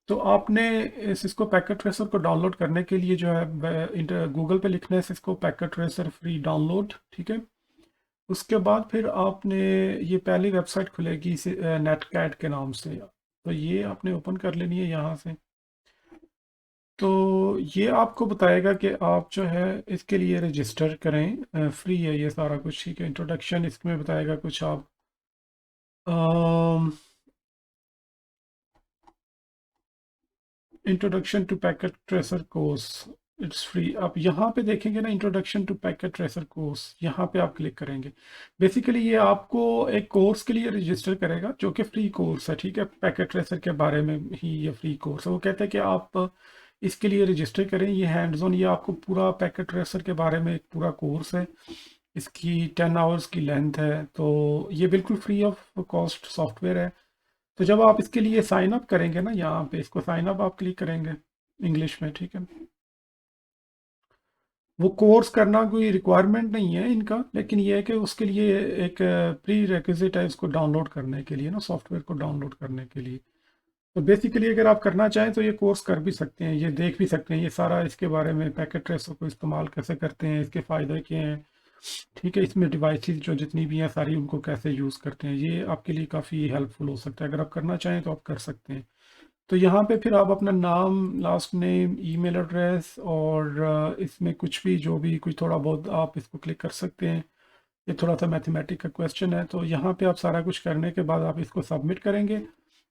तो आपने Cisco packet tracer को डाउनलोड करने के लिए जो है गूगल पे लिखना है Cisco packet tracer free download, ठीक है। उसके बाद फिर आपने ये पहली वेबसाइट खुलेगी नेटकैट के नाम से, तो ये आपने ओपन कर लेनी है यहाँ से। तो ये आपको बताएगा कि आप जो है इसके लिए रजिस्टर करें, फ्री है ये सारा कुछ, ठीक है। इंट्रोडक्शन इसमें बताएगा कुछ आप introduction to packet tracer course, it's free. आप यहाँ पे देखेंगे ना, introduction to packet tracer course, यहाँ पे आप क्लिक करेंगे। बेसिकली ये आपको एक कोर्स के लिए रजिस्टर करेगा जो कि फ्री कोर्स है, ठीक है। पैकेट ट्रेसर के बारे में ही ये फ्री कोर्स है। वो कहते हैं कि आप इसके लिए रजिस्टर करें, ये हैंड्स ऑन, ये आपको पूरा पैकेट ट्रेसर के बारे में एक पूरा कोर्स है। इसकी 10 आवर्स की लेंथ है, तो ये बिल्कुल फ्री ऑफ कॉस्ट सॉफ्टवेयर है। तो जब आप इसके लिए साइन अप करेंगे ना, यहाँ पे इसको साइन अप आप क्लिक करेंगे इंग्लिश में, ठीक है। वो कोर्स करना कोई रिक्वायरमेंट नहीं है इनका, लेकिन ये है कि उसके लिए एक प्री रिक्विजिट है इसको डाउनलोड करने के लिए ना, सॉफ्टवेयर को डाउनलोड करने के लिए। तो बेसिकली अगर आप करना चाहें तो ये कोर्स कर भी सकते हैं, ये देख भी सकते हैं, ये सारा इसके बारे में पैकेट ट्रेसर को इस्तेमाल कैसे करते हैं, इसके फ़ायदे क्या हैं, ठीक है। इसमें डिवाइसेस जो जितनी भी हैं सारी, उनको कैसे यूज़ करते हैं, ये आपके लिए काफ़ी हेल्पफुल हो सकता है। अगर आप करना चाहें तो आप कर सकते हैं। तो यहाँ पे फिर आप अपना नाम, लास्ट नेम, ईमेल एड्रेस और इसमें कुछ भी जो भी कुछ थोड़ा बहुत आप इसको क्लिक कर सकते हैं। ये थोड़ा सा मैथमेटिक का क्वेश्चन है, तो यहाँ पे आप सारा कुछ करने के बाद आप इसको सबमिट करेंगे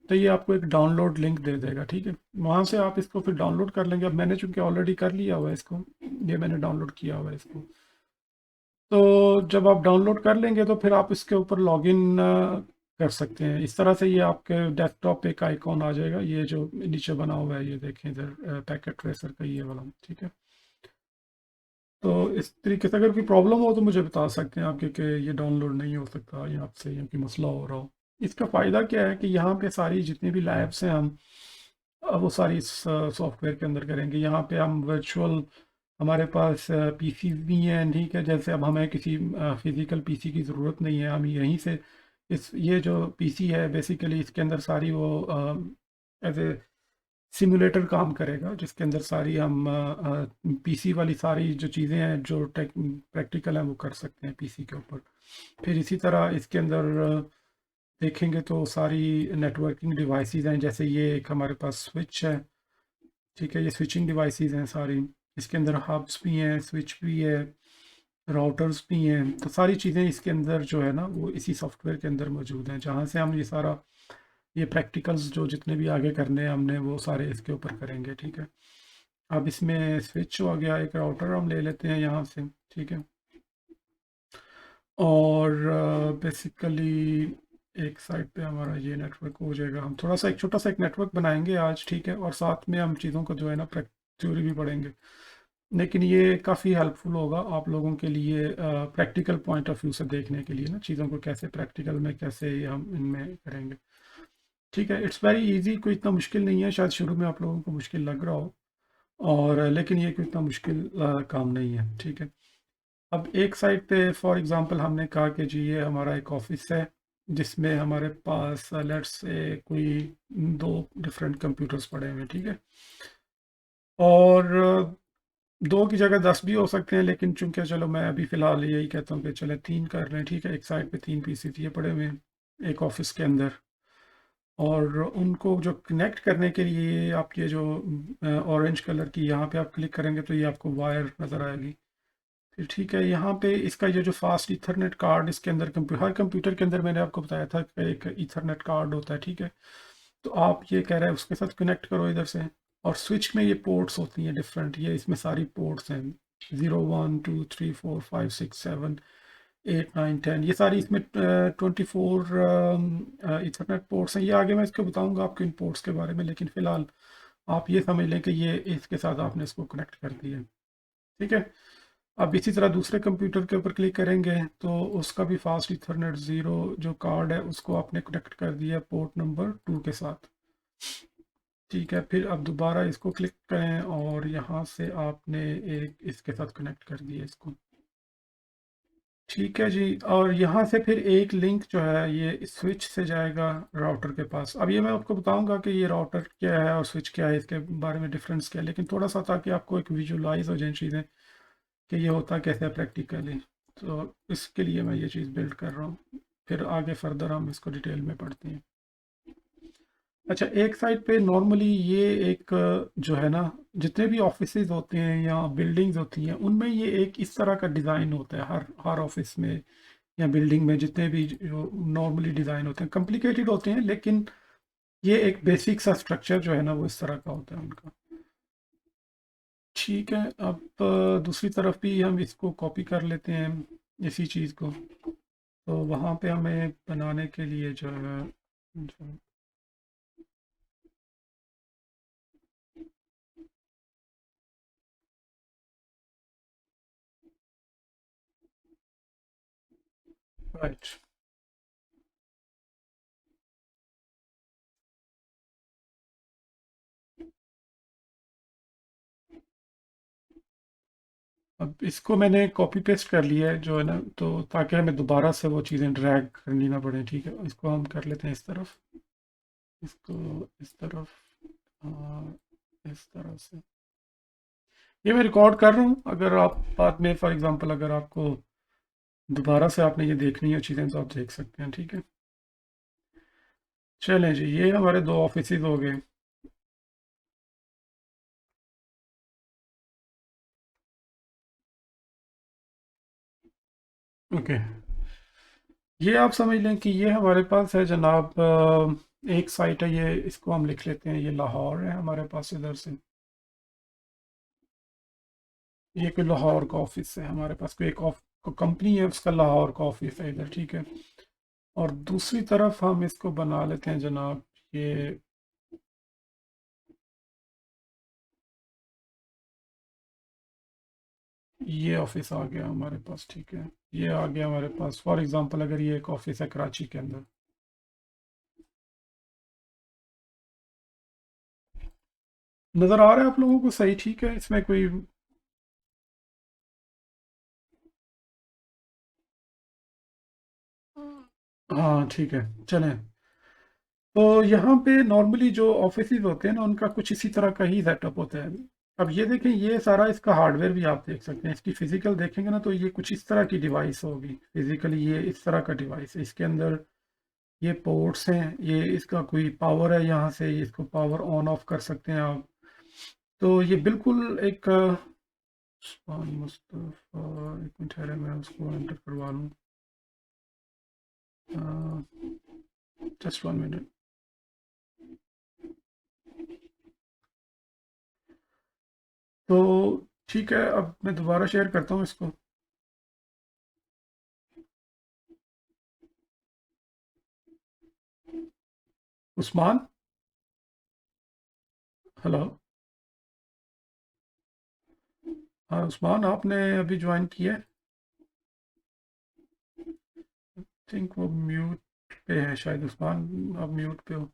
तो ये आपको एक डाउनलोड लिंक दे देगा, ठीक है। वहाँ से आप इसको फिर डाउनलोड कर लेंगे। अब मैंने चूंकि ऑलरेडी कर लिया हुआ है इसको, ये मैंने डाउनलोड किया हुआ है इसको। तो जब आप डाउनलोड कर लेंगे तो फिर आप इसके ऊपर लॉगिन कर सकते हैं। इस तरह से ये आपके डेस्कटॉप पे एक आइकॉन आ जाएगा, ये जो नीचे बना हुआ है, ये देखें इधर पैकेट ट्रेसर का ये वाला, ठीक है। तो इस तरीके से अगर कोई प्रॉब्लम हो तो मुझे बता सकते हैं आप कि ये डाउनलोड नहीं हो सकता या आपसे या कोई मसला हो रहा हो। इसका फ़ायदा क्या है कि यहाँ पे सारी जितनी भी लैब्स हैं हम वो सारी इस सॉफ्टवेयर के अंदर करेंगे। यहाँ पे हम वर्चुअल, हमारे पास पीसी भी हैं, ठीक है। जैसे अब हमें किसी फिज़िकल पीसी की ज़रूरत नहीं है, हम यहीं से इस ये जो पीसी है बेसिकली इसके अंदर सारी वो एज ए सिमुलेटर काम करेगा, जिसके अंदर सारी हम पीसी वाली सारी जो चीज़ें हैं जो टेक प्रैक्टिकल हैं वो कर सकते हैं पीसी के ऊपर। फिर इसी तरह इसके अंदर देखेंगे तो सारी नेटवर्किंग डिवाइसेस हैं, जैसे ये एक हमारे पास स्विच है, ठीक है। ये स्विचिंग डिवाइसेस हैं सारी। इसके अंदर हब्स भी हैं, स्विच भी है, राउटर्स भी हैं। तो सारी चीज़ें इसके अंदर जो है ना वो इसी सॉफ्टवेयर के अंदर मौजूद हैं, जहाँ से हम ये सारा ये प्रैक्टिकल्स जो जितने भी आगे करने हैं हमने वो सारे इसके ऊपर करेंगे, ठीक है। अब इसमें स्विच हो गया, एक राउटर हम ले लेते हैं यहाँ से, ठीक है। और बेसिकली एक साइड पे हमारा ये नेटवर्क हो जाएगा। हम थोड़ा सा एक छोटा सा एक नेटवर्क बनाएंगे आज, ठीक है। और साथ में हम चीज़ों को जो है ना थ्योरी भी पढ़ेंगे, लेकिन ये काफ़ी हेल्पफुल होगा आप लोगों के लिए प्रैक्टिकल पॉइंट ऑफ व्यू से देखने के लिए ना, चीज़ों को कैसे प्रैक्टिकल में कैसे हम इनमें करेंगे, ठीक है। इट्स वेरी इजी, कोई इतना मुश्किल नहीं है। शायद शुरू में आप लोगों को मुश्किल लग रहा हो, और लेकिन ये कोई इतना मुश्किल काम नहीं है, ठीक है। अब एक साइड पे फॉर एग्जांपल हमने कहा कि जी ये हमारा एक ऑफिस है जिसमें हमारे पास लेट्स से कोई 2 डिफरेंट कंप्यूटर्स पड़े हुए हैं, ठीक है। और 2 की जगह 10 भी हो सकते हैं, लेकिन चूंकि चलो मैं अभी फ़िलहाल यही कहता हूँ कि चले 3 कर लें, ठीक है। एक साइड पे 3 पीसी ये पड़े हुए हैं एक ऑफिस के अंदर, और उनको जो कनेक्ट करने के लिए आप ये जो ऑरेंज कलर की यहाँ पे आप क्लिक करेंगे तो ये आपको वायर नज़र आएगी, फिर ठीक है। यहाँ पे इसका ये जो फास्ट इथरनेट कार्ड इसके अंदर हर कंप्यूटर के अंदर मैंने आपको बताया था कि एक इथरनेट कार्ड होता है, ठीक है। तो आप ये कह रहे हैं उसके साथ कनेक्ट करो इधर से। और स्विच में ये पोर्ट्स होती हैं डिफरेंट, ये इसमें सारी पोर्ट्स हैं 0 1 2 3 4 5 6 7 8 9 10, ये सारी इसमें 24 इथरनेट पोर्ट्स हैं। ये आगे मैं इसको बताऊंगा आपको इन पोर्ट्स के बारे में, लेकिन फ़िलहाल आप ये समझ लें कि ये इसके साथ आपने इसको कनेक्ट कर दिया, ठीक है। अब इसी तरह दूसरे कंप्यूटर के ऊपर क्लिक करेंगे तो उसका भी फास्ट इथरनेट 0 जो कार्ड है उसको आपने कनेक्ट कर दिया पोर्ट नंबर 2 के साथ, ठीक है। फिर अब दोबारा इसको क्लिक करें और यहाँ से आपने एक इसके साथ कनेक्ट कर दिया इसको, ठीक है जी। और यहाँ से फिर एक लिंक जो है ये स्विच से जाएगा राउटर के पास। अब ये मैं आपको बताऊंगा कि ये राउटर क्या है और स्विच क्या है, इसके बारे में डिफरेंस क्या है, लेकिन थोड़ा सा ताकि आपको एक विजुलाइज हो जाए चीज़ें कि ये होता कैसे है प्रैक्टिकली। तो इसके लिए मैं ये चीज़ बिल्ड कर रहा हूँ, फिर आगे फर्दर हम इसको डिटेल में पढ़ते हैं। अच्छा, एक साइड पे नॉर्मली ये एक जो है ना, जितने भी ऑफिसेज होते हैं या बिल्डिंग्स होती हैं उनमें ये एक इस तरह का डिज़ाइन होता है, हर हर ऑफिस में या बिल्डिंग में जितने भी जो नॉर्मली डिज़ाइन होते हैं, कॉम्प्लिकेटेड होते हैं, लेकिन ये एक बेसिक सा स्ट्रक्चर जो है ना वो इस तरह का होता है उनका। ठीक है। अब दूसरी तरफ भी हम इसको कॉपी कर लेते हैं इसी चीज़ को। तो वहाँ पे हमें बनाने के लिए जो है राइट। अब इसको मैंने कॉपी पेस्ट कर लिया है जो है ना, तो ताकि हमें दोबारा से वो चीज़ें ड्रैग करनी ना पड़े। ठीक है, इसको हम कर लेते हैं इस तरफ, इसको इस तरफ, और इस तरह से। ये मैं रिकॉर्ड कर रहा हूँ, अगर आप बाद में फॉर एग्जांपल अगर आपको दोबारा से आपने ये देखनी है चीज़ें तो आप देख सकते हैं। ठीक है, चलें जी, ये हमारे दो ऑफिसेज हो गए। ओके, ये आप समझ लें कि ये हमारे पास है जनाब, एक साइट है, ये इसको हम लिख लेते हैं, ये लाहौर है हमारे पास इधर से। ये कोई लाहौर का ऑफिस है हमारे पास, कोई एक कंपनी है उसका लाहौर का ऑफिस है इधर। ठीक है, और दूसरी तरफ हम इसको बना लेते हैं जनाब, ये ये ऑफिस आ गया हमारे पास। ठीक है, ये आ गया हमारे पास। फॉर एग्जांपल अगर ये एक ऑफिस है कराची के अंदर, नज़र आ रहा है आप लोगों को सही? ठीक है, इसमें कोई हाँ ठीक है, चलें। तो यहाँ पे नॉर्मली जो ऑफिसेज होते हैं ना उनका कुछ इसी तरह का ही सेटअप होता है। अब ये देखें, ये सारा इसका हार्डवेयर भी आप देख सकते हैं, इसकी फिजिकल देखेंगे ना तो ये कुछ इस तरह की डिवाइस होगी। फिजिकली ये इस तरह का डिवाइस है, इसके अंदर ये पोर्ट्स हैं, ये इसका कोई पावर है, यहाँ से इसको पावर ऑन ऑफ कर सकते हैं आप। तो ये बिल्कुल एक मुस्तफ़ा, एक मिनट ठहरे मैं उसको एंटर करवा लूँ, जस्ट 1 मिनट। तो ठीक है, अब मैं दोबारा शेयर करता हूँ इसको। उस्मान, हेलो। हाँ उस्मान, आपने अभी ज्वाइन किया है? थिंक वो म्यूट पे है शायद। उस्मान, आप म्यूट पे हो।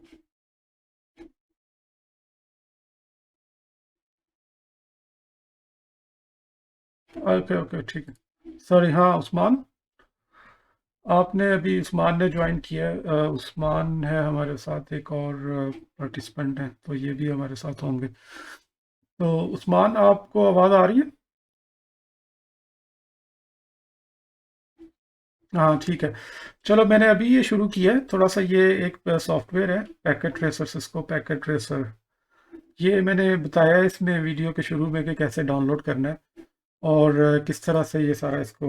ओके ओके, ठीक है। सॉरी, हाँ उस्मान, आपने अभी, उस्मान ने ज्वाइन किया है। उस्मान है हमारे साथ, एक और पार्टिसिपेंट हैं, तो ये भी हमारे साथ होंगे। तो उस्मान, आपको आवाज़ आ रही है? हाँ ठीक है। चलो, मैंने अभी ये शुरू किया है थोड़ा सा, ये एक सॉफ्टवेयर है packet tracer, Cisco packet tracer. ये मैंने बताया है इसमें वीडियो के शुरू में कि कैसे डाउनलोड करना है और किस तरह से ये सारा इसको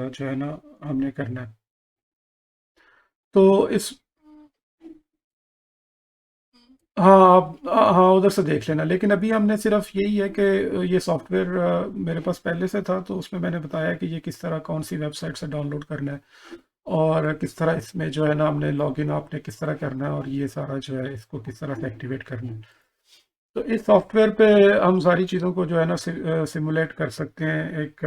जो है ना हमने करना है। तो इस हाँ आप हाँ उधर से देख लेना, लेकिन अभी हमने सिर्फ यही है कि ये सॉफ्टवेयर मेरे पास पहले से था, तो उसमें मैंने बताया कि ये किस तरह कौन सी वेबसाइट से डाउनलोड करना है और किस तरह इसमें जो है ना हमने लॉगिन आपने किस तरह करना है और ये सारा जो है इसको किस तरह से एक्टिवेट करना है। तो इस सॉफ्टवेयर पे हम सारी चीज़ों को जो है ना सिमुलेट कर सकते हैं एक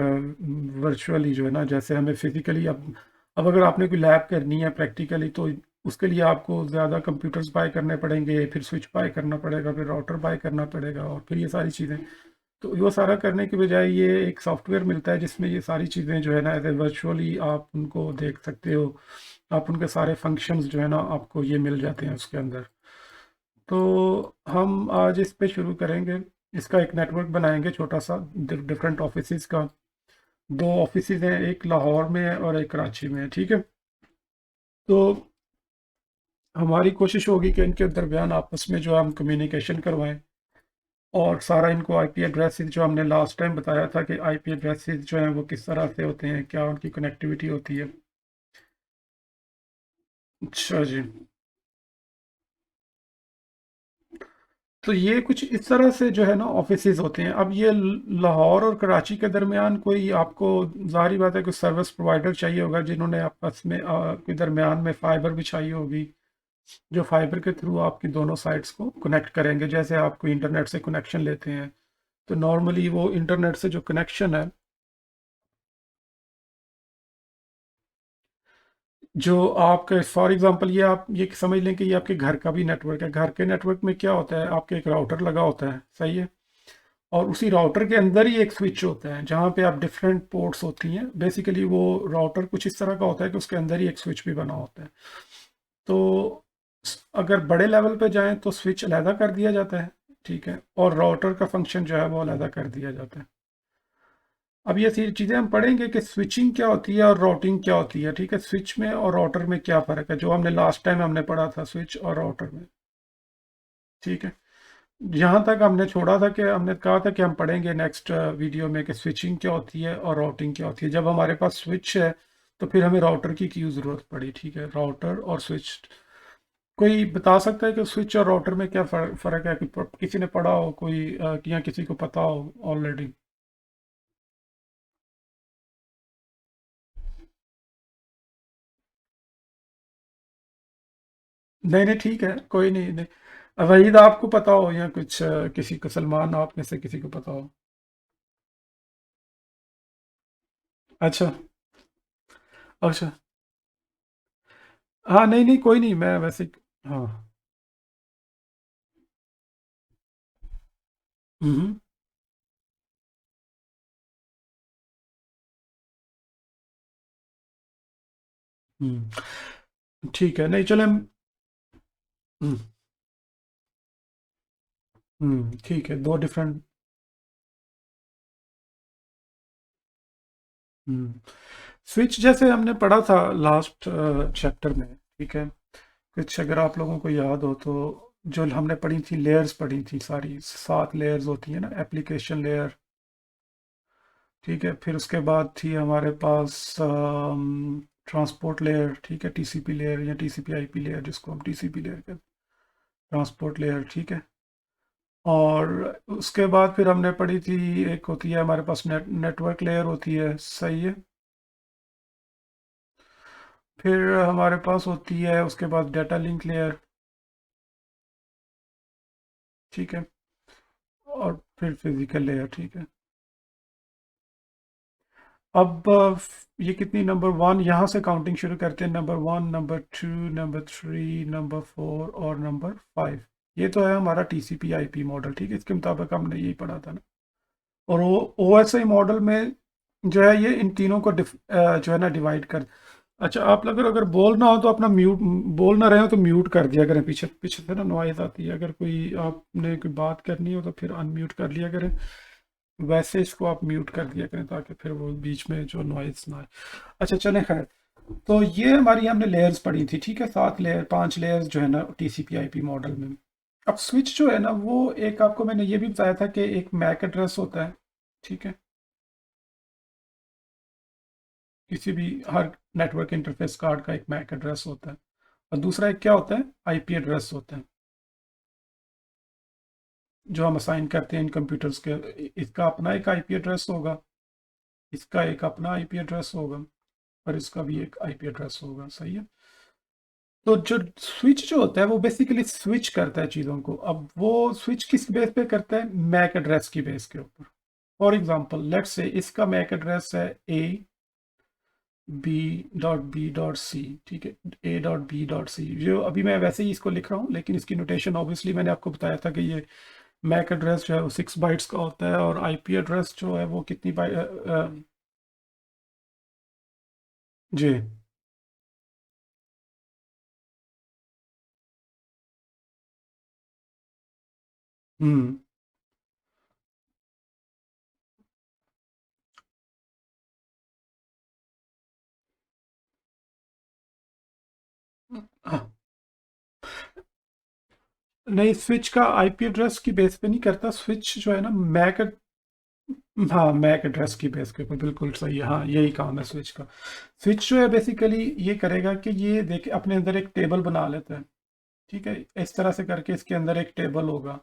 वर्चुअली, जो है ना जैसे हमें फिजिकली। अब अगर आपने कोई लैब करनी है प्रैक्टिकली, तो उसके लिए आपको ज़्यादा कंप्यूटर्स बाय करने पड़ेंगे, फिर स्विच बाय करना पड़ेगा, फिर राउटर बाय करना पड़ेगा और फिर ये सारी चीज़ें। तो वो सारा करने के बजाय ये एक सॉफ्टवेयर मिलता है जिसमें ये सारी चीज़ें जो है ना एज ए वर्चुअली आप उनको देख सकते हो, आप उनके सारे फंक्शंस जो है ना आपको ये मिल जाते हैं उसके अंदर। तो हम आज इस पे शुरू करेंगे, इसका एक नेटवर्क बनाएंगे छोटा सा डिफरेंट ऑफिसेज का। दो ऑफिसेज हैं, एक लाहौर में है और एक कराची में है, ठीक है। तो हमारी कोशिश होगी कि इनके दरमियान आपस में जो है हम कम्युनिकेशन करवाएं, और सारा इनको आईपी एड्रेसेस जो हमने लास्ट टाइम बताया था कि आईपी एड्रेसेस जो हैं वो किस तरह से होते हैं, क्या उनकी कनेक्टिविटी होती है। अच्छा जी। तो ये कुछ इस तरह से जो है ना ऑफिसेज होते हैं। अब ये लाहौर और कराची के दरमियान कोई आपको, जाहिर बात है, कोई सर्विस प्रोवाइडर चाहिए होगा जिन्होंने आपस में के दरमियान में फाइबर बिछाई होगी, जो फाइबर के थ्रू आपकी दोनों साइड्स को कनेक्ट करेंगे। जैसे आप कोई इंटरनेट से कनेक्शन लेते हैं तो नॉर्मली वो इंटरनेट से जो कनेक्शन है, जो आपके फॉर एग्जांपल ये आप ये समझ लें कि ये आपके घर का भी नेटवर्क है। घर के नेटवर्क में क्या होता है, आपके एक राउटर लगा होता है, सही है, और उसी राउटर के अंदर ही एक स्विच होता है जहाँ पे आप डिफरेंट पोर्ट्स होती हैं। बेसिकली वो राउटर कुछ इस तरह का होता है कि उसके अंदर ही एक स्विच भी बना होता है। तो अगर बड़े लेवल पे जाएं तो स्विच अलहदा कर दिया जाता है, ठीक है, और राउटर का फंक्शन जो है वो अलहदा कर दिया जाता है। अब ये सारी चीज़ें हम पढ़ेंगे कि स्विचिंग क्या होती है और राउटिंग क्या होती है, ठीक है। स्विच में और राउटर में क्या फ़र्क है, जो हमने लास्ट टाइम हमने पढ़ा था स्विच और राउटर में, ठीक है। यहाँ तक हमने छोड़ा था कि हमने कहा था कि हम पढ़ेंगे नेक्स्ट वीडियो में कि स्विचिंग क्या होती है और राउटिंग क्या होती है। जब हमारे पास स्विच है तो फिर हमें राउटर की क्यों ज़रूरत पड़ी, ठीक है, राउटर और स्विच। कोई बता सकता है कि स्विच और राउटर में क्या फ़र्क है, कि किसी ने पढ़ा हो कोई, या किसी को पता हो ऑलरेडी। नहीं नहीं, ठीक है, कोई नहीं, नहीं वहीद आपको पता हो या कुछ किसी को, सलमान आप में से किसी को पता हो। अच्छा। अच्छा। हाँ नहीं नहीं, कोई नहीं, मैं वैसे। हाँ। हम्म। ठीक है, नहीं चले हम। हम्म। ठीक है, दो डिफरेंट। स्विच जैसे हमने पढ़ा था लास्ट चैप्टर में, ठीक है। कुछ अगर आप लोगों को याद हो तो, जो हमने पढ़ी थी लेयर्स पढ़ी थी, सारी 7 लेयर्स होती है ना, एप्लीकेशन लेयर, ठीक है। फिर उसके बाद थी हमारे पास ट्रांसपोर्ट लेयर, ठीक है, टीसीपी लेयर या टीसीपी आईपी लेयर, जिसको हम टीसीपी लेयर कहते हैं, ट्रांसपोर्ट लेयर, ठीक है। और उसके बाद फिर हमने पढ़ी थी, एक होती है हमारे पास नेटवर्क लेयर होती है, सही है। फिर हमारे पास होती है उसके बाद डाटा लिंक लेयर, ठीक है। और फिर फिजिकल लेयर, ठीक है। अब ये कितनी, नंबर 1 यहाँ से काउंटिंग शुरू करते हैं, नंबर 1, नंबर 2, नंबर 3, नंबर 4 और नंबर 5। ये तो है हमारा टीसीपी आईपी मॉडल, ठीक है, इसके मुताबिक हमने यही पढ़ा था ना। और वो ओएसआई मॉडल में जो है ये इन तीनों को जो है ना डिवाइड कर। अच्छा, आप लोग अगर अगर बोलना हो तो अपना म्यूट, बोल ना रहे हो तो म्यूट कर दिया करें, पीछे पीछे से ना नॉइज आती है। अगर कोई आपने कोई बात करनी हो तो फिर अनम्यूट कर लिया करें, वैसे इसको आप म्यूट कर दिया करें ताकि फिर वो बीच में जो नॉइज ना आए। अच्छा चलें, खैर। तो ये हमारी हमने लेयर्स पढ़ी थी, ठीक है, 7 लेयर, 5 लेयर्स जो है ना टीसीपी आईपी मॉडल में। अब स्विच जो है ना वो एक, आपको मैंने ये भी बताया था कि एक मैक एड्रेस होता है, ठीक है, किसी भी हर नेटवर्क इंटरफेस कार्ड का एक मैक एड्रेस होता है। और दूसरा एक क्या होता है, आईपी एड्रेस होता है, जो हम असाइन करते हैं इन कंप्यूटर्स के। इसका अपना एक आईपी एड्रेस होगा, इसका एक अपना आईपी एड्रेस होगा, और इसका भी एक आईपी एड्रेस होगा, सही है। तो जो स्विच जो होता है वो बेसिकली स्विच करता है चीज़ों को। अब वो स्विच किस बेस पे करता है, मैक एड्रेस की बेस के ऊपर। फॉर एग्जांपल लेट्स से इसका मैक एड्रेस है ए बी.बी.सी, ठीक है, A.B.C, जो अभी मैं वैसे ही इसको लिख रहा हूँ, लेकिन इसकी नोटेशन ऑब्वियसली मैंने आपको बताया था कि ये मैक एड्रेस जो है वो 6 बाइट्स का होता है, और आईपी एड्रेस जो है वो कितनी जी। हम्म। हाँ, नहीं, स्विच का आईपी एड्रेस की बेस पे नहीं करता, स्विच जो है ना मैक, हाँ मैक एड्रेस की बेस के ऊपर, बिल्कुल सही है, हाँ यही काम है स्विच का। स्विच जो है बेसिकली ये करेगा कि ये देख अपने अंदर एक टेबल बना लेता है, ठीक है, इस तरह से करके इसके अंदर एक टेबल होगा।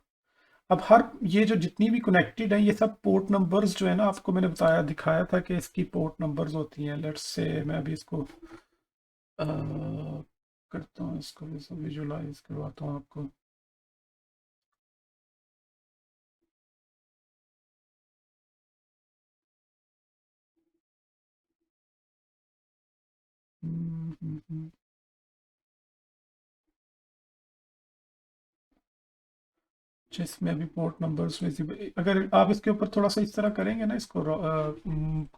अब हर ये जो जितनी भी कनेक्टेड है ये सब पोर्ट नंबर्स जो है ना, आपको मैंने बताया दिखाया था कि इसकी पोर्ट नंबर्स होती हैं। लेट्स से मैं अभी इसको अ, करता हूँ, इसको विजुलाइज करवाता हूँ आपको। हम्म, हम्म, जिसमें अभी पोर्ट नंबर्स विजिबल, अगर आप इसके ऊपर थोड़ा सा इस तरह करेंगे ना, इसको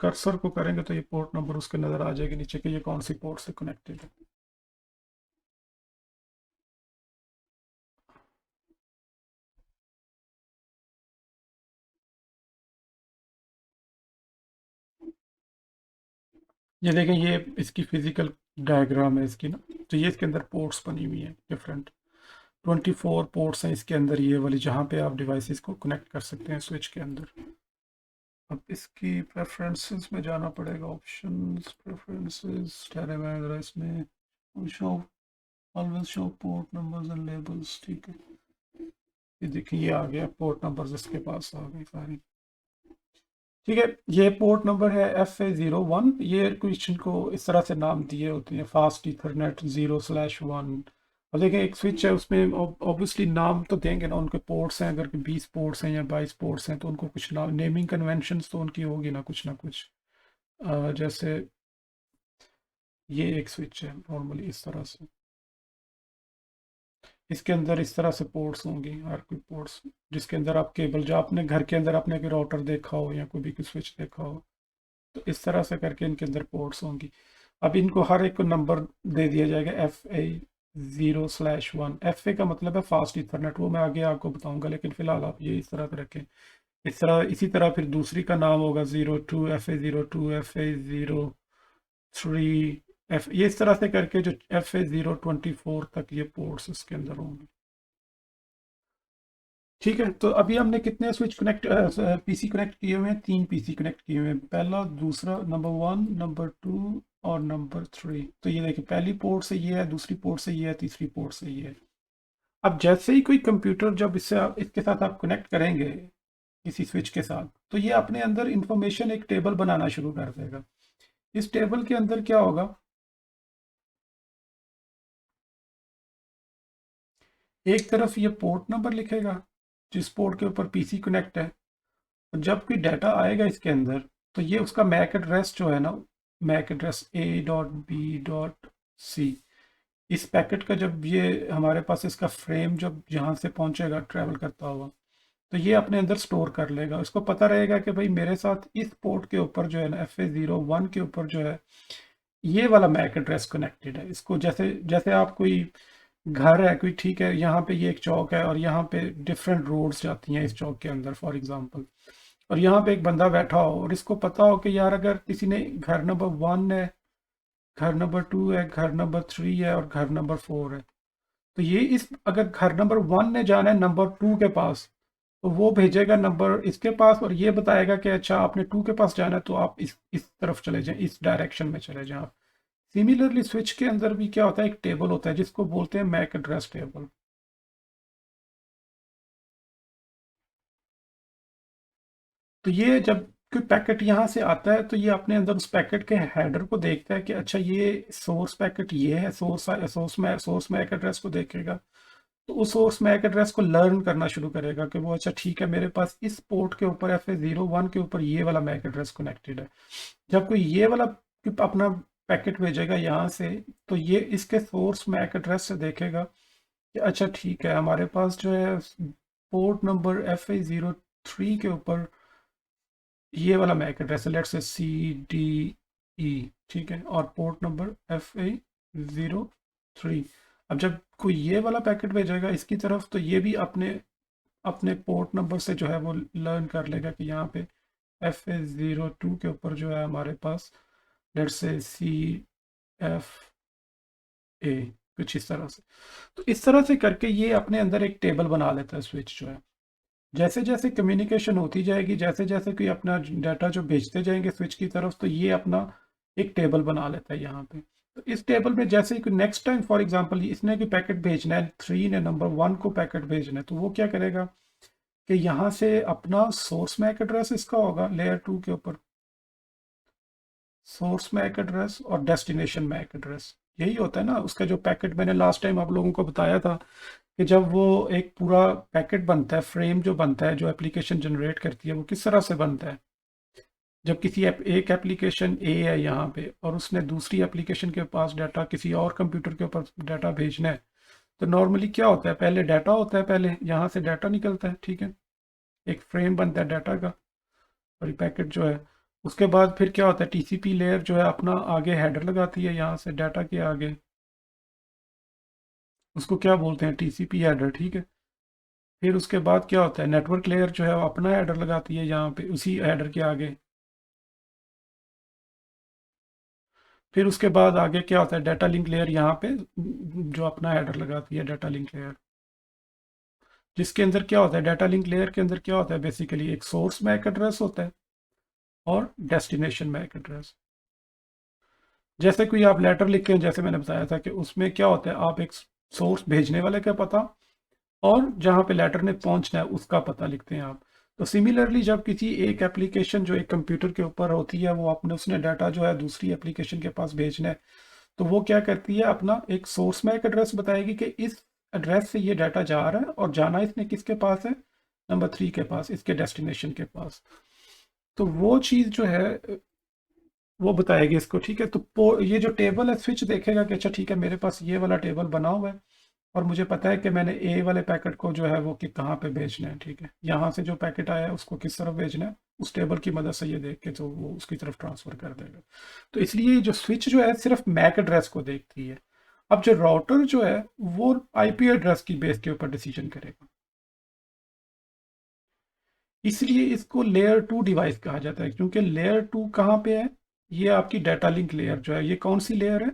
कर्सर को करेंगे तो ये पोर्ट नंबर उसके नज़र आ जाएगी नीचे कि ये कौन सी पोर्ट से कनेक्टेड है। ये देखें, ये इसकी फिजिकल डायग्राम है इसकी ना, तो ये इसके अंदर पोर्ट्स बनी हुई हैं डिफरेंट, 24 पोर्ट्स हैं इसके अंदर, ये वाली जहाँ पे आप डिवाइसेस को कनेक्ट कर सकते हैं स्विच के अंदर। अब इसकी प्रेफरेंसेस में जाना पड़ेगा, ऑप्शंस, प्रेफरेंसेस, ठहरे मैं ज़रा इसमें show, always show port numbers and labels, ठीक है। ये देखिए ये आ गया, पोर्ट नंबर्स इसके पास आ गई सारी, ठीक है। ये पोर्ट नंबर है FA01, ये क्वेश्चन को इस तरह से नाम दिए होते हैं, फास्ट इथरनेट 0/1। अब देखें एक स्विच है उसमें ऑब्वियसली नाम तो देंगे ना, उनके पोर्ट्स हैं, अगर 20 पोर्ट्स हैं या 22 पोर्ट्स हैं तो उनको कुछ नाम, नेमिंग कन्वेंशंस तो उनकी होगी ना कुछ ना कुछ। जैसे ये एक स्विच है नॉर्मली इस तरह से, इसके अंदर इस तरह से पोर्ट्स होंगी, हर कोई पोर्ट्स जिसके अंदर आप केबल, जो आपने घर के अंदर आपने कोई राउटर देखा हो या कोई भी कोई स्विच देखा हो, तो इस तरह से करके इनके अंदर पोर्ट्स होंगी। अब इनको हर एक को नंबर दे दिया जाएगा FA0/1। FA का मतलब है फास्ट इथरनेट, वो मैं आगे आपको बताऊंगा, लेकिन फिलहाल आप ये इस तरह से रखें। इस तरह इसी तरह फिर दूसरी का नाम होगा 02, FA02, FA03, एफ, ये इस तरह से करके जो FA024 तक ये पोर्ट्स इसके अंदर होंगे। ठीक है, तो अभी हमने कितने स्विच कनेक्ट, पीसी कनेक्ट किए हुए हैं? 3 पीसी कनेक्ट किए हुए हैं, पहला, दूसरा, नंबर 1, नंबर 2 और नंबर 3। तो ये देखिए पहली पोर्ट से ये है, दूसरी पोर्ट से ये है, तीसरी पोर्ट से ये है। अब जैसे ही कोई कंप्यूटर, जब इसके साथ आप कनेक्ट करेंगे किसी स्विच के साथ, तो ये अपने अंदर इंफॉर्मेशन एक टेबल बनाना शुरू कर देगा। इस टेबल के अंदर क्या होगा, एक तरफ ये पोर्ट नंबर लिखेगा जिस पोर्ट के ऊपर पीसी कनेक्ट है, और जब कोई डाटा आएगा इसके अंदर तो ये उसका मैक एड्रेस जो है ना, मैक एड्रेस A.B.C, इस पैकेट का जब ये हमारे पास इसका फ्रेम जब यहाँ से पहुँचेगा ट्रैवल करता हुआ, तो ये अपने अंदर स्टोर कर लेगा। इसको पता रहेगा कि भाई मेरे साथ इस पोर्ट के ऊपर जो है ना, FA01 के ऊपर जो है ये वाला मैक एड्रेस कनेक्टेड है। इसको जैसे जैसे आप कोई घर है कोई, ठीक है, यहाँ पे ये एक चौक है और यहाँ पे डिफरेंट रोड्स जाती हैं इस चौक के अंदर फॉर एग्जांपल, और यहाँ पे एक बंदा बैठा हो और इसको पता हो कि यार अगर किसी ने घर नंबर 1 है, घर नंबर 2 है, घर नंबर 3 है और घर नंबर 4 है, तो ये इस अगर घर नंबर 1 ने जाना है नंबर 2 के पास, तो वो भेजेगा नंबर इसके पास और ये बताएगा कि अच्छा आपने 2 के पास जाना है तो आप इस तरफ चले जाएं, इस डायरेक्शन में चले जाएं आप। सिमिलरली स्विच के अंदर भी क्या होता है, एक टेबल होता है जिसको बोलते हैं मैक एड्रेस टेबल। तो ये जब कोई पैकेट यहाँ से आता है तो ये अपने अंदर उस पैकेट के हेडर को देखता है कि अच्छा ये सोर्स पैकेट ये है, सोर्स मैक एड्रेस को देखेगा, तो उस सोर्स मैक एड्रेस को लर्न करना शुरू करेगा कि वो अच्छा ठीक है मेरे पास इस पोर्ट के ऊपर FA01 के ऊपर ये वाला मैक एड्रेस कनेक्टेड है। जब कोई ये वाला अपना पैकेट भेजेगा यहाँ से, तो ये इसके सोर्स मैक एड्रेस से देखेगा कि अच्छा ठीक है हमारे पास जो है पोर्ट नंबर FA03 के ऊपर ये वाला मैक एड्रेस है, लेट्स से CDE, ठीक है, और पोर्ट नंबर FA03। अब जब कोई ये वाला पैकेट भेजेगा इसकी तरफ, तो ये भी अपने अपने पोर्ट नंबर से जो है वो लर्न कर लेगा कि यहाँ पे FA02 के ऊपर जो है हमारे पास लेट्स से CFA, कुछ इस तरह से। तो इस तरह से करके ये अपने अंदर एक टेबल बना लेता है स्विच जो है। जैसे जैसे कम्युनिकेशन होती जाएगी, जैसे जैसे कोई अपना डाटा जो भेजते जाएंगे स्विच की तरफ, तो ये अपना एक टेबल बना लेता है यहाँ पे। तो इस टेबल में जैसे कि नेक्स्ट टाइम फॉर एग्जांपल इसने कोई पैकेट भेजना है, 3 ने नंबर 1 को पैकेट भेजना है, तो वो क्या करेगा कि यहाँ से अपना सोर्स मैक एड्रेस इसका होगा लेयर 2 के ऊपर, सोर्स मैक एड्रेस और डेस्टिनेशन मैक एड्रेस, यही होता है ना उसका जो पैकेट मैंने लास्ट टाइम आप लोगों को बताया था कि जब वो एक पूरा पैकेट बनता है, फ्रेम जो बनता है, जो एप्लीकेशन जनरेट करती है, वो किस तरह से बनता है। जब किसी एक एप्लीकेशन ए है यहाँ पे और उसने दूसरी एप्लीकेशन के पास डाटा, किसी और कंप्यूटर के ऊपर डाटा भेजना है, तो नॉर्मली क्या होता है, पहले डाटा होता है, पहले यहाँ से डाटा निकलता है, ठीक है, एक फ्रेम बनता है डाटा का और ये पैकेट जो है, उसके बाद फिर क्या होता है, TCP लेयर जो है अपना आगे हेडर लगाती है यहाँ से डाटा के आगे, उसको क्या बोलते हैं, TCP हेडर, ठीक है। फिर उसके बाद क्या होता है, नेटवर्क लेयर जो है वो अपना हेडर लगाती है यहाँ पे उसी हेडर के आगे। फिर उसके बाद आगे क्या होता है, डाटा लिंक लेयर यहाँ पे जो अपना हेडर लगाती है, डाटा लिंक लेयर, जिसके अंदर क्या होता है, डाटा लिंक लेयर के अंदर क्या होता है, बेसिकली एक सोर्स मैक एड्रेस होता है और डेस्टिनेशन मैक एड्रेस। जैसे कोई आप लेटर लिखते हैं, जैसे मैंने बताया था कि उसमें क्या होता है, आप एक सोर्स भेजने वाले का पता और जहाँ पे लेटर ने पहुँचना है उसका पता लिखते हैं आप। तो सिमिलरली जब किसी एक एप्लीकेशन जो एक कंप्यूटर के ऊपर होती है, वो अपने उसने डाटा जो है दूसरी एप्लीकेशन के पास भेजना है, तो वो क्या करती है, अपना एक सोर्स मैक एड्रेस बताएगी कि इस एड्रेस से ये डाटा जा रहा है और जाना इसने किसके पास है, नंबर 3 के पास, इसके डेस्टिनेशन के पास। तो वो चीज़ जो है वो बताएगी इसको, ठीक है। तो ये जो टेबल है, स्विच देखेगा कि अच्छा ठीक है, मेरे पास ये वाला टेबल बना हुआ है और मुझे पता है कि मैंने ए वाले पैकेट को जो है वो कि कहाँ पे भेजना है, ठीक है, यहाँ से जो पैकेट आया है उसको किस तरफ भेजना है, उस टेबल की मदद से ये देख के तो वो उसकी तरफ ट्रांसफ़र कर देगा। तो इसलिए जो स्विच जो है सिर्फ मैक एड्रेस को देखती है। अब जो राउटर जो है वो IP एड्रेस की बेस के ऊपर डिसीजन करेगा, इसलिए इसको लेयर 2 डिवाइस कहा जाता है, क्योंकि लेयर 2 कहाँ पे है, ये आपकी डाटा लिंक लेयर जो है, ये कौन सी लेयर है,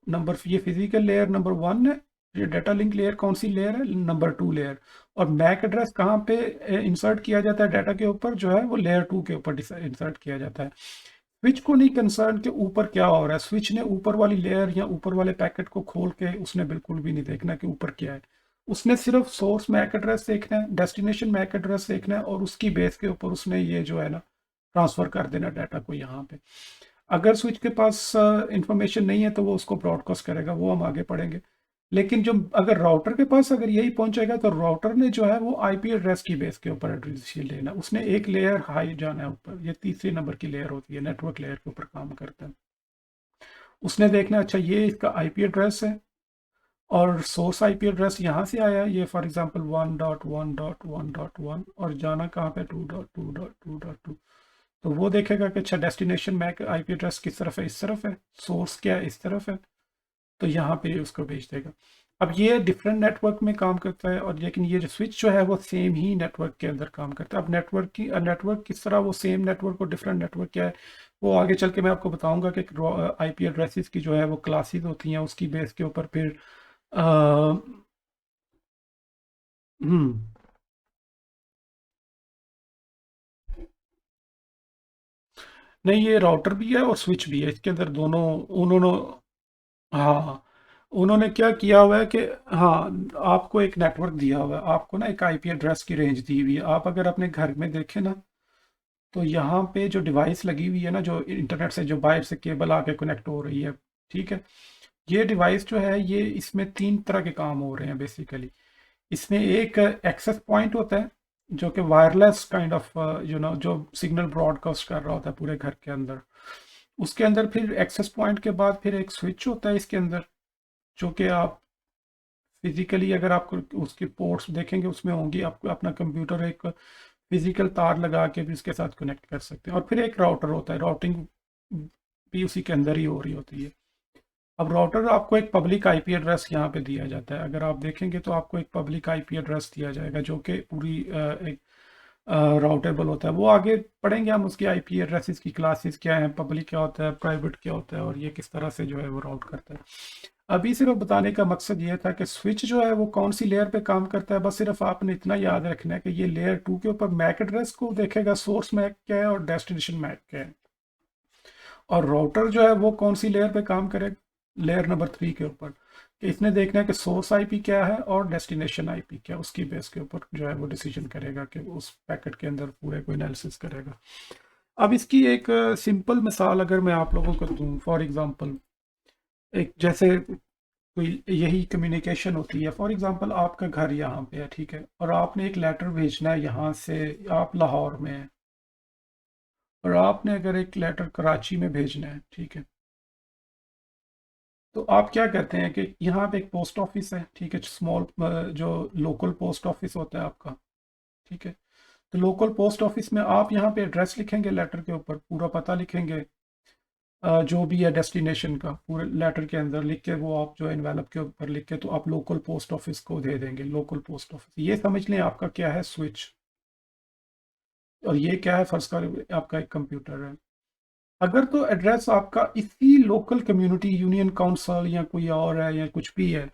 नंबर, ये फिजिकल लेयर नंबर 1 है। ये डाटा लिंक लेयर कौन सी लेयर है, नंबर 2 लेयर। और मैक एड्रेस कहाँ पे इंसर्ट किया जाता है डाटा के ऊपर, जो है वो लेयर 2 के ऊपर इंसर्ट किया जाता है। स्विच को नहीं कंसर्न के ऊपर क्या हो रहा है, स्विच ने ऊपर वाली लेयर या ऊपर वाले पैकेट को खोल के उसने बिल्कुल भी नहीं देखना कि ऊपर क्या है। उसने सिर्फ सोर्स मैक एड्रेस देखना है, डेस्टिनेशन मैक एड्रेस देखना है और उसकी बेस के ऊपर उसने ये जो है ना ट्रांसफ़र कर देना डाटा को यहाँ पे। अगर स्विच के पास इंफॉर्मेशन नहीं है तो वो उसको ब्रॉडकास्ट करेगा, वो हम आगे पढ़ेंगे। लेकिन जो अगर राउटर के पास अगर यही पहुंचेगा, तो राउटर ने जो है वो IP एड्रेस की बेस के ऊपर एड्रेस लेना, उसने एक लेयर हाई जाना है ऊपर, ये तीसरी नंबर की लेयर होती है, नेटवर्क लेयर के ऊपर काम करता है। उसने देखना अच्छा ये इसका IP एड्रेस है और सोर्स IP एड्रेस यहाँ से आया है, ये फॉर एग्जांपल 1.1.1.1 और जाना कहाँ पे 2.2.2.2। तो वो देखेगा कि अच्छा डेस्टिनेशन मैक IP एड्रेस किस तरफ है, इस तरफ है, सोर्स क्या है, इस तरफ है, तो यहाँ पे उसको भेज देगा। अब ये डिफरेंट नेटवर्क में काम करता है, और लेकिन ये जो स्विच जो है वो सेम ही नेटवर्क के अंदर काम करता है। अब नेटवर्क किस तरह वो सेम नेटवर्क और डिफरेंट नेटवर्क क्या है, वो आगे चल के मैं आपको बताऊंगा कि IP एड्रेसेस की जो है वो क्लासेस होती हैं, उसकी बेस के ऊपर फिर हम्म नहीं, ये राउटर भी है और स्विच भी है इसके अंदर, दोनों उन्होंने, हाँ, उन्होंने क्या किया हुआ है कि हाँ, आपको एक नेटवर्क दिया हुआ है, आपको ना एक IP एड्रेस की रेंज दी हुई है। आप अगर अपने घर में देखें ना, तो यहाँ पे जो डिवाइस लगी हुई है ना, जो इंटरनेट से जो बाहर से केबल आके कनेक्ट हो रही है, ठीक है, ये डिवाइस जो है ये इसमें 3 तरह के काम हो रहे हैं बेसिकली। इसमें एक एक्सेस पॉइंट होता है जो कि वायरलेस काइंड ऑफ जो सिग्नल ब्रॉडकास्ट कर रहा होता है पूरे घर के अंदर। उसके अंदर फिर एक्सेस पॉइंट के बाद फिर एक स्विच होता है इसके अंदर, जो कि आप फिजिकली अगर आपको उसके पोर्ट्स देखेंगे उसमें होंगी, आपको अपना कंप्यूटर एक फिजिकल तार लगा के भी उसके साथ कनेक्ट कर सकते हैं। और फिर एक राउटर होता है, राउटिंग भी उसी के अंदर ही हो रही होती है। अब राउटर आपको एक पब्लिक आईपी एड्रेस यहाँ पे दिया जाता है, अगर आप देखेंगे तो आपको एक पब्लिक आईपी एड्रेस दिया जाएगा जो कि पूरी एक राउटेबल होता है। वो आगे पढ़ेंगे हम उसकी आईपी एड्रेसेस की क्लासेस क्या हैं, पब्लिक क्या होता है, प्राइवेट क्या होता है, और ये किस तरह से जो है वो राउट करता है। अभी सिर्फ बताने का मकसद ये था कि स्विच जो है वो कौन सी लेयर पे काम करता है, बस सिर्फ आपने इतना याद रखना है कि ये लेयर 2 के ऊपर मैक एड्रेस को देखेगा, सोर्स मैक क्या है और डेस्टिनेशन मैक क्या है। और राउटर जो है वो कौन सी लेयर पे काम करे, लेयर नंबर 3 के ऊपर, कि इसने देखना है कि सोर्स आईपी क्या है और डेस्टिनेशन आईपी क्या है, उसकी बेस के ऊपर जो है वो डिसीजन करेगा कि उस पैकेट के अंदर पूरे को एनालिसिस करेगा। अब इसकी एक सिंपल मिसाल अगर मैं आप लोगों को दूं, फॉर एग्जांपल एक जैसे कोई यही कम्युनिकेशन होती है, फॉर एग्जांपल आपका घर यहाँ पे है, ठीक है, और आपने एक लेटर भेजना है यहाँ से, आप लाहौर में हैं, और आपने अगर एक लेटर कराची में भेजना है, ठीक है, तो आप क्या करते हैं कि यहाँ पे एक पोस्ट ऑफिस है, ठीक है, स्मॉल जो लोकल पोस्ट ऑफिस होता है आपका, ठीक है, तो लोकल पोस्ट ऑफिस में आप यहाँ पे एड्रेस लिखेंगे, लेटर के ऊपर पूरा पता लिखेंगे, जो भी है डेस्टिनेशन का पूरे लेटर के अंदर लिख के, वो आप जो एनवेलप के ऊपर लिख के तो आप लोकल पोस्ट ऑफिस को दे देंगे, लोकल पोस्ट ऑफिस। ये समझ लें आपका क्या है, स्विच, और ये क्या है, फर्स्ट का आपका एक कंप्यूटर है। अगर तो एड्रेस आपका इसी लोकल कम्युनिटी यूनियन काउंसिल या कोई और है या कुछ भी है,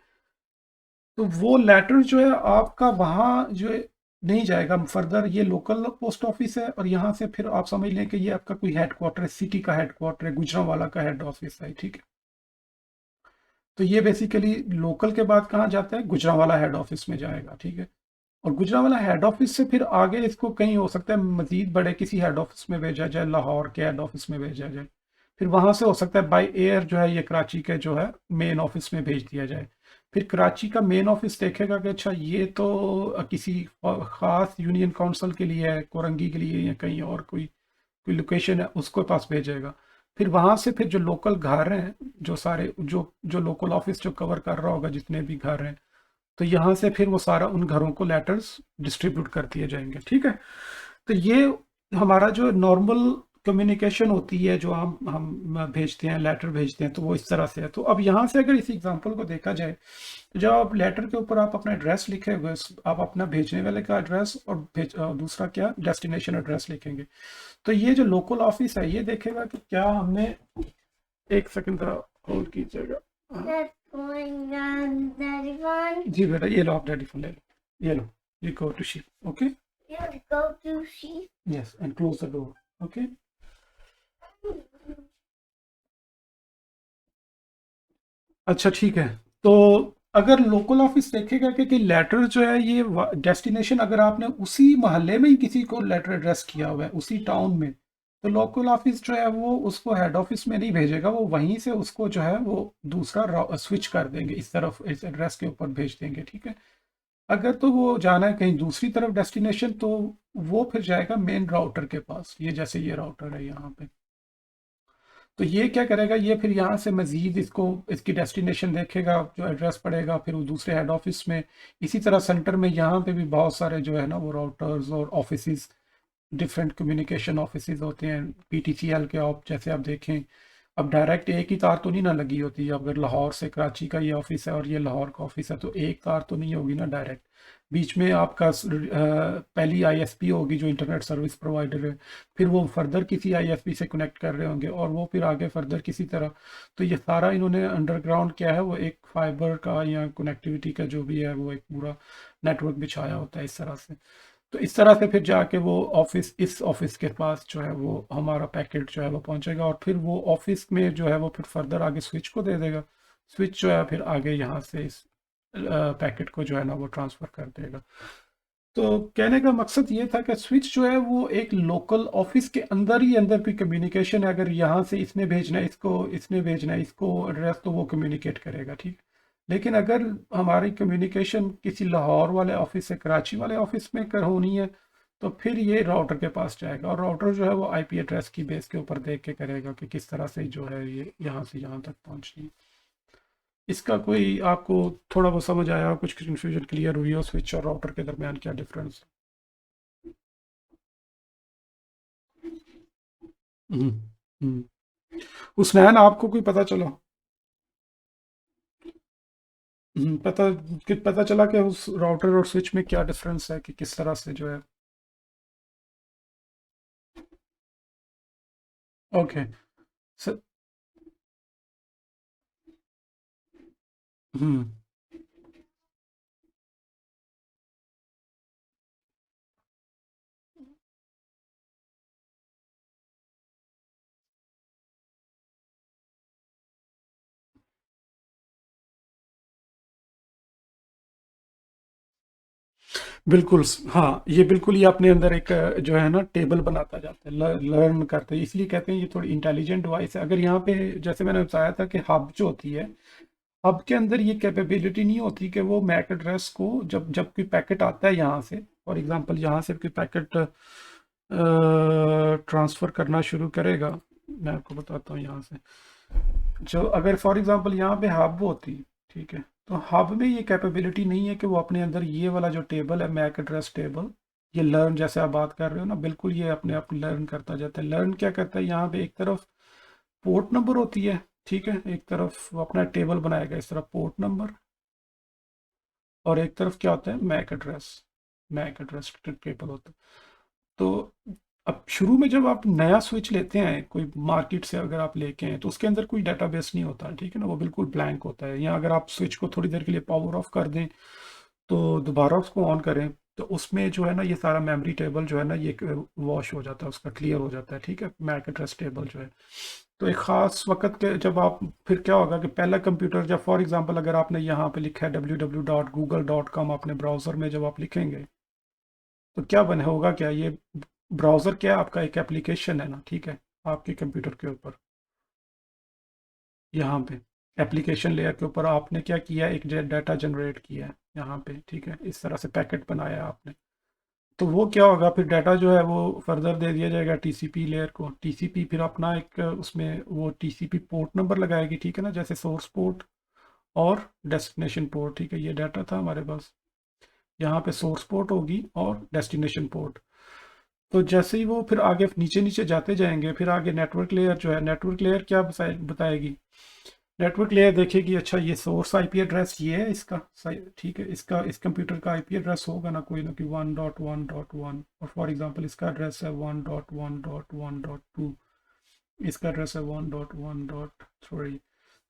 तो वो लेटर जो है आपका वहाँ जो है नहीं जाएगा फर्दर, ये लोकल पोस्ट ऑफिस है, और यहाँ से फिर आप समझ लें कि ये आपका कोई हेडक्वार्टर है, सिटी का हेडक्वार्टर है, गुजरांवाला का हेड ऑफिस है, ठीक है। तो ये बेसिकली लोकल के बाद कहाँ जाता है, गुजरांवाला हेड ऑफिस में जाएगा, ठीक है। और गुजरांवाला हेड ऑफिस से फिर आगे इसको कहीं हो सकता है मजीद बड़े किसी हेड ऑफिस में भेजा जाए, लाहौर के हेड ऑफिस में भेजा जाए, फिर वहां से हो सकता है बाय एयर जो है ये कराची के जो है मेन ऑफिस में भेज दिया जाए। फिर कराची का मेन ऑफिस देखेगा कि अच्छा ये तो किसी खास यूनियन काउंसिल के लिए है, कोरंगी के लिए या कहीं और कोई कोई लोकेशन है, उसको पास भेजेगा। फिर वहां से फिर जो लोकल घर हैं, जो सारे जो जो लोकल ऑफिस जो कवर कर रहा होगा जितने भी घर हैं, तो यहाँ से फिर वो सारा उन घरों को लेटर्स डिस्ट्रीब्यूट कर दिए जाएंगे, ठीक है। तो ये हमारा जो नॉर्मल कम्युनिकेशन होती है जो हम भेजते हैं, लेटर भेजते हैं, तो वो इस तरह से है। तो अब यहाँ से अगर इस एग्जांपल को देखा जाए, तो जब आप लेटर के ऊपर आप अपना एड्रेस लिखे हुए, आप अपना भेजने वाले का एड्रेस और दूसरा क्या डेस्टिनेशन एड्रेस लिखेंगे, तो ये जो लोकल ऑफिस है ये देखेगा कि क्या हमने, एक सेकंड जरा होल्ड कीजिएगा। जी बेटा ये लो, आप डैडी फोन ले लो, ये लो, you go to sleep, okay, yes and close the door, okay. अच्छा ठीक है, तो अगर लोकल ऑफिस देखेगा कि लेटर जो है ये डेस्टिनेशन, अगर आपने उसी मोहल्ले में ही किसी को लेटर एड्रेस किया हुआ है उसी टाउन में, तो लोकल ऑफिस जो है वो उसको हेड ऑफिस में नहीं भेजेगा, वो वहीं से उसको जो है वो दूसरा स्विच कर देंगे, इस तरफ इस एड्रेस के ऊपर भेज देंगे, ठीक है। अगर तो वो जाना है कहीं दूसरी तरफ डेस्टिनेशन, तो वो फिर जाएगा मेन राउटर के पास, ये जैसे ये राउटर है यहाँ पे, तो ये क्या करेगा, ये फिर यहाँ से मजीद इसको इसकी डेस्टिनेशन देखेगा, जो एड्रेस पड़ेगा फिर वो दूसरे हेड ऑफिस में। इसी तरह सेंटर में यहाँ पे भी बहुत सारे जो है ना वो राउटर्स और ऑफिसेस, डिफरेंट कम्युनिकेशन ऑफिसेज होते हैं, पीटीसीएल के आप जैसे आप देखें, अब डायरेक्ट एक ही तार तो नहीं ना लगी होती, अगर लाहौर से कराची का ये ऑफिस है और ये लाहौर का ऑफिस है, तो एक तार तो नहीं होगी ना डायरेक्ट, बीच में आपका पहली आईएसपी होगी जो इंटरनेट सर्विस प्रोवाइडर है, फिर वो फर्दर किसी आईएसपी से कनेक्ट कर रहे होंगे, और वो फिर आगे फर्दर किसी तरह, तो ये सारा इन्होंने अंडरग्राउंड क्या है वो एक फाइबर का या कनेक्टिविटी का जो भी है वो एक पूरा नेटवर्क बिछाया होता है इस तरह से। तो इस तरह से फिर जाके वो ऑफिस, इस ऑफिस के पास जो है वो हमारा पैकेट जो है वो पहुंचेगा, और फिर वो ऑफिस में जो है वो फिर फर्दर आगे स्विच को दे देगा, स्विच जो है फिर आगे यहाँ से इस पैकेट को जो है ना वो ट्रांसफ़र कर देगा। तो कहने का मकसद ये था कि स्विच जो है वो एक लोकल ऑफिस के अंदर ही अंदर की कम्युनिकेशन है, अगर यहाँ से इसने भेजना है इसको, इसने भेजना है इसको एड्रेस, तो वो कम्युनिकेट करेगा, ठीक। लेकिन अगर हमारी कम्युनिकेशन किसी लाहौर वाले ऑफिस से कराची वाले ऑफिस में कर होनी है, तो फिर ये राउटर के पास जाएगा, और राउटर जो है वो आईपी एड्रेस की बेस के ऊपर देख के करेगा कि किस तरह से जो है ये यहाँ से यहाँ तक पहुँचनी है। इसका कोई आपको थोड़ा बहुत समझ आया, कुछ कन्फ्यूजन क्लियर हुई हो स्विच और राउटर के दरमियान क्या डिफरेंस? हम्म। हम्म। उसनैन आपको कोई पता चला? पता कि पता चला कि उस राउटर और स्विच में क्या डिफरेंस है, कि किस तरह से जो है? ओके। स, हम्म। बिल्कुल हाँ, ये बिल्कुल ये अपने अंदर एक जो है ना टेबल बनाता जाता है, लर्न करते हैं, इसलिए कहते हैं ये थोड़ी इंटेलिजेंट डिवाइस है। अगर यहाँ पे जैसे मैंने बताया था कि हब जो होती है, हब के अंदर ये कैपेबिलिटी नहीं होती कि वो मैक एड्रेस को जब जब कोई पैकेट आता है यहाँ से, फॉर एग्जांपल यहाँ से कोई पैकेट ट्रांसफ़र करना शुरू करेगा। मैं आपको बताता हूँ यहाँ से, जो अगर फॉर एग्जांपल यहाँ पे हब होती, ठीक है, तो हब में ये कैपेबिलिटी नहीं है कि वो अपने अंदर ये वाला जो टेबल है मैक एड्रेस टेबल, ये लर्न जैसे आप बात कर रहे हो ना, बिल्कुल ये अपने आप लर्न करता जाता है। लर्न क्या करता है, यहाँ पे एक तरफ पोर्ट नंबर होती है, ठीक है, एक तरफ वो अपना टेबल बनाएगा इस तरफ पोर्ट नंबर, और एक तरफ क्या होता है MAC address, MAC address table होता है। तो अब शुरू में जब आप नया स्विच लेते हैं कोई मार्केट से, अगर आप लेके हैं तो उसके अंदर कोई डेटाबेस नहीं होता, ठीक है ना, वो बिल्कुल ब्लैंक होता है। या अगर आप स्विच को थोड़ी देर के लिए पावर ऑफ कर दें तो दोबारा उसको ऑन करें, तो उसमें जो है ना ये सारा मेमोरी टेबल जो है ना ये वॉश हो जाता है, उसका क्लियर हो जाता है, ठीक है, मैक एड्रेस टेबल जो है। तो एक ख़ास वक़्त के जब आप, फिर क्या होगा कि पहला कंप्यूटर जब फॉर एग्जांपल अगर आपने यहाँ पे लिखा है www.google.com अपने ब्राउज़र में जब आप लिखेंगे, तो क्या बने होगा, क्या ये ब्राउज़र क्या है आपका, एक एप्लीकेशन है ना, ठीक है, आपके कंप्यूटर के ऊपर यहाँ पे एप्लीकेशन लेयर के ऊपर आपने क्या किया, एक डाटा जनरेट किया है यहाँ पे, ठीक है, इस तरह से पैकेट बनाया है आपने। तो वो क्या होगा, फिर डाटा जो है वो फर्दर दे दिया जाएगा टीसीपी लेयर को, टीसीपी फिर अपना एक उसमें वो टीसीपी पोर्ट नंबर लगाएगी, ठीक है ना, जैसे सोर्स पोर्ट और डेस्टिनेशन पोर्ट, ठीक है, ये डाटा था हमारे पास, यहाँ पे सोर्स पोर्ट होगी और डेस्टिनेशन पोर्ट। तो जैसे ही वो फिर आगे नीचे नीचे जाते जाएंगे, फिर आगे नेटवर्क लेयर जो है, नेटवर्क लेयर क्या बताएगी, नेटवर्क लेयर देखेगी अच्छा ये सोर्स आईपी एड्रेस ये है इसका, सही ठीक है, इसका इस कंप्यूटर का आईपी एड्रेस होगा ना कि 1.1.1, और फॉर एग्जांपल इसका एड्रेस है 1.1.1.2, इसका एड्रेस है 1.1.3।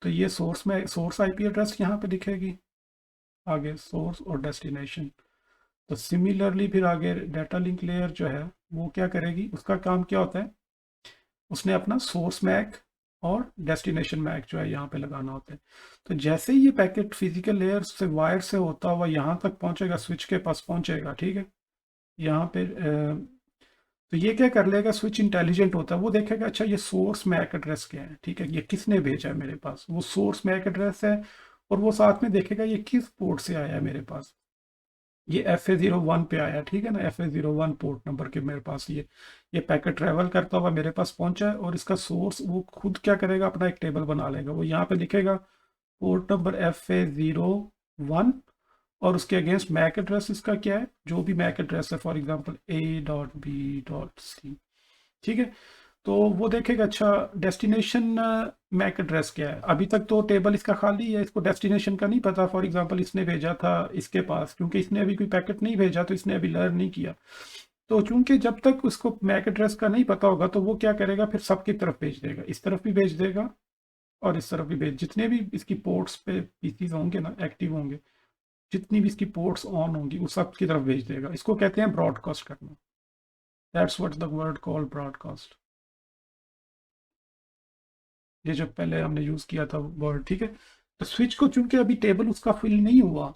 तो ये सोर्स में सोर्स आईपी एड्रेस यहाँ पे दिखेगी, आगे सोर्स और डेस्टिनेशन। तो सिमिलरली फिर आगे डाटा लिंक लेयर जो है वो क्या करेगी, उसका काम क्या होता है, उसने अपना सोर्स मैक और डेस्टिनेशन मैक जो है यहाँ पे लगाना होता है। तो जैसे ही ये पैकेट फिजिकल लेयर से वायर से होता हुआ यहाँ तक पहुँचेगा, स्विच के पास पहुँचेगा, ठीक है, यहाँ पे तो ये क्या कर लेगा, स्विच इंटेलिजेंट होता है, वो देखेगा अच्छा ये सोर्स मैक एड्रेस क्या है, ठीक है, ये किसने भेजा है मेरे पास, वो सोर्स मैक एड्रेस है, और वो साथ में देखेगा ये किस पोर्ट से आया है मेरे पास, ये FA01 पे आया, ठीक है ना, FA01 पोर्ट नंबर के मेरे पास ये पैकेट ट्रेवल करता हुआ मेरे पास पहुंचा है, और इसका सोर्स वो खुद क्या करेगा, अपना एक टेबल बना लेगा, वो यहाँ पे लिखेगा पोर्ट नंबर FA01, और उसके अगेंस्ट मैक एड्रेस इसका क्या है, जो भी मैक एड्रेस है, फॉर एग्जांपल A.B.C, ठीक है। तो वो देखेगा अच्छा डेस्टिनेशन मैक एड्रेस क्या है, अभी तक तो टेबल इसका खाली है, इसको डेस्टिनेशन का नहीं पता, फॉर एग्जांपल इसने भेजा था इसके पास, क्योंकि इसने अभी कोई पैकेट नहीं भेजा तो इसने अभी लर्न नहीं किया। तो चूंकि जब तक उसको मैक एड्रेस का नहीं पता होगा तो वो क्या करेगा, फिर सबकी तरफ भेज देगा, इस तरफ भी भेज देगा और इस तरफ भी भेज, जितने भी इसकी पोर्ट्स पे पीसीज होंगे ना एक्टिव होंगे, जितनी भी इसकी पोर्ट्स ऑन होंगी उस सब की तरफ भेज देगा। इसको कहते हैं ब्रॉडकास्ट करना, that's what the word called broadcast, ये जो पहले हमने यूज किया था वर्ड, ठीक है। तो स्विच को चूंकि अभी टेबल उसका फिल नहीं हुआ,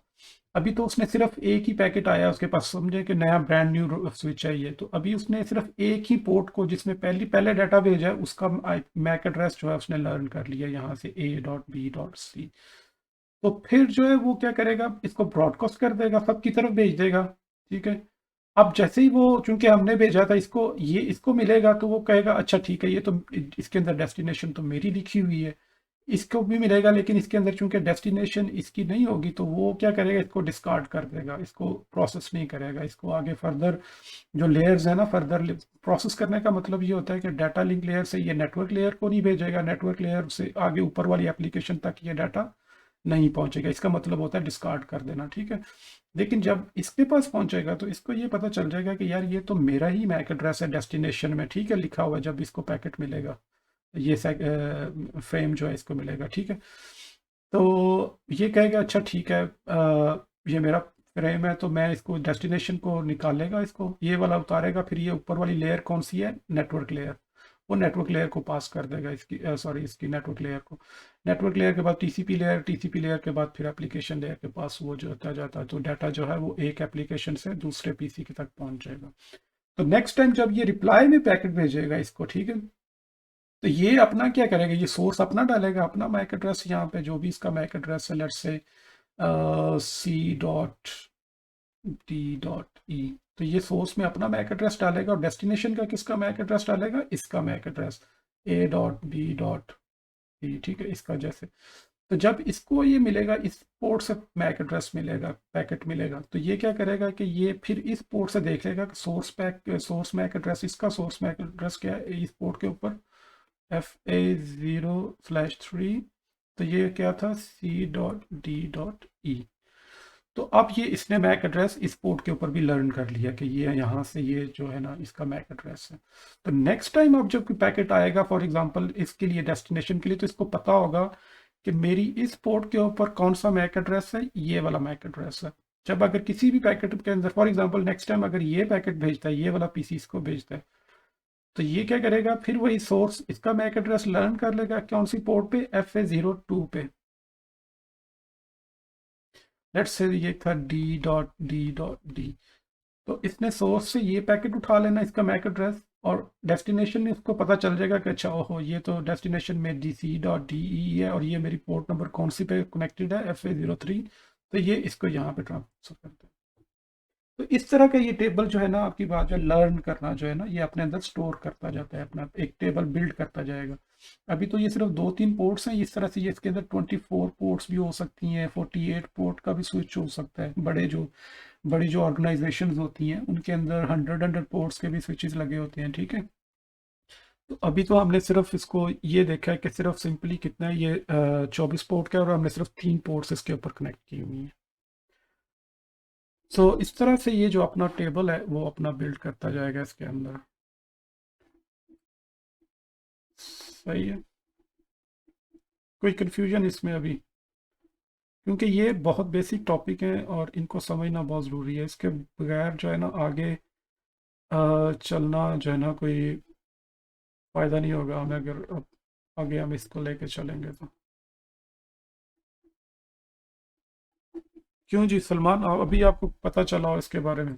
अभी तो उसने सिर्फ एक ही पैकेट आया उसके पास, समझे कि नया ब्रांड न्यू स्विच है ये, तो अभी उसने सिर्फ एक ही पोर्ट को जिसमें पहले डाटा भेजा है उसका मैक एड्रेस जो है उसने लर्न कर लिया यहाँ से A.B.C। तो फिर जो है वो क्या करेगा, इसको ब्रॉडकास्ट कर देगा, सबकी तरफ भेज देगा, ठीक है। अब जैसे ही वो, चूंकि हमने भेजा था इसको, ये इसको मिलेगा तो वो कहेगा अच्छा ठीक है, ये तो इसके अंदर डेस्टिनेशन तो मेरी लिखी हुई है, इसको भी मिलेगा, लेकिन इसके अंदर चूंकि डेस्टिनेशन इसकी नहीं होगी तो वो क्या करेगा, इसको डिस्कार्ड कर देगा, इसको प्रोसेस नहीं करेगा, इसको आगे फर्दर जो लेयर्स है ना, फर्दर प्रोसेस करने का मतलब ये होता है कि डाटा लिंक लेयर से ये नेटवर्क लेयर को नहीं भेजेगा, नेटवर्क लेयर से आगे ऊपर वाली एप्लीकेशन तक ये डाटा नहीं पहुंचेगा, इसका मतलब होता है डिस्कार्ड कर देना, ठीक है। लेकिन जब इसके पास पहुंचेगा तो इसको ये पता चल जाएगा कि यार ये तो मेरा ही मैक एड्रेस है डेस्टिनेशन में, ठीक है, लिखा हुआ है, जब इसको पैकेट मिलेगा, ये फ्रेम जो है इसको मिलेगा, ठीक है। तो ये कहेगा अच्छा ठीक है, ये मेरा फ्रेम है, तो मैं इसको डेस्टिनेशन को निकालेगा, इसको ये वाला उतारेगा, फिर ये ऊपर वाली लेयर कौन सी है, नेटवर्क लेयर, वो नेटवर्क लेयर को पास कर देगा, इसकी सॉरी इसकी नेटवर्क लेयर को, नेटवर्क लेयर के बाद टीसीपी लेयर, टीसीपी लेयर के बाद फिर एप्लीकेशन लेयर के पास वो जो होता जाता है, तो डाटा जो है वो एक एप्लीकेशन से दूसरे पीसी के तक पहुंच जाएगा। तो नेक्स्ट टाइम जब ये रिप्लाई में पैकेट भेजेगा इसको, ठीक है, तो ये अपना क्या करेगा, ये सोर्स अपना डालेगा, अपना मैक एड्रेस, यहाँ पे जो भी इसका मैक एड्रेस है, लेट्स से C.D.E, तो ये सोर्स में अपना मैक एड्रेस डालेगा, और डेस्टिनेशन का किसका मैक एड्रेस डालेगा, इसका मैक एड्रेस A.B.E, ठीक है, इसका जैसे। तो जब इसको ये मिलेगा, इस पोर्ट से मैक एड्रेस मिलेगा, पैकेट मिलेगा, तो ये क्या करेगा कि ये फिर इस पोर्ट से देखेगा कि सोर्स मैक एड्रेस, इसका सोर्स मैक एड्रेस क्या है, इस पोर्ट के ऊपर FA0/3, तो ये क्या था, C.D.E। तो अब ये इसने मैक एड्रेस इस पोर्ट के ऊपर भी लर्न कर लिया कि ये यहाँ से ये जो है ना इसका मैक एड्रेस है। तो नेक्स्ट टाइम अब जब कोई पैकेट आएगा फॉर एग्जांपल इसके लिए डेस्टिनेशन के लिए, तो इसको पता होगा कि मेरी इस पोर्ट के ऊपर कौन सा मैक एड्रेस है, ये वाला मैक एड्रेस है। जब अगर किसी भी पैकेट के अंदर फॉर एग्जांपल नेक्स्ट टाइम अगर ये पैकेट भेजता है, ये वाला पीसी इसको भेजता है, तो ये क्या करेगा, फिर वही सोर्स इसका मैक एड्रेस लर्न कर लेगा कौन सी पोर्ट पे, FA02 पे, लेट्स से ये था D.D.D। तो इसने सोर्स से ये पैकेट उठा लेना, इसका मैक एड्रेस, और डेस्टिनेशन में इसको पता चल जाएगा कि अच्छा ओहो ये तो डेस्टिनेशन में DC.DE है, और ये मेरी पोर्ट नंबर कौन सी पे कनेक्टेड है, FA03, तो ये इसको यहाँ पे ट्रांसफर करते हैं। तो इस तरह का ये टेबल जो है ना, आपकी बात जो लर्न करना जो है ना, ये अपने अंदर स्टोर करता जाता है, अपना एक टेबल बिल्ड करता जाएगा। अभी तो ये सिर्फ 2-3 पोर्ट्स हैं, इस तरह से ये इसके अंदर 24 पोर्ट्स भी हो सकती हैं, 48 पोर्ट का भी स्विच हो सकता है, बड़ी जो ऑर्गेनाइजेशन होती हैं उनके अंदर 100 पोर्ट्स के भी स्विचेस लगे होते हैं, ठीक है। तो अभी तो हमने सिर्फ इसको ये देखा है कि सिर्फ सिंपली कितना है, ये 24 पोर्ट का है, और हमने सिर्फ 3 पोर्ट्स इसके ऊपर कनेक्ट की हुई हैं। सो इस तरह से ये जो अपना टेबल है वो अपना बिल्ड करता जाएगा इसके अंदर, सही है। कोई कंफ्यूजन इसमें अभी, क्योंकि ये बहुत बेसिक टॉपिक है और इनको समझना बहुत ज़रूरी है, इसके बगैर जो है ना आगे चलना जो है ना कोई फ़ायदा नहीं होगा हमें, अगर अब आगे हम इसको लेके चलेंगे तो। क्यों जी सलमान, अभी आपको पता चला हो इसके बारे में?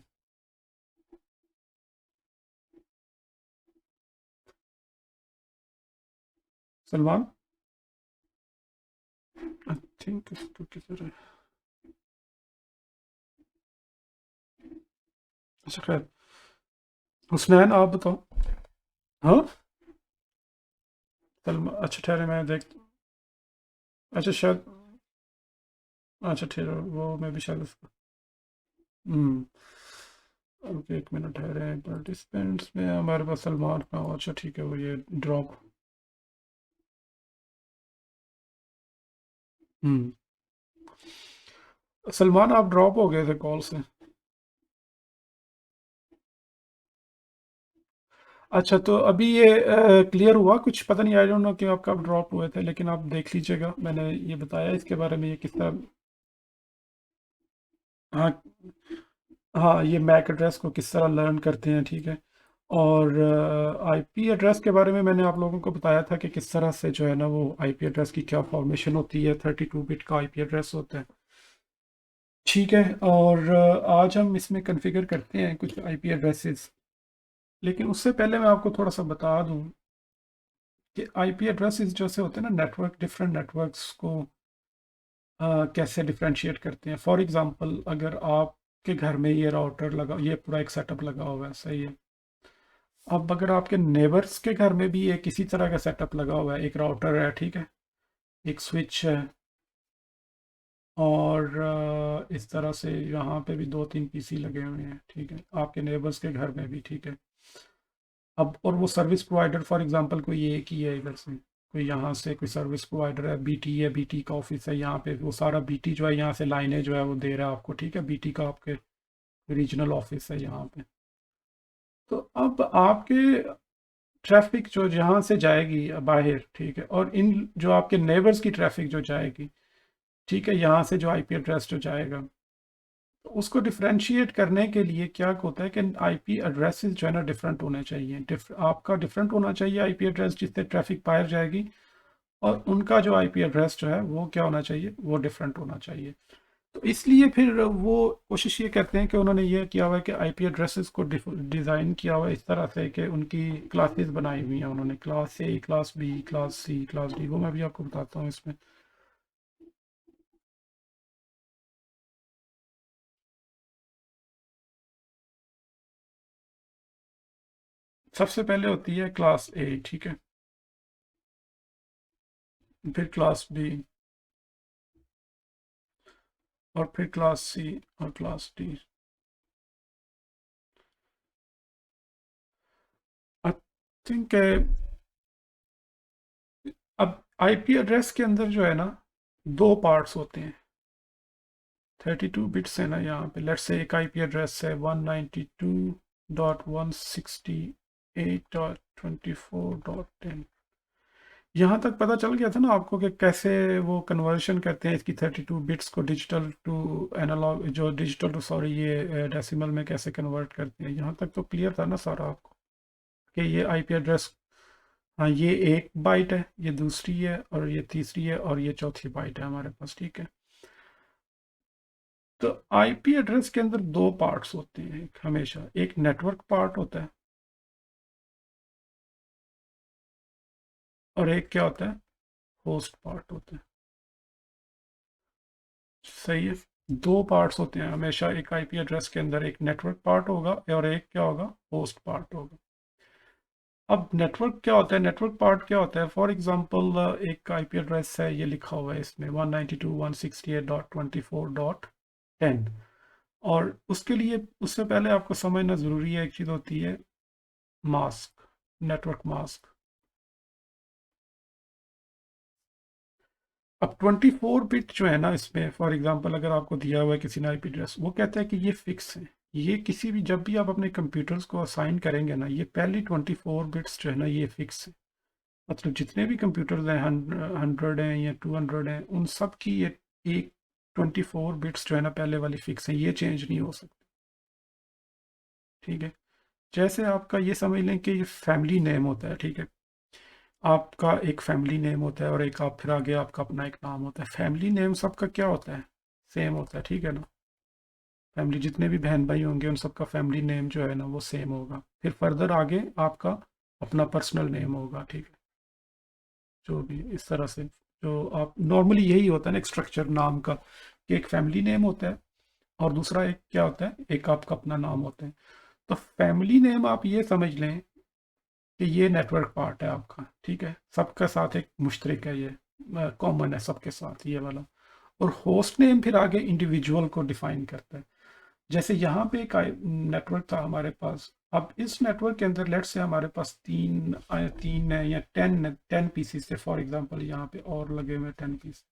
सलमान, आई थिंक इसको किधर है, अच्छा खैर, हुसनैन आप बताओ। हाँ, सलमान अच्छा ठहरे मैं देख, अच्छा शायद, अच्छा ठहरो वो मैं भी शायद उसको, हम्म, ओके एक मिनट ठहरे, पार्टिसिपेंट्स में हमारे पास सलमान का, अच्छा ठीक है वो ये ड्रॉप, हम्म, सलमान आप ड्रॉप हो गए थे कॉल से। अच्छा तो अभी ये क्लियर हुआ कुछ, पता नहीं, आई डोंट नो कि आप कब ड्रॉप हुए थे, लेकिन आप देख लीजिएगा, मैंने ये बताया इसके बारे में, ये किस तरह, हाँ, हाँ ये मैक एड्रेस को किस तरह लर्न करते हैं, ठीक है। और आईपी एड्रेस के बारे में मैंने आप लोगों को बताया था कि किस तरह से जो है ना वो आईपी एड्रेस की क्या फॉर्मेशन होती है, 32 बिट का आईपी एड्रेस होता है, ठीक है। और आज हम इसमें कॉन्फ़िगर करते हैं कुछ आईपी एड्रेसेस, लेकिन उससे पहले मैं आपको थोड़ा सा बता दूं कि आईपी एड्रेसेस जैसे होते हैं ना, नेटवर्क डिफरेंट नेटवर्क्स को कैसे डिफ्रेंशिएट करते हैं। फॉर एग्जांपल अगर आपके घर में ये राउटर लगा, ये पूरा एक सेटअप लगा हुआ है, सही है, अब अगर आपके नेबर्स के घर में भी एक इसी तरह का सेटअप लगा हुआ है, एक राउटर है, ठीक है, एक स्विच है, और इस तरह से यहाँ पे भी 2-3 पीसी लगे हुए हैं, ठीक है, आपके नेबर्स के घर में भी, ठीक है। अब और वो सर्विस प्रोवाइडर फॉर एग्जांपल कोई एक ही है इधर से, कोई यहाँ से कोई सर्विस प्रोवाइडर है, बीटी है, बीटी का ऑफिस है यहाँ पे, वो सारा बीटी जो है यहाँ से लाइनें जो है वो दे रहा है आपको, ठीक है, बीटी का आपके रीजनल ऑफिस है यहाँ पे। तो अब आपके ट्रैफिक जो जहाँ से जाएगी बाहर, ठीक है, और इन जो आपके नेबर्स की ट्रैफिक जो जाएगी, ठीक है, यहाँ से जो आईपी एड्रेस जो जाएगा, तो उसको डिफरेंशिएट करने के लिए क्या होता है कि आईपी एड्रेसेस जो है ना डिफरेंट होने चाहिए, आपका डिफरेंट होना चाहिए आईपी एड्रेस जिससे ट्रैफिक बाहर जाएगी, और उनका जो आईपी एड्रेस जो है वो क्या होना चाहिए, वो डिफरेंट होना चाहिए। तो इसलिए फिर वो कोशिश ये करते हैं कि उन्होंने ये किया हुआ है कि आईपी एड्रेसेस को डिज़ाइन किया हुआ है इस तरह से कि उनकी क्लासेस बनाई हुई हैं उन्होंने, class A, class B, class C, class D, वो मैं भी आपको बताता हूँ इसमें। सबसे पहले होती है क्लास ए, ठीक है, फिर क्लास बी, और फिर क्लास सी, और क्लास डी। आई थिंक अब आईपी एड्रेस के अंदर जो है ना दो पार्ट्स होते हैं, 32 बिट्स है ना यहाँ पे, लेट्स से एक आईपी एड्रेस है 192.168.24.10। यहाँ तक पता चल गया था ना आपको कि कैसे वो कन्वर्शन करते हैं इसकी 32 बिट्स को डिजिटल टू एनालॉग, जो डिजिटल टू सॉरी ये डेसिमल में कैसे कन्वर्ट करते हैं, यहाँ तक तो क्लियर था ना सारा आपको कि ये आईपी एड्रेस, हाँ ये एक बाइट है, ये दूसरी है, और ये तीसरी है, और ये चौथी बाइट है हमारे पास, ठीक है। तो आईपी एड्रेस के अंदर दो पार्ट्स होते हैं, हमेशा एक नेटवर्क पार्ट होता है, और एक क्या होता है, होस्ट पार्ट होता है। सही है, दो पार्ट्स होते हैं हमेशा एक आईपी एड्रेस के अंदर, एक नेटवर्क पार्ट होगा और एक क्या होगा, होस्ट पार्ट होगा। अब नेटवर्क क्या होता है, नेटवर्क पार्ट क्या होता है, फॉर एग्जांपल एक आईपी एड्रेस है, ये लिखा हुआ है इसमें 192.168.24.10, और उसके लिए उससे पहले आपको समझना ज़रूरी है, एक चीज़ होती है मास्क, नेटवर्क मास्क। अब 24 बिट जो है ना इसमें, फॉर एग्जांपल अगर आपको दिया हुआ है किसी ने आईपी एड्रेस, वो कहता है कि ये फिक्स है, ये किसी भी जब भी आप अपने कंप्यूटर्स को असाइन करेंगे ना, ये पहली 24 बिट्स जो है ना ये फिक्स है, मतलब जितने भी कंप्यूटर्स हैं 100 हैं या 200 हैं, उन सब की ये एक 24 बिट्स जो है ना पहले वाली फिक्स है, ये चेंज नहीं हो सकती, ठीक है। जैसे आपका ये समझ लें कि ये फैमिली नेम होता है, ठीक है, आपका एक फैमिली नेम होता है और एक आप फिर आगे आपका अपना एक नाम होता है, फैमिली नेम सबका क्या होता है, सेम होता है, ठीक है ना। फैमिली जितने भी बहन भाई होंगे उन सबका फैमिली नेम जो है ना वो सेम होगा, फिर फर्दर आगे आपका अपना पर्सनल नेम होगा, ठीक है, जो भी इस तरह से, जो आप नॉर्मली यही होता है ना एक स्ट्रक्चर नाम का, कि एक फैमिली नेम होता है और दूसरा एक क्या होता है, एक आपका अपना नाम होता है। तो फैमिली नेम आप ये समझ लें कि ये नेटवर्क पार्ट है आपका, ठीक है, सबके साथ एक मुश्तरक है, ये कॉमन है सबके साथ ये वाला। और होस्ट नेम फिर आगे इंडिविजुअल को डिफाइन करता है। जैसे यहाँ पे एक नेटवर्क था हमारे पास, अब इस नेटवर्क के अंदर लेट्स से हमारे पास तीन है या 10 पीसीस थे फॉर एग्जांपल, यहाँ पे और लगे हुए 10 पीस,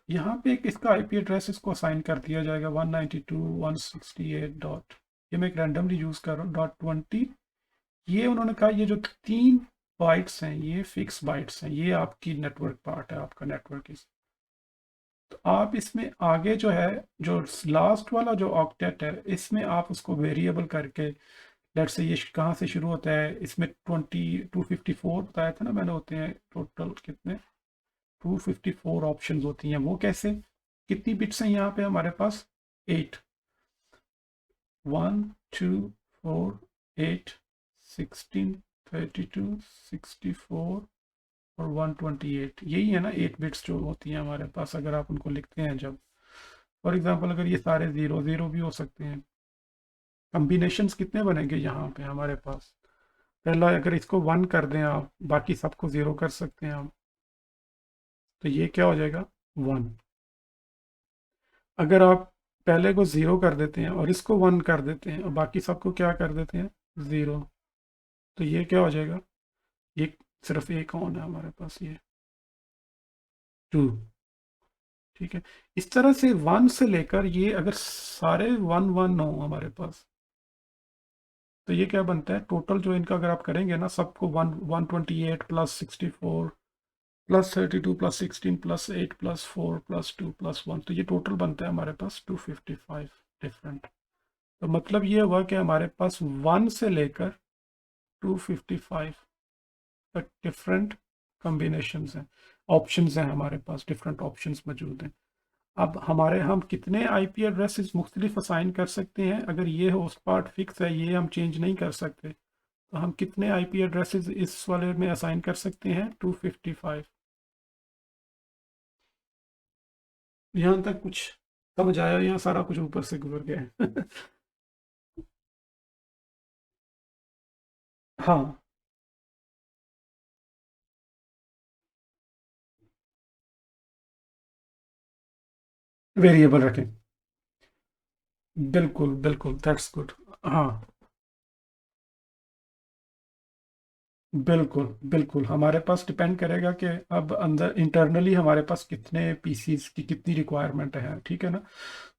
यहाँ पे एक इसका आईपी एड्रेस इसको असाइन कर दिया जाएगा 192.168 ये मैं एक रैंडमली यूज़ कर रहा हूँ .20। ये उन्होंने कहा ये जो 3 बाइट्स हैं ये फिक्स बाइट्स हैं, ये आपकी नेटवर्क पार्ट है, आपका नेटवर्क इस। तो आप इसमें आगे जो है, जो लास्ट वाला जो ऑक्टेट है, इसमें आप उसको वेरिएबल करके, लेट्स से ये कहाँ से शुरू होता है, इसमें 254 बताया था ना मैंने, होते हैं टोटल कितने, 254 ऑप्शंस होती हैं, वो कैसे, कितनी बिट्स हैं यहाँ पे हमारे पास, 8, 1 2 4 8 16 32 64 और 128, यही है ना 8 बिट्स जो होती हैं हमारे पास, अगर आप उनको लिखते हैं जब, फॉर एग्जांपल अगर ये सारे ज़ीरो ज़ीरो भी हो सकते हैं, कम्बिनेशंस कितने बनेंगे यहाँ पे हमारे पास, पहला अगर इसको 1 कर दें आप, बाकी सबको ज़ीरो कर सकते हैं आप, तो ये क्या हो जाएगा 1। अगर आप पहले को 0 कर देते हैं और इसको 1 कर देते हैं और बाकी सबको क्या कर देते हैं 0, तो ये क्या हो जाएगा, ये सिर्फ एक ऑन है हमारे पास, ये 2। ठीक है, इस तरह से 1 से लेकर ये अगर सारे 1 1 हो हमारे पास, तो ये क्या बनता है टोटल जो इनका अगर आप करेंगे ना सबको 128 plus 64 plus 32 plus 16 plus 8 plus 4 plus 2 plus 1, तो ये टोटल बनता है हमारे पास 255 डिफरेंट। तो मतलब ये हुआ कि हमारे पास 1 से लेकर 255 तक डिफरेंट कॉम्बिनेशंस हैं, ऑप्शंस हैं हमारे पास, डिफरेंट ऑप्शंस मौजूद हैं। अब हमारे हम कितने आईपी एड्रेसेस मुख्तलिफ असाइन कर सकते हैं, अगर ये होस्ट पार्ट फिक्स है, ये हम चेंज नहीं कर सकते, तो हम कितने आईपी एड्रेसेस इस वाले में असाइन कर सकते हैं 255। यहाँ तक कुछ समझ आया, यहाँ सारा कुछ ऊपर से गुजर गया है। हाँ, वेरिएबल रखें, बिल्कुल बिल्कुल, दैट्स गुड। हाँ, बिल्कुल बिल्कुल, हमारे पास डिपेंड करेगा कि अब अंदर इंटरनली हमारे पास कितने पीसीस की कितनी रिक्वायरमेंट है, ठीक है ना।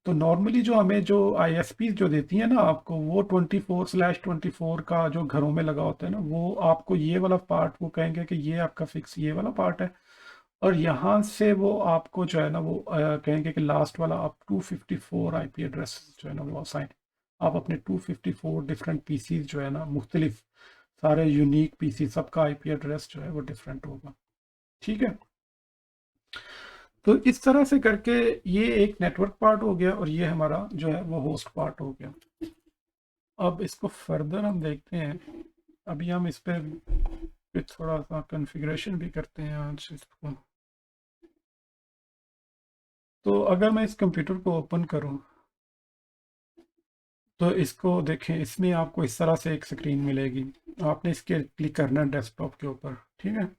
तो नॉर्मली जो हमें जो आईएसपी जो देती है ना आपको, वो 24/24 का जो घरों में लगा होता है ना, वो आपको ये वाला पार्ट वो कहेंगे कि ये आपका फिक्स ये वाला पार्ट है, और यहाँ से वो आपको जो है ना वो कहेंगे कि लास्ट वाला आप 254 आईपी एड्रेस जो है ना वो असाइन, आप अपने 254 डिफरेंट पीसीज जो है ना मुख्तलिफ सारे यूनिक पीसी सबका आईपी एड्रेस जो है वो डिफरेंट होगा। ठीक है, तो इस तरह से करके ये एक नेटवर्क पार्ट हो गया और ये हमारा जो है वो होस्ट पार्ट हो गया। अब इसको फर्दर हम देखते हैं, अभी हम इस पे थोड़ा सा कॉन्फ़िगरेशन भी करते हैं आज इसको। तो अगर मैं इस कंप्यूटर को ओपन करूं, तो इसको देखें, इसमें आपको इस तरह से एक स्क्रीन मिलेगी, आपने इसके क्लिक करना है डेस्कटॉप के ऊपर। ठीक है,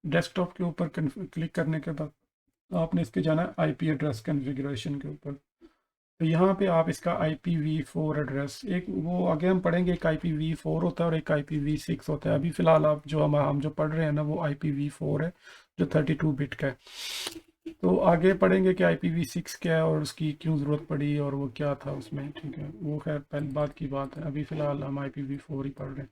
डेस्कटॉप के ऊपर क्लिक करने के बाद आपने इसके जाना है आईपी एड्रेस कॉन्फ़िगरेशन के ऊपर। तो यहाँ पे आप इसका IPv4 एड्रेस, एक वो आगे हम पढ़ेंगे, एक IPv4 होता है और एक IPv6 होता है। अभी फ़िलहाल आप जो हम जो पढ़ रहे हैं ना वो IPv4 है जो 32 बिट का है। तो आगे पढ़ेंगे कि IPv6 क्या है और उसकी क्यों ज़रूरत पड़ी और वो क्या था उसमें। ठीक है, वो खैर पहले बाद की बात है, अभी फ़िलहाल हम IPv4 ही पढ़ रहे हैं।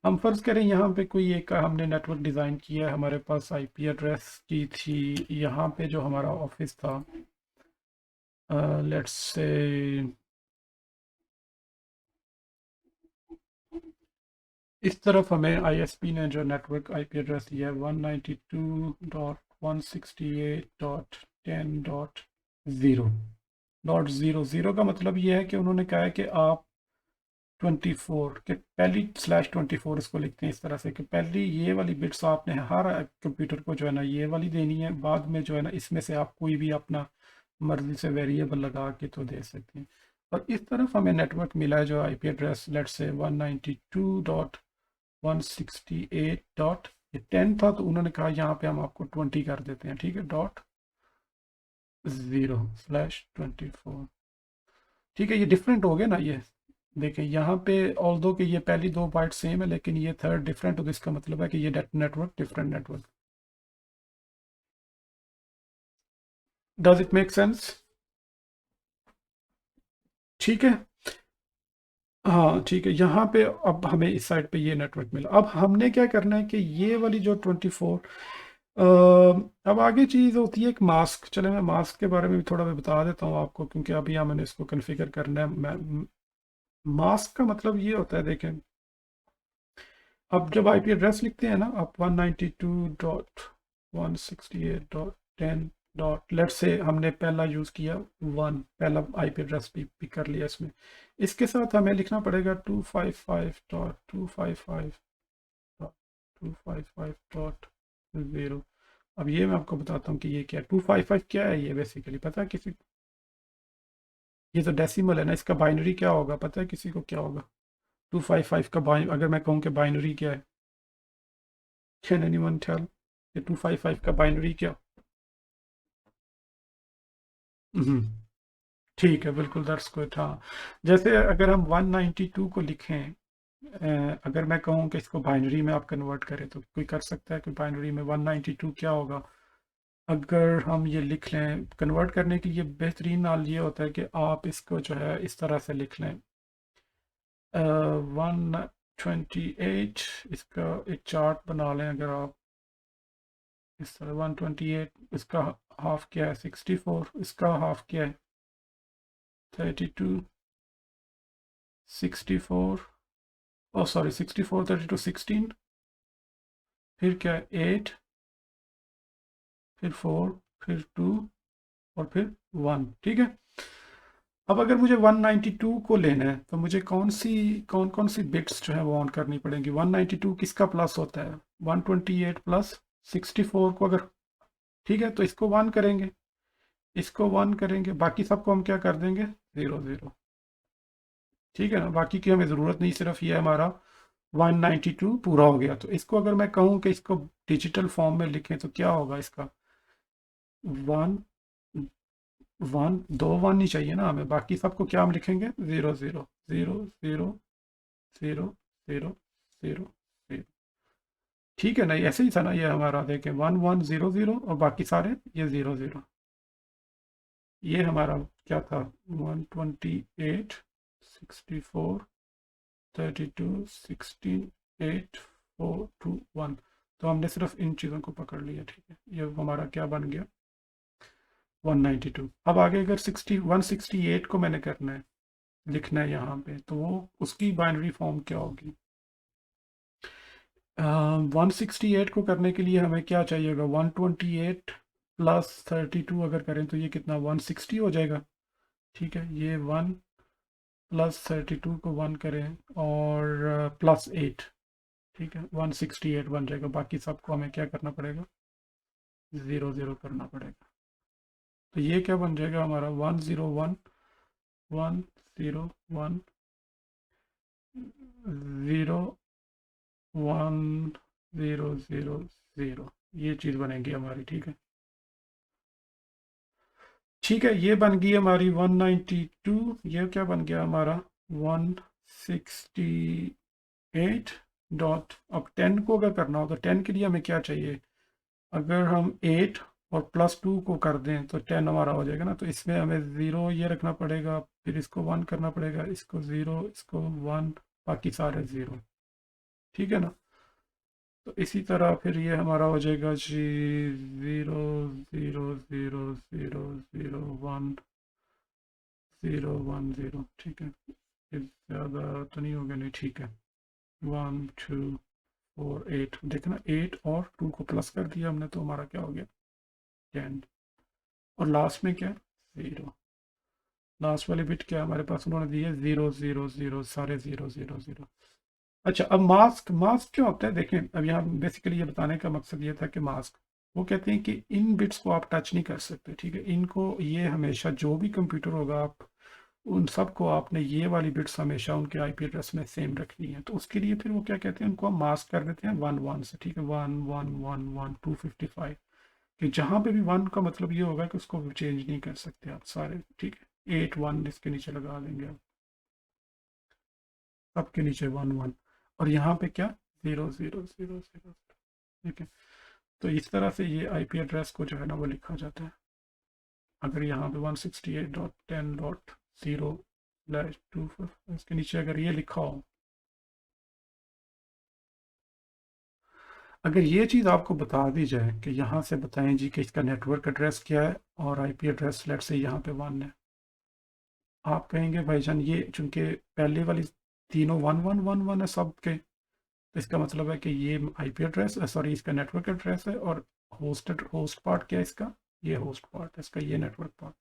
हम फ़र्ज़ करें यहाँ पे कोई एक हमने नेटवर्क डिज़ाइन किया है, हमारे पास आईपी एड्रेस की थी, यहाँ पे जो हमारा ऑफिस था, लेट्स से इस तरफ हमें आईएसपी ने जो नेटवर्क आईपी एड्रेस दिया है 192.168.10.0 का मतलब ये है कि उन्होंने कहा है कि आप 24 के पहली /24 इसको लिखते हैं इस तरह से कि पहली ये वाली बिट्स आपने हर कंप्यूटर को जो है ना ये वाली देनी है, बाद में जो है ना इसमें से आप कोई भी अपना मर्जी से वेरिएबल लगा के तो दे सकते हैं। और इस तरफ हमें नेटवर्क मिला है जो आईपी एड्रेस लेट्स से 192.168.10 था, तो उन्होंने कहा यहाँ पे हम आपको 20 कर देते हैं। ठीक है, .0/24। ठीक है, ये डिफरेंट हो गया ना, ये देखें यहाँ पे ऑल्दो कि ये पहली दो बाइट सेम है लेकिन ये थर्ड डिफरेंट, तो इसका मतलब है कि ये network different network. Does it make sense? ठीक है, हाँ ठीक है, यहाँ पे अब हमें इस साइड पे ये नेटवर्क मिला। अब हमने क्या करना है कि ये वाली जो 24, अब आगे चीज़ होती है एक मास्क। चले मैं मास्क के बारे में भी थोड़ा मैं बता देता हूँ आपको, क्योंकि अभी हमने इसको कॉन्फ़िगर करना है। मास्क का मतलब ये होता है, देखें, अब जब आईपी एड्रेस लिखते हैं ना आप 192.168.10 डॉट, लेट से हमने पहला यूज़ किया 1, पहला आईपी एड्रेस भी कर लिया इसमें, इसके साथ हमें लिखना पड़ेगा 255.255.255.0। अब ये मैं आपको बताता हूँ कि ये क्या है। 255 क्या है ये बेसिकली पता है किसी को? ये तो डेसिमल है ना, इसका बाइनरी क्या होगा पता है किसी को क्या होगा? 255 का अगर मैं कहूँ कि बाइनरी क्या है, कैन एनीवन टेल? ये 255 का बाइनरी क्या? हम्म, ठीक है, बिल्कुल दैट्स गुड। हाँ, जैसे अगर हम 192 को लिखें, अगर मैं कहूँ कि इसको बाइनरी में आप कन्वर्ट करें, तो कोई कर सकता है कि बाइनरी में 192 क्या होगा? अगर हम ये लिख लें, कन्वर्ट करने के लिए बेहतरीन हाल ये होता है कि आप इसको जो है इस तरह से लिख लें, 128, इसका एक चार्ट बना लें अगर आप इस तरह। 128, इसका हाफ क्या है? 64, इसका हाफ क्या है? 32, 64, ओ सॉरी 64, 32, 16, फिर क्या है? 8, फिर 4, फिर 2, और फिर 1। ठीक है। अब अगर मुझे 192 को लेना है तो मुझे कौन कौन सी बिट्स जो है वो ऑन करनी पड़ेंगी? 192 किसका प्लस होता है? 128 प्लस 64 को अगर, ठीक है, तो इसको 1 करेंगे, इसको 1 करेंगे, बाकी सबको हम क्या कर देंगे? 0 0। ठीक है ना, बाकी की हमें ज़रूरत नहीं, सिर्फ ये हमारा 192 पूरा हो गया। तो इसको अगर मैं कहूँ कि इसको डिजिटल फॉर्म में लिखें तो क्या होगा इसका? 1 1, 2 1 नहीं चाहिए ना हमें, बाकी सबको क्या हम लिखेंगे? 0 0 0 0 0 0 0 0। ठीक है ना, ये ऐसे ही था ना, ये हमारा देखें 1 1 0 0 और बाकी सारे ये 0 0। ये हमारा क्या था? 128, 64, 32, 16, 8, 4, 2, 1। तो हमने सिर्फ इन चीज़ों को पकड़ लिया। ठीक है, ये हमारा क्या बन गया? 192। अब आगे अगर 168 को मैंने करना है, लिखना है यहाँ पे, तो वो उसकी बाइनरी फॉर्म क्या होगी? 168 को करने के लिए हमें क्या चाहिए होगा? 128 प्लस 32 अगर करें तो ये कितना? 160 हो जाएगा। ठीक है, ये 1 प्लस 32 को 1 करें और प्लस 8, ठीक है, 168 बन जाएगा। बाकी सबको हमें क्या करना पड़ेगा? 0 0 करना पड़ेगा। तो ये क्या बन जाएगा हमारा? 101 101 0 1 0 0 0। ये चीज़ बनेगी हमारी। ठीक है, ठीक है, ये बन गई हमारी 192। ये क्या बन गया हमारा? 168 डॉट। अब 10 को अगर करना हो तो 10 के लिए हमें क्या चाहिए? अगर हम 8 और प्लस 2 को कर दें तो 10 हमारा हो जाएगा ना। तो इसमें हमें 0 ये रखना पड़ेगा, फिर इसको 1 करना पड़ेगा, इसको 0, इसको 1, बाकी सारे 0। ठीक है ना। तो इसी तरह फिर ये हमारा हो जाएगा जी 0 0 0 0 0 1 0 1 0। ठीक है, ये ज़्यादा तो नहीं होगा? नहीं, ठीक है। 1 2 4 8, देखना 8 और 2 को प्लस कर दिया हमने तो हमारा क्या हो गया? 10। और लास्ट में क्या? 0। लास्ट वाली बिट क्या हमारे पास उन्होंने दी है? 0 0 0, सारे 0 0 0। अच्छा, अब मास्क, मास्क क्या होता है? देखें, अब यहाँ बेसिकली ये बताने का मकसद ये था कि मास्क, वो कहते हैं कि इन बिट्स को आप टच नहीं कर सकते। ठीक है, इनको ये हमेशा जो भी कंप्यूटर होगा, आप उन सब को आपने ये वाली बिट्स हमेशा उनके आईपी एड्रेस में सेम रखनी है। तो उसके लिए फिर वो क्या कहते हैं, उनको हम मास्क कर देते हैं 1 1 से। ठीक है, 1 1 1 1 255, कि जहाँ पे भी 1 का मतलब ये होगा कि उसको चेंज नहीं कर सकते आप सारे। ठीक है, 8 1 इसके नीचे लगा देंगे आप, सबके नीचे 1 1, और यहाँ पे क्या? 0 0 0 0। ठीक है, तो इस तरह से ये आईपी एड्रेस को जो है ना वो लिखा जाता है। अगर यहाँ पे 168.10.0/2 इसके नीचे अगर ये लिखा हो, अगर ये चीज़ आपको बता दी जाए कि यहाँ से बताएं जी कि इसका नेटवर्क एड्रेस क्या है और आईपी एड्रेस लेट से यहाँ पे 1 है, आप कहेंगे भाईजान ये चूंकि पहले वाली तीनों 1 1 1 1 है सबके, तो इसका मतलब है कि ये आईपी एड्रेस, सॉरी, इसका नेटवर्क एड्रेस है, और होस्ट पार्ट क्या है इसका? ये होस्ट पार्ट है इसका, ये नेटवर्क पार्ट।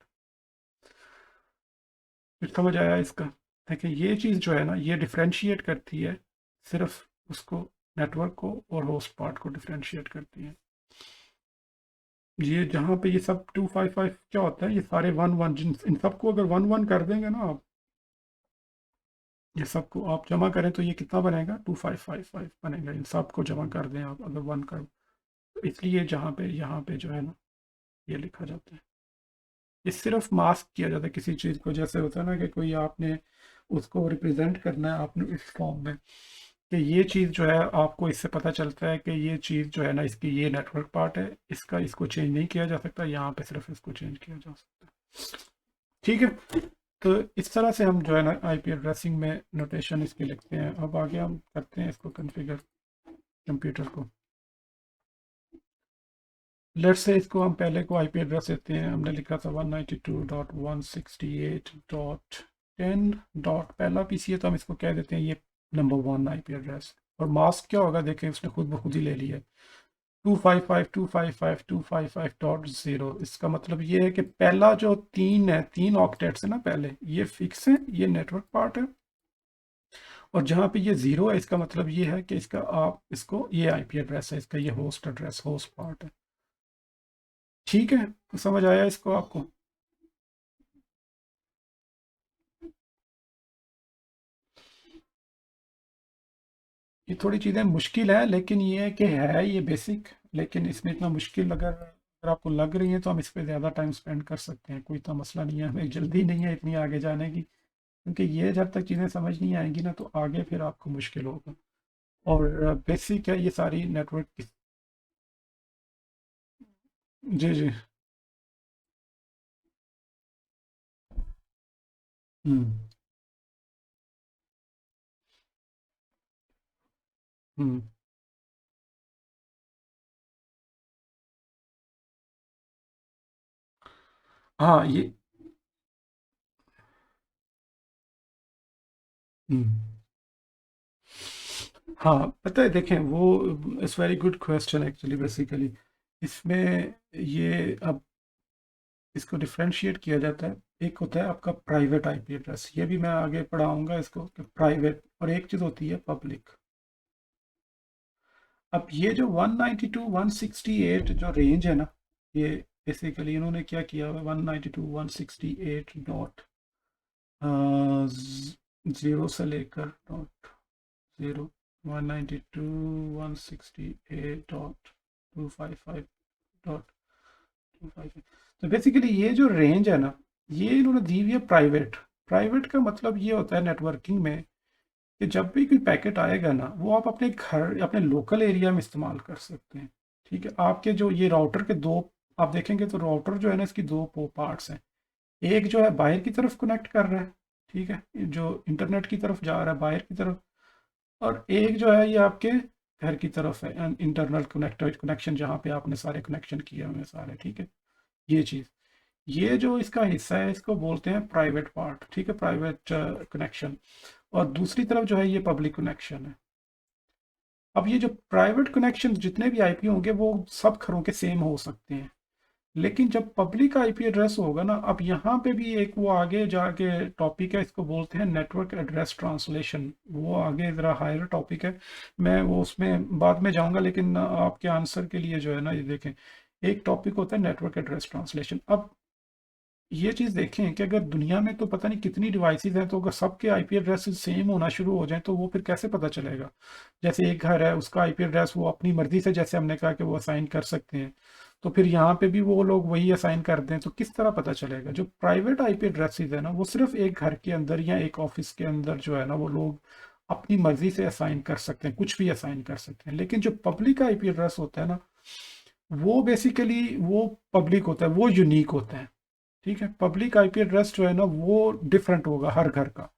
फिर समझ आया इसका? देखिए, ये चीज़ जो है ना ये डिफ्रेंशिएट करती है सिर्फ उसको, नेटवर्क को, और होस्ट पार्ट को डिफ्रेंशिएट करती है। ये जहाँ पे ये सब 255 क्या होता है, ये सारे 1 1, जिन इन सबको अगर 1 1 कर देंगे ना आप, ये सबको आप जमा करें तो ये कितना बनेगा? 2555 बनेगा। इन सबको जमा कर दें आप अगर 1 कर, तो इसलिए जहाँ पे यहाँ पे जो है ना ये लिखा जाता है। ये सिर्फ मास्क किया जाता है किसी चीज़ को, जैसे होता है ना कि कोई आपने उसको रिप्रेजेंट करना है आपने इस फॉर्म में, कि ये चीज़ जो है आपको इससे पता चलता है कि ये चीज़ जो है ना इसकी ये नेटवर्क पार्ट है, इसका इसको चेंज नहीं किया जा सकता, यहाँ पे सिर्फ इसको चेंज किया जा सकता है। ठीक है, तो इस तरह से हम जो है ना आईपी एड्रेसिंग में नोटेशन इसके लिखते हैं। अब आगे हम करते हैं इसको कॉन्फ़िगर कंप्यूटर को। लेट्स से इसको हम पहले को आईपी एड्रेस देते हैं, हमने लिखा था 192.168.10 डॉट, पहला पीसी है तो हम इसको कह देते हैं ये नंबर 1 आईपी एड्रेस। और मास्क क्या होगा देखें, उसने खुद ब खुद ही ले लिया है 255.255.255.0। इसका मतलब ये है कि पहला जो 3 है, 3 ऑक्टेट्स है ना पहले, ये फिक्स है, ये नेटवर्क पार्ट है। और जहाँ पे ये 0 है इसका मतलब ये है कि इसका आप इसको ये आईपी एड्रेस है, इसका ये होस्ट एड्रेस, होस्ट पार्ट है। ठीक है, तो समझ आया इसको आपको? ये थोड़ी चीज़ें मुश्किल है, लेकिन ये है कि है ये बेसिक, लेकिन इसमें इतना मुश्किल अगर आपको लग रही है तो हम इस पर ज़्यादा टाइम स्पेंड कर सकते हैं, कोई इतना मसला नहीं है, हमें जल्दी नहीं है इतनी आगे जाने की, क्योंकि ये जब तक चीज़ें समझ नहीं आएंगी ना तो आगे फिर आपको मुश्किल होगा। और बेसिक है ये सारी नेटवर्क की। जी जी। हम्म। हम्म। हाँ ये। हम्म। हाँ पता है, देखें वो it's very good question actually, basically इसमें ये अब इसको डिफ्रेंशिएट किया जाता है। एक होता है आपका प्राइवेट आईपी एड्रेस, ये भी मैं आगे पढ़ाऊंगा इसको कि प्राइवेट, और एक चीज़ होती है पब्लिक। अब ये जो 192.168 जो रेंज है ना, ये बेसिकली इन्होंने क्या किया हुआ है, 192.168 डॉट 0 से लेकर डॉट 0, 192.168.255 डॉट 255। तो बेसिकली ये जो रेंज है ना, ये इन्होंने दी हुई है प्राइवेट। प्राइवेट का मतलब ये होता है नेटवर्किंग में कि जब भी कोई पैकेट आएगा ना, वो आप अपने घर, अपने लोकल एरिया में इस्तेमाल कर सकते हैं। ठीक है, आपके जो ये राउटर के दो, आप देखेंगे तो राउटर जो है ना इसकी दो पार्ट्स हैं। एक जो है बाहर की तरफ कनेक्ट कर रहा है, ठीक है, जो इंटरनेट की तरफ जा रहा है बाहर की तरफ, और एक जो है ये आपके घर की तरफ है, इंटरनल कनेक्शन जहाँ पे आपने सारे कनेक्शन किए हुए हैं सारे। ठीक है, ये चीज़, ये जो इसका हिस्सा है इसको बोलते हैं प्राइवेट पार्ट। ठीक है, प्राइवेट कनेक्शन। और दूसरी तरफ जो है ये पब्लिक कनेक्शन है। अब ये जो प्राइवेट कनेक्शन जितने भी आईपी होंगे वो सब घरों के सेम हो सकते हैं, लेकिन जब पब्लिक आईपी एड्रेस होगा ना, अब यहाँ पे भी एक वो आगे जाके टॉपिक है, इसको बोलते हैं नेटवर्क एड्रेस ट्रांसलेशन। वो आगे ज़रा हायर टॉपिक है, मैं वो उसमें बाद में जाऊँगा, लेकिन आपके आंसर के लिए जो है ना ये देखें, एक टॉपिक होता है नेटवर्क एड्रेस ट्रांसलेशन। अब ये चीज़ देखें कि अगर दुनिया में तो पता नहीं कितनी डिवाइसेस हैं, तो अगर सबके आईपी एड्रेस सेम होना शुरू हो जाए तो वो फिर कैसे पता चलेगा? जैसे एक घर है उसका आईपी एड्रेस वो अपनी मर्जी से, जैसे हमने कहा कि वो असाइन कर सकते हैं, तो फिर यहाँ पे भी वो लोग वही असाइन कर दें तो किस तरह पता चलेगा? जो प्राइवेट आईपी एड्रेसेस है ना, वो सिर्फ एक घर के अंदर या एक ऑफिस के अंदर जो है ना वो लोग अपनी मर्जी से असाइन कर सकते हैं, कुछ भी असाइन कर सकते हैं। लेकिन जो पब्लिक आईपी एड्रेस होता है ना, वो बेसिकली वो पब्लिक होता है, वो यूनिक होता है। ठीक है, पब्लिक आईपी एड्रेस जो है ना वो डिफरेंट होगा हर घर का।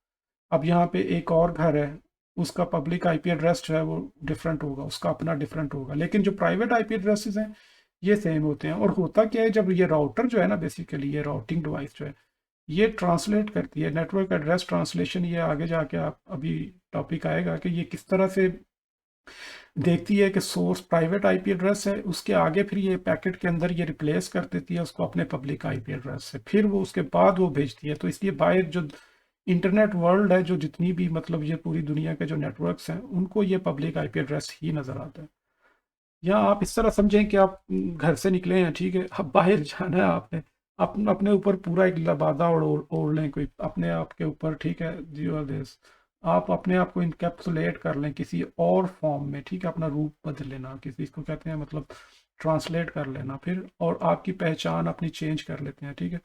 अब यहाँ पे एक और घर है, उसका पब्लिक आईपी एड्रेस जो है वो डिफरेंट होगा, उसका अपना डिफरेंट होगा, लेकिन जो प्राइवेट आईपी एड्रेसेस हैं ये सेम होते हैं। और होता क्या है, जब ये राउटर जो है ना, बेसिकली ये राउटिंग डिवाइस जो है, ये ट्रांसलेट करती है नेटवर्क एड्रेस ट्रांसलेशन। ये आगे जाके आप अभी टॉपिक आएगा कि ये किस तरह से देखती है कि सोर्स प्राइवेट आईपी एड्रेस है, उसके आगे फिर ये पैकेट के अंदर ये रिप्लेस कर देती है उसको अपने पब्लिक आईपी एड्रेस से, फिर वो उसके बाद वो भेजती है। तो इसलिए बाहर जो इंटरनेट वर्ल्ड है, जो जितनी भी मतलब ये पूरी दुनिया के जो नेटवर्क्स हैं, उनको ये पब्लिक आईपी एड्रेस ही नज़र आता है। या आप इस तरह समझें कि आप घर से निकले हैं, ठीक है, अब बाहर जाना है आपने, अपने ऊपर पूरा एक लबादा ओढ़ लें कोई अपने आप के ऊपर, ठीक है, जियो दिस, आप अपने आप को इनकैप्सुलेट कर लें किसी और फॉर्म में, ठीक है, अपना रूप बदल लेना, किसी इसको कहते हैं मतलब ट्रांसलेट कर लेना फिर, और आपकी पहचान अपनी चेंज कर लेते हैं, ठीक है।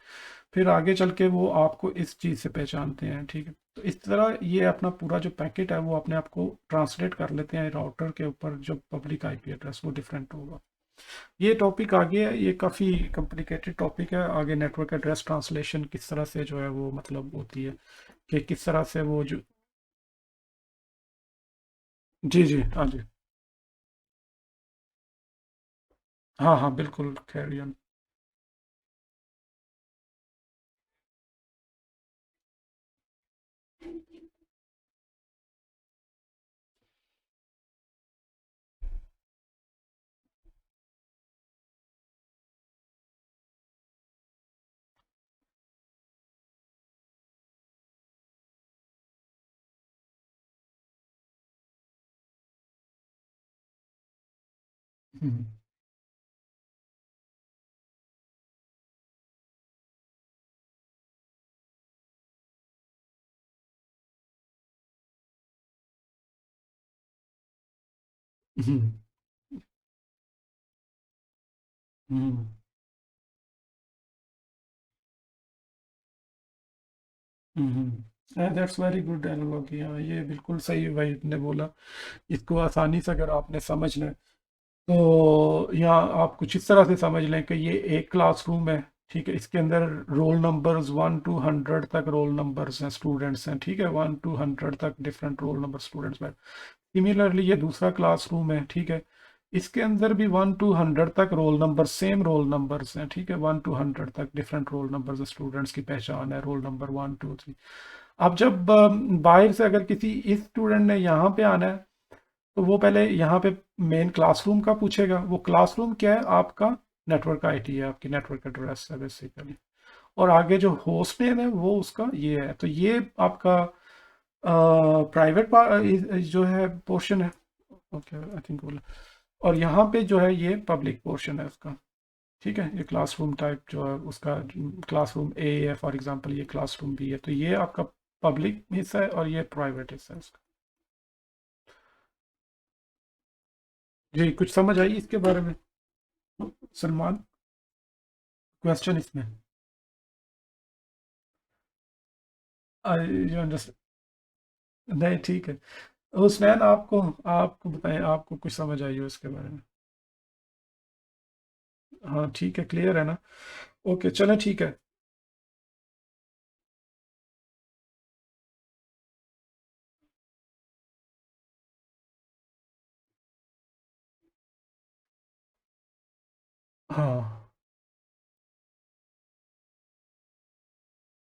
फिर आगे चल के वो आपको इस चीज़ से पहचानते हैं, ठीक है। तो इस तरह ये अपना पूरा जो पैकेट है वो अपने आप को ट्रांसलेट कर लेते हैं राउटर के ऊपर, जो पब्लिक आईपी एड्रेस वो डिफरेंट होगा। ये टॉपिक आगे है, ये काफ़ी कॉम्प्लिकेटेड टॉपिक है। आगे नेटवर्क एड्रेस ट्रांसलेशन किस तरह से जो है वो मतलब होती है, कि किस तरह से वो जो। जी जी हाँ जी। हाँ हाँ बिल्कुल, carry on. Hmm hmm hmm that's very good analogy. हाँ ये बिल्कुल सही भाई ने बोला। इसको आसानी से अगर आपने समझ लें तो यहाँ आप कुछ इस तरह से समझ लें कि ये एक क्लासरूम है, ठीक है। इसके अंदर रोल नंबर्स 1 to 100 तक रोल नंबर्स हैं, स्टूडेंट्स हैं, ठीक है। 1 to 100 तक डिफरेंट रोल नंबर स्टूडेंट्स हैं। सिमिलरली ये दूसरा क्लासरूम है, ठीक है। इसके अंदर भी 1 to 100 तक roll number, same roll numbers हैं, ठीक है। 1 to 100 तक डिफरेंट रोल नंबर्स, स्टूडेंट्स की पहचान है, रोल नंबर 1 2 3। अब जब बाहर से अगर किसी इस स्टूडेंट ने यहाँ पे आना है, तो वो पहले यहाँ पे मेन क्लासरूम का पूछेगा। वो क्लासरूम क्या है? आपका नेटवर्क आईटी है, आपकी नेटवर्क एड्रेस है बेसिकली। और आगे जो होस्ट नेम है वो उसका ये है, तो ये आपका प्राइवेट जो है पोर्शन है। ओके आई थिंक बोला। और यहाँ पे जो है ये पब्लिक पोर्शन है उसका, ठीक है। ये क्लासरूम टाइप जो है उसका, क्लासरूम ए है फॉर एग्जांपल, ये क्लासरूम बी है, तो ये आपका पब्लिक हिस्सा है और ये प्राइवेट हिस्सा है उसका। जी कुछ समझ आई इसके बारे में सलमान? क्वेश्चन इसमें? You understand? नहीं ठीक है। उस्मान आपको, आपको बताएं, आपको कुछ समझ आई हो इसके बारे में? हाँ ठीक है, क्लियर है ना? ओके चलो ठीक है। हाँ।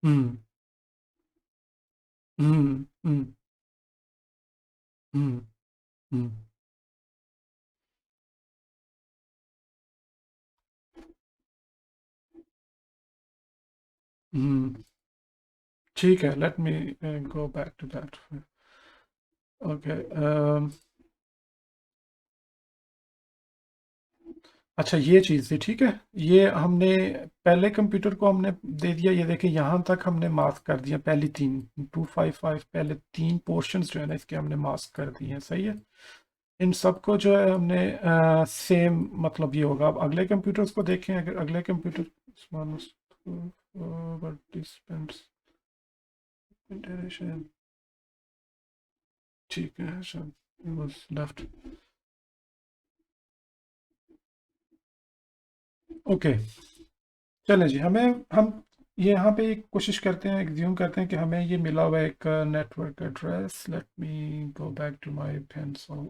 हम्म हम्म हम्म हम्म हम्म हम्म, ठीक है, let me go back to that. Okay. अच्छा ये चीज़ थी, ठीक है। ये हमने पहले कंप्यूटर को हमने दे दिया, ये देखिए यहाँ तक हमने मास्क कर दिया, पहली तीन 255 पहले तीन पोर्शंस जो है ना इसके हमने मास्क कर दिए हैं, सही है। इन सबको जो है हमने सेम मतलब ये होगा। अब अगले कंप्यूटर्स को देखें, अगर अगले कंप्यूटर पार्टिसिपेंट्स ठीक है लेफ्ट। ओके चलें जी, हमें हम ये यहाँ पे एक कोशिश करते हैं, एग्ज्यूम करते हैं कि हमें ये मिला हुआ है एक network address. Let me go back to my pencil.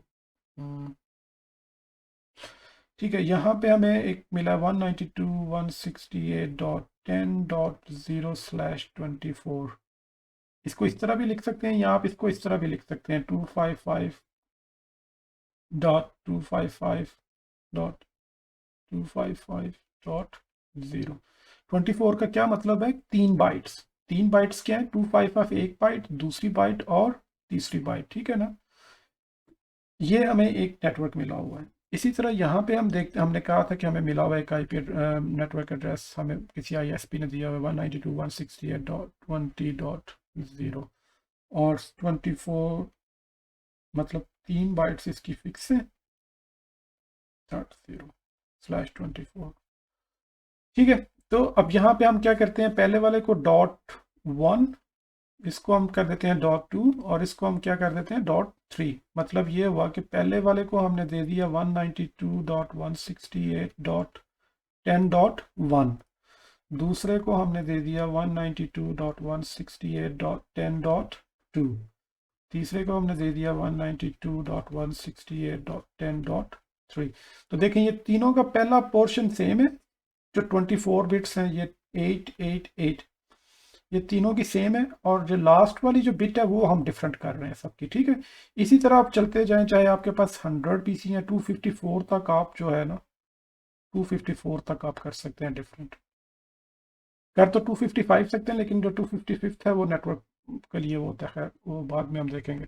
ठीक है, यहाँ पे हमें एक मिला 192.168.10.0/24। इसको इस तरह भी लिख सकते हैं या आप इसको इस तरह भी लिख सकते हैं, 255.255.255.0। 24 का क्या मतलब है? 3 बाइट्स। 3 बाइट्स क्या है? 255 एक बाइट, दूसरी बाइट और तीसरी बाइट, ठीक है ना। ये हमें एक नेटवर्क मिला हुआ है। इसी तरह यहाँ पे हम देखते, हमने कहा था कि हमें मिला हुआ एक आईपी नेटवर्क एड्रेस हमें किसी आईएसपी ने दिया हुआ है 192.168.20.0। और 24 मतलब 3 बाइट्स इसकी फिक्स है, 0। /24। ठीक है, तो अब यहाँ पे हम क्या करते हैं, पहले वाले को .1, इसको हम कर देते हैं .2 और इसको हम क्या कर देते हैं .3। मतलब ये हुआ कि पहले वाले को हमने दे दिया 192.168.10.1, दूसरे को हमने दे दिया 192.168.10.2, तीसरे को हमने दे दिया 192.168.10.3। तो देखें ये तीनों का पहला पोर्शन सेम है, जो 24 बिट्स हैं ये 888, ये तीनों की सेम है, और जो लास्ट वाली जो बिट है वो हम डिफरेंट कर रहे हैं सबकी। ठीक है, इसी तरह आप चलते जाएं, चाहे आपके पास 100 पीसी हैं, 254 तक आप जो है ना 254 तक आप कर सकते हैं डिफरेंट। कर तो 255 सकते हैं, लेकिन जो 255 है वो नेटवर्क के लिए वो होता है, खैर वो बाद में हम देखेंगे।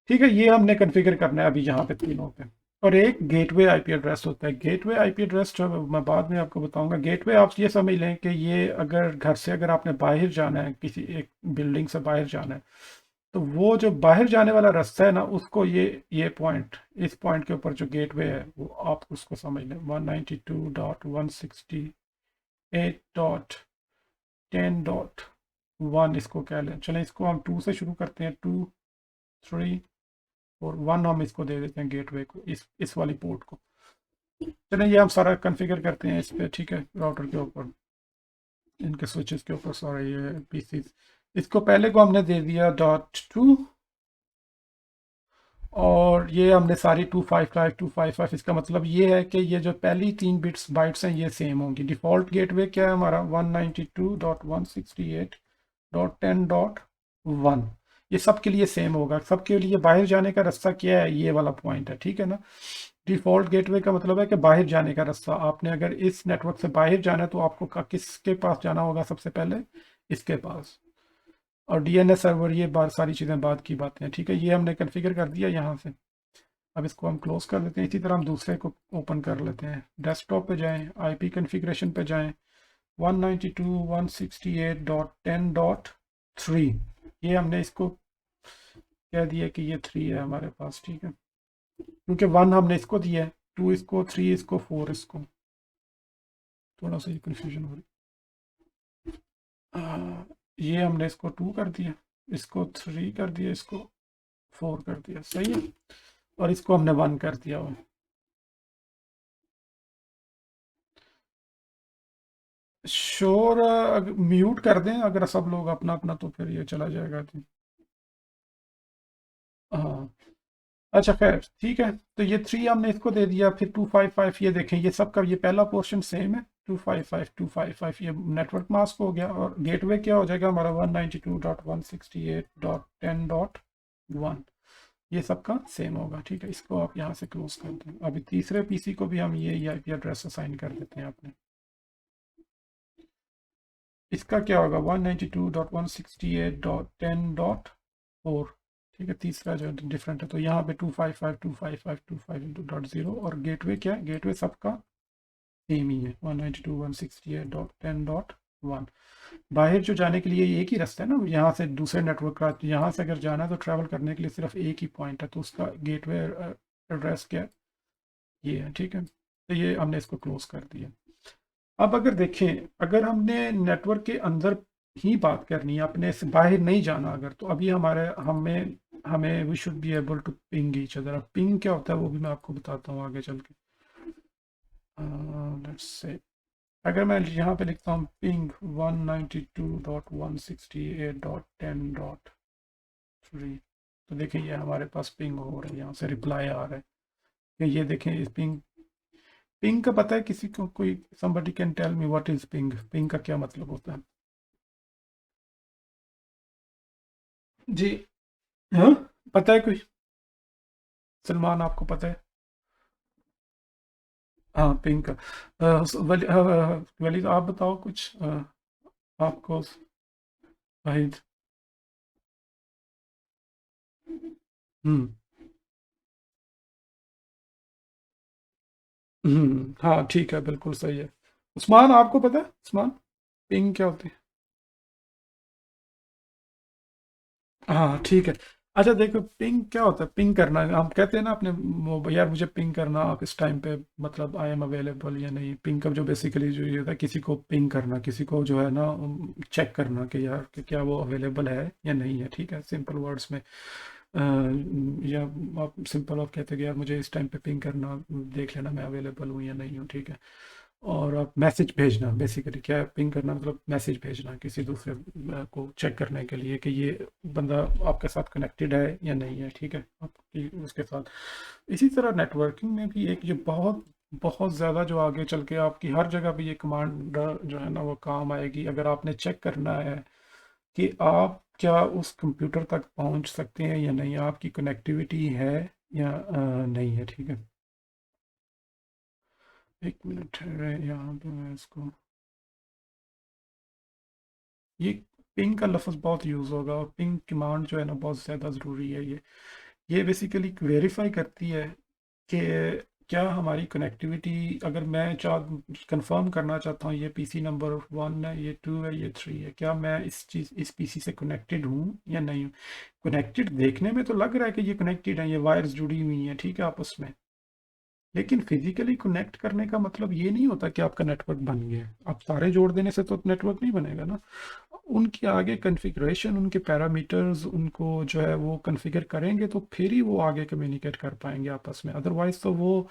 ठीक है, ये हमने कन्फिगर करना है अभी यहाँ पे तीनों पे। और एक गेटवे आईपी एड्रेस होता है। गेटवे आईपी एड्रेस जो मैं बाद में आपको बताऊंगा। गेटवे आप ये समझ लें कि ये अगर घर से अगर आपने बाहर जाना है, किसी एक बिल्डिंग से बाहर जाना है, तो वो जो बाहर जाने वाला रास्ता है ना, उसको ये पॉइंट, इस पॉइंट के ऊपर जो गेटवे है वो आप उसको समझ लें 192.168.10.1 इसको कह लें। चलें इसको हम 2 से शुरू करते हैं, 2 3 और 1 हम इसको दे देते हैं गेटवे को, इस वाली पोर्ट को। चलें ये हम सारा कॉन्फ़िगर करते हैं इस पे। ठीक है, राउटर के ऊपर, इनके स्विचेस के ऊपर, सॉरी ये पीसी, इसको पहले को हमने दे दिया .2 और ये हमने सारी 255 इसका मतलब ये है कि ये जो पहली 3 बिट्स बाइट्स हैं ये सेम होंगी। डिफ़ॉल्ट गेटवे क्या है हमारा 192.168.10.1, ये सब के लिए सेम होगा। सबके लिए बाहर जाने का रास्ता क्या है, ये वाला पॉइंट है। ठीक है ना, डिफ़ॉल्ट गेटवे का मतलब है कि बाहर जाने का रास्ता। आपने अगर इस नेटवर्क से बाहर जाना है तो आपको किसके पास जाना होगा, सबसे पहले इसके पास। और डीएनएस सर्वर, ये बार सारी चीज़ें बाद की बातें हैं। ठीक है, ये हमने कॉन्फ़िगर कर दिया यहाँ से। अब इसको हम क्लोज कर देते हैं। इसी तरह हम दूसरे को ओपन कर लेते हैं। डेस्कटॉप पे जाएं, आईपी कॉन्फ़िगरेशन पे जाएं, 192.168.10.3, ये हमने इसको कह दिया कि ये 3 है हमारे पास। ठीक है, क्योंकि 1 हमने इसको दिया है, 2 इसको, 3 इसको, 4 इसको। थोड़ा सा ये कन्फ्यूजन हो रही, ये हमने इसको 2 कर दिया, इसको 3 कर दिया, इसको 4 कर दिया, सही है। और इसको हमने 1 कर दिया हुआ। शोर म्यूट कर दें अगर सब लोग अपना अपना, तो फिर ये चला जाएगा। हाँ, अच्छा खैर ठीक है। तो ये 3 हमने इसको दे दिया, फिर 255, ये देखें ये सबका ये पहला पोर्शन सेम है, 255 ये नेटवर्क मास्क हो गया। और गेटवे क्या हो जाएगा हमारा 192.168.10.1, ये सबका सेम होगा। ठीक है, इसको आप यहाँ से क्लोज कर दें। अभी तीसरे पीसी को भी हम ये आईपी एड्रेस असाइन कर देते हैं अपने। इसका क्या होगा 192.168.10.4। ठीक है, तीसरा जो डिफरेंट है, तो यहाँ पे 255.255.255.0 और गेटवे क्या है, गेटवे सबका सेम ही है 192.168.10.1। बाहर जो जाने के लिए एक ही रास्ता है ना, यहाँ से दूसरे नेटवर्क का, यहाँ से अगर जाना है तो ट्रैवल करने के लिए सिर्फ एक ही पॉइंट है, तो उसका गेटवे एड्रेस क्या है, ये है। ठीक है, तो ये हमने इसको क्लोज कर दिया। अब अगर देखें, अगर हमने नेटवर्क के अंदर ही बात करनी है, अपने से बाहर नहीं जाना अगर, तो अभी हमारे हमें हमें we should be able to ping each other. अब पिंग क्या होता है वो भी मैं आपको बताता हूँ आगे चल के। लेट्स से अगर मैं यहाँ पे लिखता हूँ पिंग 192.168.10.3, तो देखें ये हमारे पास पिंग हो रहा है, यहाँ से रिप्लाई आ रहा है कि ये देखें इस पिंग का पता है किसी को, कोई somebody can tell me what is ping, ping का क्या मतलब होता है जी? हाँ, पता है कोई? सलमान आपको पता है? हाँ पिंग का वलीद आप बताओ कुछ आपको वाहिद। हम्म हाँ ठीक है, बिल्कुल सही है। उस्मान आपको पता है उस्मान, पिंग क्या होती है? हाँ ठीक है। अच्छा देखो, पिंग क्या होता है? पिंग करना, हम कहते हैं ना अपने यार मुझे पिंग करना आप इस टाइम पे, मतलब आई एम अवेलेबल या नहीं। पिंग का जो बेसिकली जो ये होता है, किसी को पिंग करना, किसी को जो है ना चेक करना कि यार कि क्या वो अवेलेबल है या नहीं है, ठीक है, सिंपल वर्ड्स में। या आप सिंपल आप कहते हैं कि यार मुझे इस टाइम पे पिंग करना, देख लेना मैं अवेलेबल हूँ या नहीं हूँ, ठीक है। और आप मैसेज भेजना, बेसिकली क्या है पिंग करना, मतलब मैसेज भेजना किसी दूसरे को चेक करने के लिए कि ये बंदा आपके साथ कनेक्टेड है या नहीं है, ठीक है, आपकी उसके साथ। इसी तरह नेटवर्किंग में भी एक ये बहुत बहुत ज़्यादा जो आगे चल के आपकी हर जगह भी ये कमांड जो है ना वो काम आएगी, अगर आपने चेक करना है कि आप क्या उस कंप्यूटर तक पहुंच सकते हैं या नहीं, आपकी कनेक्टिविटी है या नहीं है, ठीक है। एक मिनट है यहाँ पे, मैं इसको, ये पिंग का लफ्ज़ बहुत यूज़ होगा, और पिंग कमांड जो है ना बहुत ज़्यादा ज़रूरी है। ये बेसिकली वेरीफाई करती है कि क्या हमारी कनेक्टिविटी, अगर मैं कंफर्म करना चाहता हूँ ये पीसी नंबर 1 है, ये 2 है, ये 3 है, क्या मैं इस पीसी से कनेक्टेड हूँ या नहीं हूँ। कनेक्टेड देखने में तो लग रहा है कि ये कनेक्टेड है, ये वायर्स जुड़ी हुई हैं, ठीक है, आपस में। लेकिन फिजिकली कनेक्ट करने का मतलब ये नहीं होता कि आपका नेटवर्क बन गया। आप तारे जोड़ देने से तो नेटवर्क नहीं बनेगा ना। उनके आगे कॉन्फ़िगरेशन, उनके पैरामीटर्स, उनको जो है वो कॉन्फ़िगर करेंगे तो फिर ही वो आगे कम्युनिकेट कर पाएंगे आपस में। अदरवाइज़ तो वो,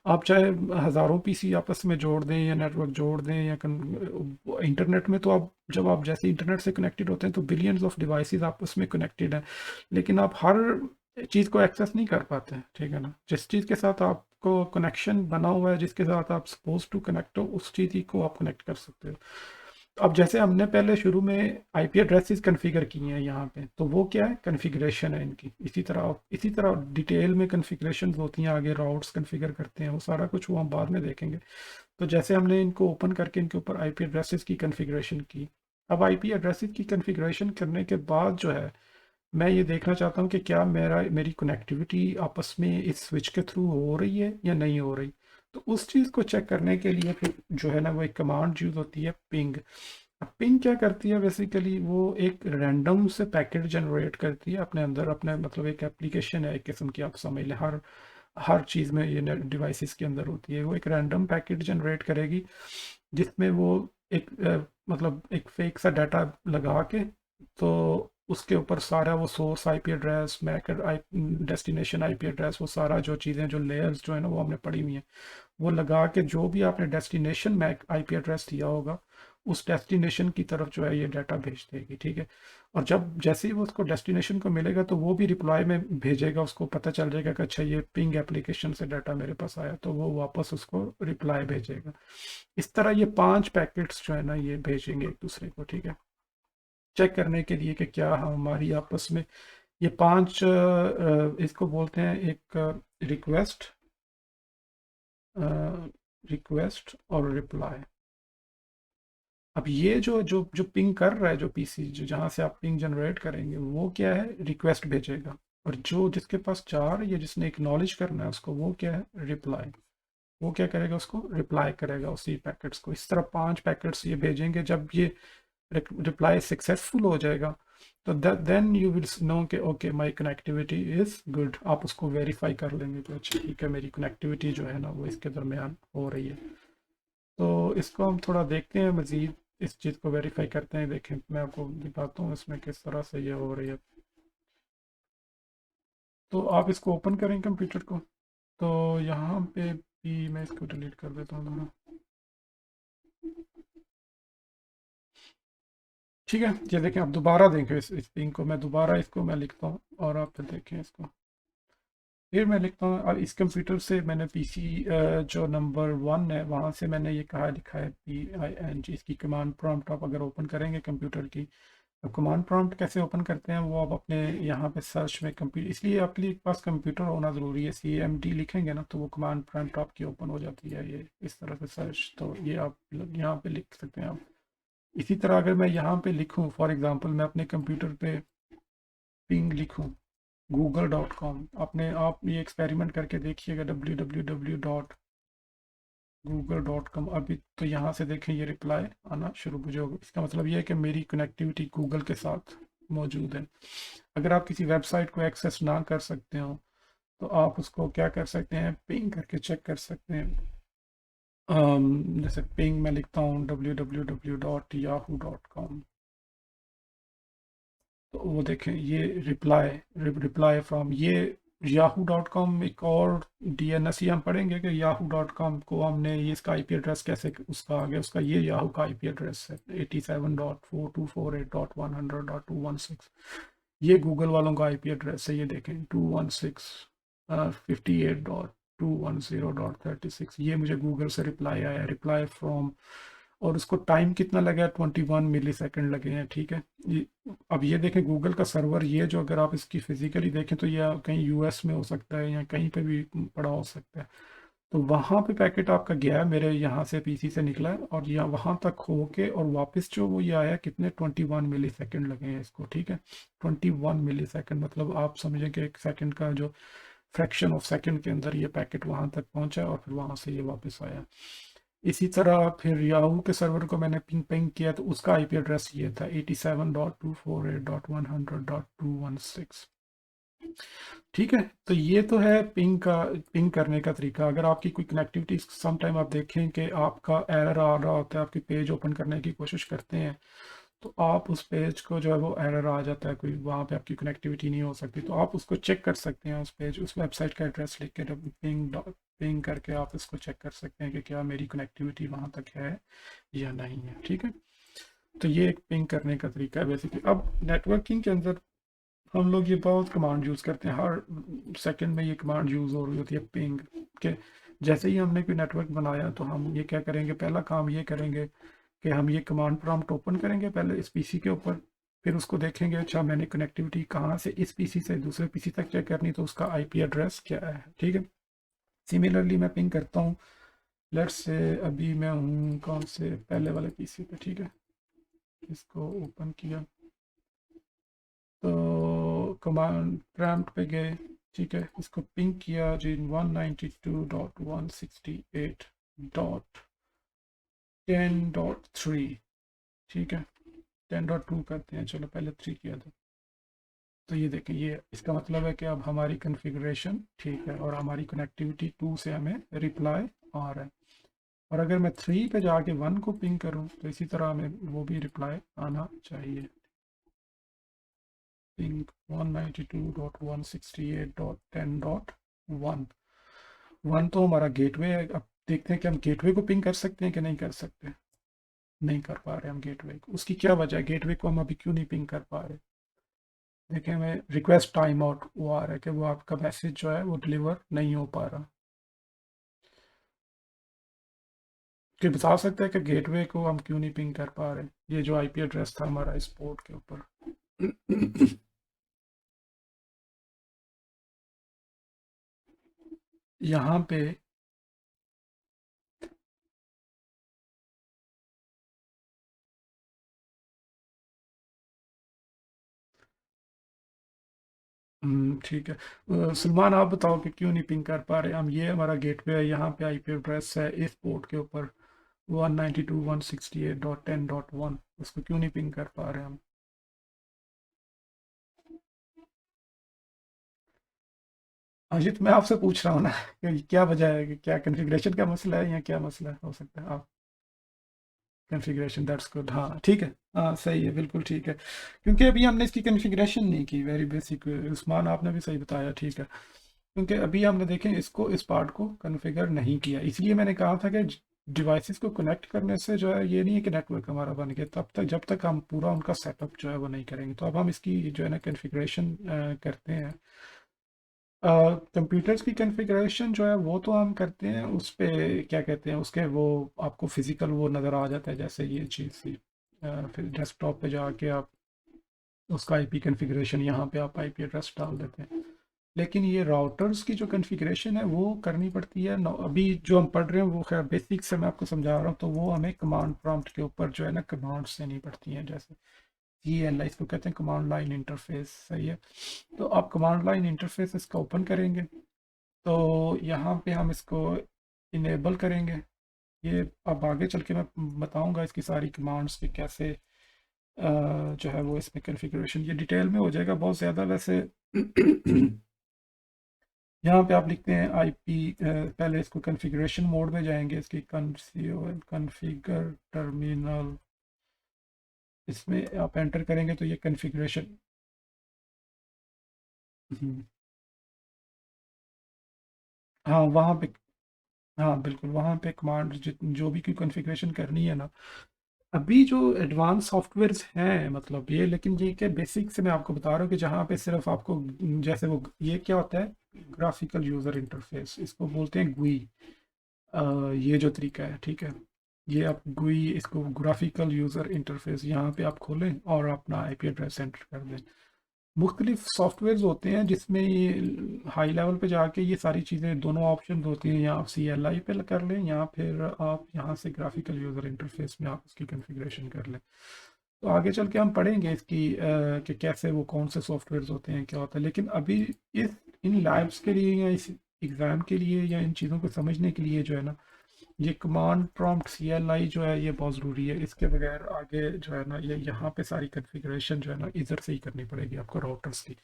आप चाहे हज़ारों पीसी आपस में जोड़ दें या नेटवर्क जोड़ दें या इंटरनेट में, तो आप जब आप जैसे इंटरनेट से कनेक्टेड होते हैं तो बिलियंस ऑफ डिवाइसेस आपस में कनेक्टेड हैं, लेकिन आप हर चीज़ को एक्सेस नहीं कर पाते हैं, ठीक है ना। जिस चीज़ के साथ आपको कनेक्शन बना हुआ है, जिसके साथ आप सपोज टू कनेक्ट हो, उस चीज़ ही को आप कनेक्ट कर सकते हो। अब जैसे हमने पहले शुरू में आईपी एड्रेसेस कॉन्फ़िगर किए हैं यहाँ पे, तो वो क्या है, कॉन्फ़िगरेशन है इनकी। इसी तरह डिटेल में कॉन्फ़िगरेशंस होती हैं, आगे राउट्स कॉन्फ़िगर करते हैं, वो सारा कुछ वो हम बाद में देखेंगे। तो जैसे हमने इनको ओपन करके इनके ऊपर आईपी एड्रेसेस की कॉन्फ़िगरेशन की। अब आईपी एड्रेसेस की कॉन्फ़िगरेशन करने के बाद जो है, मैं ये देखना चाहता हूँ कि क्या मेरी कनेक्टिविटी आपस में इस स्विच के थ्रू हो रही है या नहीं हो रही। तो उस चीज़ को चेक करने के लिए फिर जो है ना वो एक कमांड यूज़ होती है, पिंग। अब पिंग क्या करती है, बेसिकली वो एक रैंडम से पैकेट जनरेट करती है अपने अंदर, अपने मतलब एक एप्लीकेशन है एक किस्म की, आप समझ लें। हर हर चीज़ में ये डिवाइसेस के अंदर होती है, वो एक रैंडम पैकेट जनरेट करेगी, जिसमें वो एक मतलब एक फेक सा डाटा लगा के, तो उसके ऊपर सारा वो source IP address, MAC destination IP address, वो सारा जो चीज़ें, जो लेयर्स जो है ना वो हमने पढ़ी हुई हैं, वो लगा के जो भी आपने डेस्टिनेशन मैक आईपी एड्रेस दिया होगा, उस डेस्टिनेशन की तरफ जो है ये डाटा भेज देगी, ठीक है। और जब जैसे ही वो उसको डेस्टिनेशन को मिलेगा तो वो भी रिप्लाई में भेजेगा, उसको पता चल जाएगा कि अच्छा ये पिंग एप्लीकेशन से डाटा मेरे पास आया, तो वो वापस उसको रिप्लाई भेजेगा। इस तरह ये 5 पैकेट्स जो है ना ये भेजेंगे एक दूसरे को, ठीक है, चेक करने के लिए कि क्या हमारी आपस में ये 5 इसको बोलते हैं एक रिक्वेस्ट, रिक्वेस्ट और रिप्लाई। अब ये जो जो जो पिंग कर रहा है, जो पीसी जो जहाँ से आप पिंग जनरेट करेंगे, वो क्या है, रिक्वेस्ट भेजेगा। और जो जिसके पास 4 या जिसने एक्नॉलेज करना है उसको, वो क्या है, रिप्लाई। वो क्या करेगा, उसको रिप्लाई करेगा उसी पैकेट्स को। इस तरह 5 पैकेट्स ये भेजेंगे। जब ये रिप्लाई सक्सेसफुल हो जाएगा तो देन यू विल नो कि okay my connectivity is good. आप उसको वेरीफाई कर लेंगे कि अच्छा ठीक है, मेरी कनेक्टिविटी जो है ना वो इसके दरमियान हो रही है। तो इसको हम थोड़ा देखते हैं मज़ीद, इस चीज़ को वेरीफाई करते हैं। देखें, मैं आपको दिखाता हूँ इसमें किस तरह से ये हो रही है। तो आप इसको ओपन करें कंप्यूटर को, तो यहाँ पे भी मैं इसको डिलीट कर देता हूँ दोनों। ठीक है, ये देखें, आप दोबारा देखें इस पिंग को, मैं दोबारा इसको मैं लिखता हूँ और आप फिर देखें इसको। फिर मैं लिखता हूँ, और इस कंप्यूटर से मैंने पीसी जो नंबर 1 है वहाँ से मैंने ये कहा लिखा है PING। इसकी कमांड प्रॉम्प्ट आप अगर ओपन करेंगे कंप्यूटर की, तो कमांड प्रॉम्प्ट कैसे ओपन करते हैं वो आप अपने यहाँ पे सर्च में कंप्यूटर, इसलिए आपके लिए पास कंप्यूटर होना ज़रूरी है। CMD लिखेंगे ना तो वो कमांड प्रॉम्प्ट आपकी ओपन हो जाती है, ये इस तरह से सर्च। तो ये आप यहाँ पे लिख सकते हैं आप। इसी तरह अगर मैं यहाँ पे लिखूँ, फॉर एग्ज़ाम्पल मैं अपने कंप्यूटर पे पिंग लिखूँ google.com, अपने आप ये एक्सपेरिमेंट करके देखिएगा, www.google.com। अभी तो यहाँ से देखें ये रिप्लाई आना शुरू हो जाएगा। इसका मतलब ये है कि मेरी कनेक्टिविटी गूगल के साथ मौजूद है। अगर आप किसी वेबसाइट को एक्सेस ना कर सकते हो तो आप उसको क्या कर सकते हैं, पिंग करके चेक कर सकते हैं। जैसे पिंग में लिखता हूँ www.yahoo.com, तो वो देखें ये रिप्लाई फ्रॉम ये yahoo.com। एक और DNS ही हम पढ़ेंगे कि yahoo.com को हमने ये इसका IP एड्रेस कैसे उसका आ गया, उसका ये याहू का IP एड्रेस है 87.4248.100.216। ये गूगल वालों का IP एड्रेस है, ये देखें 216.58.210.36। ये मुझे गूगल से रिप्लाई आया, रिप्लाई फ्रॉम, और उसको टाइम कितना लगा है, 21 मिली सेकेंड लगे हैं। ठीक है, अब ये देखें गूगल का सर्वर, ये जो अगर आप इसकी फिजिकली देखें तो यह कहीं US में हो सकता है या कहीं पे भी पड़ा हो सकता है। तो वहाँ पे पैकेट आपका गया है, मेरे यहाँ से PC से निकला है और यहाँ वहाँ तक हो के और वापस जो वो ये आया कितने 21 मिली सेकेंड लगे हैं इसको। ठीक है, 21 मिली सेकेंड मतलब आप समझें कि एक सेकेंड का जो फ्रैक्शन ऑफ सेकेंड के अंदर ये पैकेट वहाँ तक पहुँचा और फिर वहाँ से ये वापस आया। इसी तरह फिर याहू के सर्वर को मैंने पिंग पिंग किया तो उसका IP एड्रेस ये था 87.248.100.216। ठीक है, तो ये तो है पिंग करने का तरीका। अगर आपकी कोई कनेक्टिविटी सम टाइम आप देखें कि आपका एरर आ रहा होता है, आपकी पेज ओपन करने की कोशिश करते हैं तो आप उस पेज को जो है वो एरर आ जाता है, कोई वहाँ पे आपकी कनेक्टिविटी नहीं हो सकती, तो आप उसको चेक कर सकते हैं। उस पेज उस वेबसाइट का एड्रेस लिख के पिंग करके आप इसको चेक कर सकते हैं कि क्या मेरी कनेक्टिविटी वहाँ तक है या नहीं है। ठीक है, तो ये एक पिंग करने का तरीका है बेसिकली। अब नेटवर्किंग के अंदर हम लोग ये बहुत कमांड यूज़ करते हैं, हर सेकंड में ये कमांड यूज़ हो रही होती है पिंग के। जैसे ही हमने कोई नेटवर्क बनाया तो हम ये क्या करेंगे, पहला काम ये करेंगे कि हम ये कमांड प्रॉम्प्ट ओपन करेंगे पहले इस PC के ऊपर, फिर उसको देखेंगे अच्छा मैंने कनेक्टिविटी कहाँ से इस PC से दूसरे PC तक चेक करनी तो उसका IP एड्रेस क्या है। ठीक है, सिमिलरली मैं पिंग करता हूँ, लेट्स से अभी मैं हूँ कौन से पहले वाले PC पे। ठीक है, इसको ओपन किया तो कमांड प्रॉम्प्ट पे गए। ठीक है, इसको पिंग किया जी 192.168.10.3। ठीक है, 10.2 करते हैं, चलो पहले 3 किया था। तो ये देखें, ये इसका मतलब है कि अब हमारी कॉन्फ़िगरेशन ठीक है और हमारी कनेक्टिविटी 2 से हमें रिप्लाई आ रहा है। और अगर मैं 3 पे जाके 1 को पिंग करूं तो इसी तरह हमें वो भी रिप्लाई आना चाहिए। पिंग 192.168.10.1। 1 तो हमारा गेटवे है। अब देखते हैं कि हम गेटवे को पिंग कर सकते हैं कि नहीं कर सकते। नहीं कर पा रहे हम गेटवे को, उसकी क्या वजह है, गेटवे को हम अभी क्यों नहीं पिंग कर पा रहे। देखें हमें रिक्वेस्ट टाइम आउट वो आ रहा है कि वो आपका मैसेज जो है वो डिलीवर नहीं हो पा रहा। कि बता सकते हैं कि गेटवे को हम क्यों नहीं पिंग कर पा रहे, ये जो IP एड्रेस था हमारा इस पोर्ट के ऊपर। यहाँ पे ठीक है। सलमान आप बताओ कि क्यों नहीं पिंग कर पा रहे हम। ये हमारा गेटवे है, यहाँ पे IP एड्रेस है इस पोर्ट के ऊपर 192.168.10.1, उसको क्यों नहीं पिंग कर पा रहे हम। अजित मैं आपसे पूछ रहा हूँ ना कि क्या वजह है, कि क्या कन्फिग्रेशन का मसला है या क्या मसला है, हो सकता है आप कॉन्फ़िगरेशन, दैट्स गुड। हाँ ठीक है, हाँ सही है, बिल्कुल ठीक है, क्योंकि अभी हमने इसकी कॉन्फ़िगरेशन नहीं की, वेरी बेसिक। उस्मान आपने भी सही बताया, ठीक है, क्योंकि अभी हमने देखें इसको इस पार्ट को कॉन्फ़िगर नहीं किया, इसलिए मैंने कहा था कि डिवाइसेस को कनेक्ट करने से जो है ये नहीं है कि नेटवर्क हमारा बन गया, तब तक जब तक हम पूरा उनका सेटअप जो है वो नहीं करेंगे। तो अब हम इसकी जो है ना कॉन्फ़िगरेशन करते हैं। कंप्यूटर्स की कॉन्फ़िगरेशन जो है वो तो हम करते हैं उस पे, क्या कहते हैं उसके, वो आपको फिजिकल वो नज़र आ जाता है जैसे ये चीज़ थी। फिर डेस्कटॉप पे जाके आप उसका IP कॉन्फ़िगरेशन, यहाँ पे आप IP एड्रेस डाल देते हैं। लेकिन ये राउटर्स की जो कॉन्फ़िगरेशन है वो करनी पड़ती है। अभी जो हम पढ़ रहे हैं वो खैर बेसिक से मैं आपको समझा रहा हूँ, तो वो हमें कमांड प्रॉम्प्ट के ऊपर जो है ना कमांड्स देनी पड़ती हैं, जैसे CLI इसको कहते हैं, कमांड लाइन इंटरफेस। सही है, तो आप कमांड लाइन इंटरफेस इसका ओपन करेंगे तो यहाँ पे हम इसको इनेबल करेंगे। ये अब आगे चल के मैं बताऊंगा इसकी सारी कमांड्स के कैसे जो है वो इसमें कॉन्फ़िगरेशन ये डिटेल में हो जाएगा बहुत ज़्यादा वैसे। यहाँ पे आप लिखते हैं आईपी, पहले इसको कॉन्फ़िगरेशन मोड में जाएंगे, इसकी कॉन्फ़िगर टर्मिनल, इसमें आप एंटर करेंगे तो ये कॉन्फ़िगरेशन। हाँ वहाँ पे, हाँ बिल्कुल वहाँ पे कमांड जो भी कोई कॉन्फ़िगरेशन करनी है ना, अभी जो एडवांस सॉफ्टवेयर्स हैं मतलब ये, लेकिन ये क्या बेसिक से मैं आपको बता रहा हूँ कि जहाँ पे सिर्फ आपको जैसे वो ये क्या होता है, ग्राफिकल यूज़र इंटरफेस इसको बोलते हैं गुई। ये जो तरीका है ठीक है, ये आप गुई इसको ग्राफिकल यूज़र इंटरफेस यहाँ पे आप खोलें और अपना आईपी एड्रेस एंटर कर दें। मुख्तलिफ सॉफ्टवेयर्स होते हैं जिसमें ये हाई लेवल पे जाके ये सारी चीज़ें दोनों ऑप्शन होती हैं, या आप CLI पे कर लें या फिर आप यहाँ से ग्राफिकल यूज़र इंटरफेस में आप उसकी कॉन्फ़िगरेशन कर लें। तो आगे चल के हम पढ़ेंगे इसकी कि कैसे वो कौन से सॉफ्टवेयर्स होते हैं क्या होता है, लेकिन अभी इस इन लैब्स के लिए या इस एग्ज़ाम के लिए या इन चीज़ों को समझने के लिए जो है ना, ये कमांड प्रॉम्प्ट CLI जो है ये बहुत ज़रूरी है। इसके बगैर आगे जो है ना ये यहाँ पे सारी कॉन्फ़िगरेशन जो है ना इधर से ही करनी पड़ेगी आपको राउटर्स की।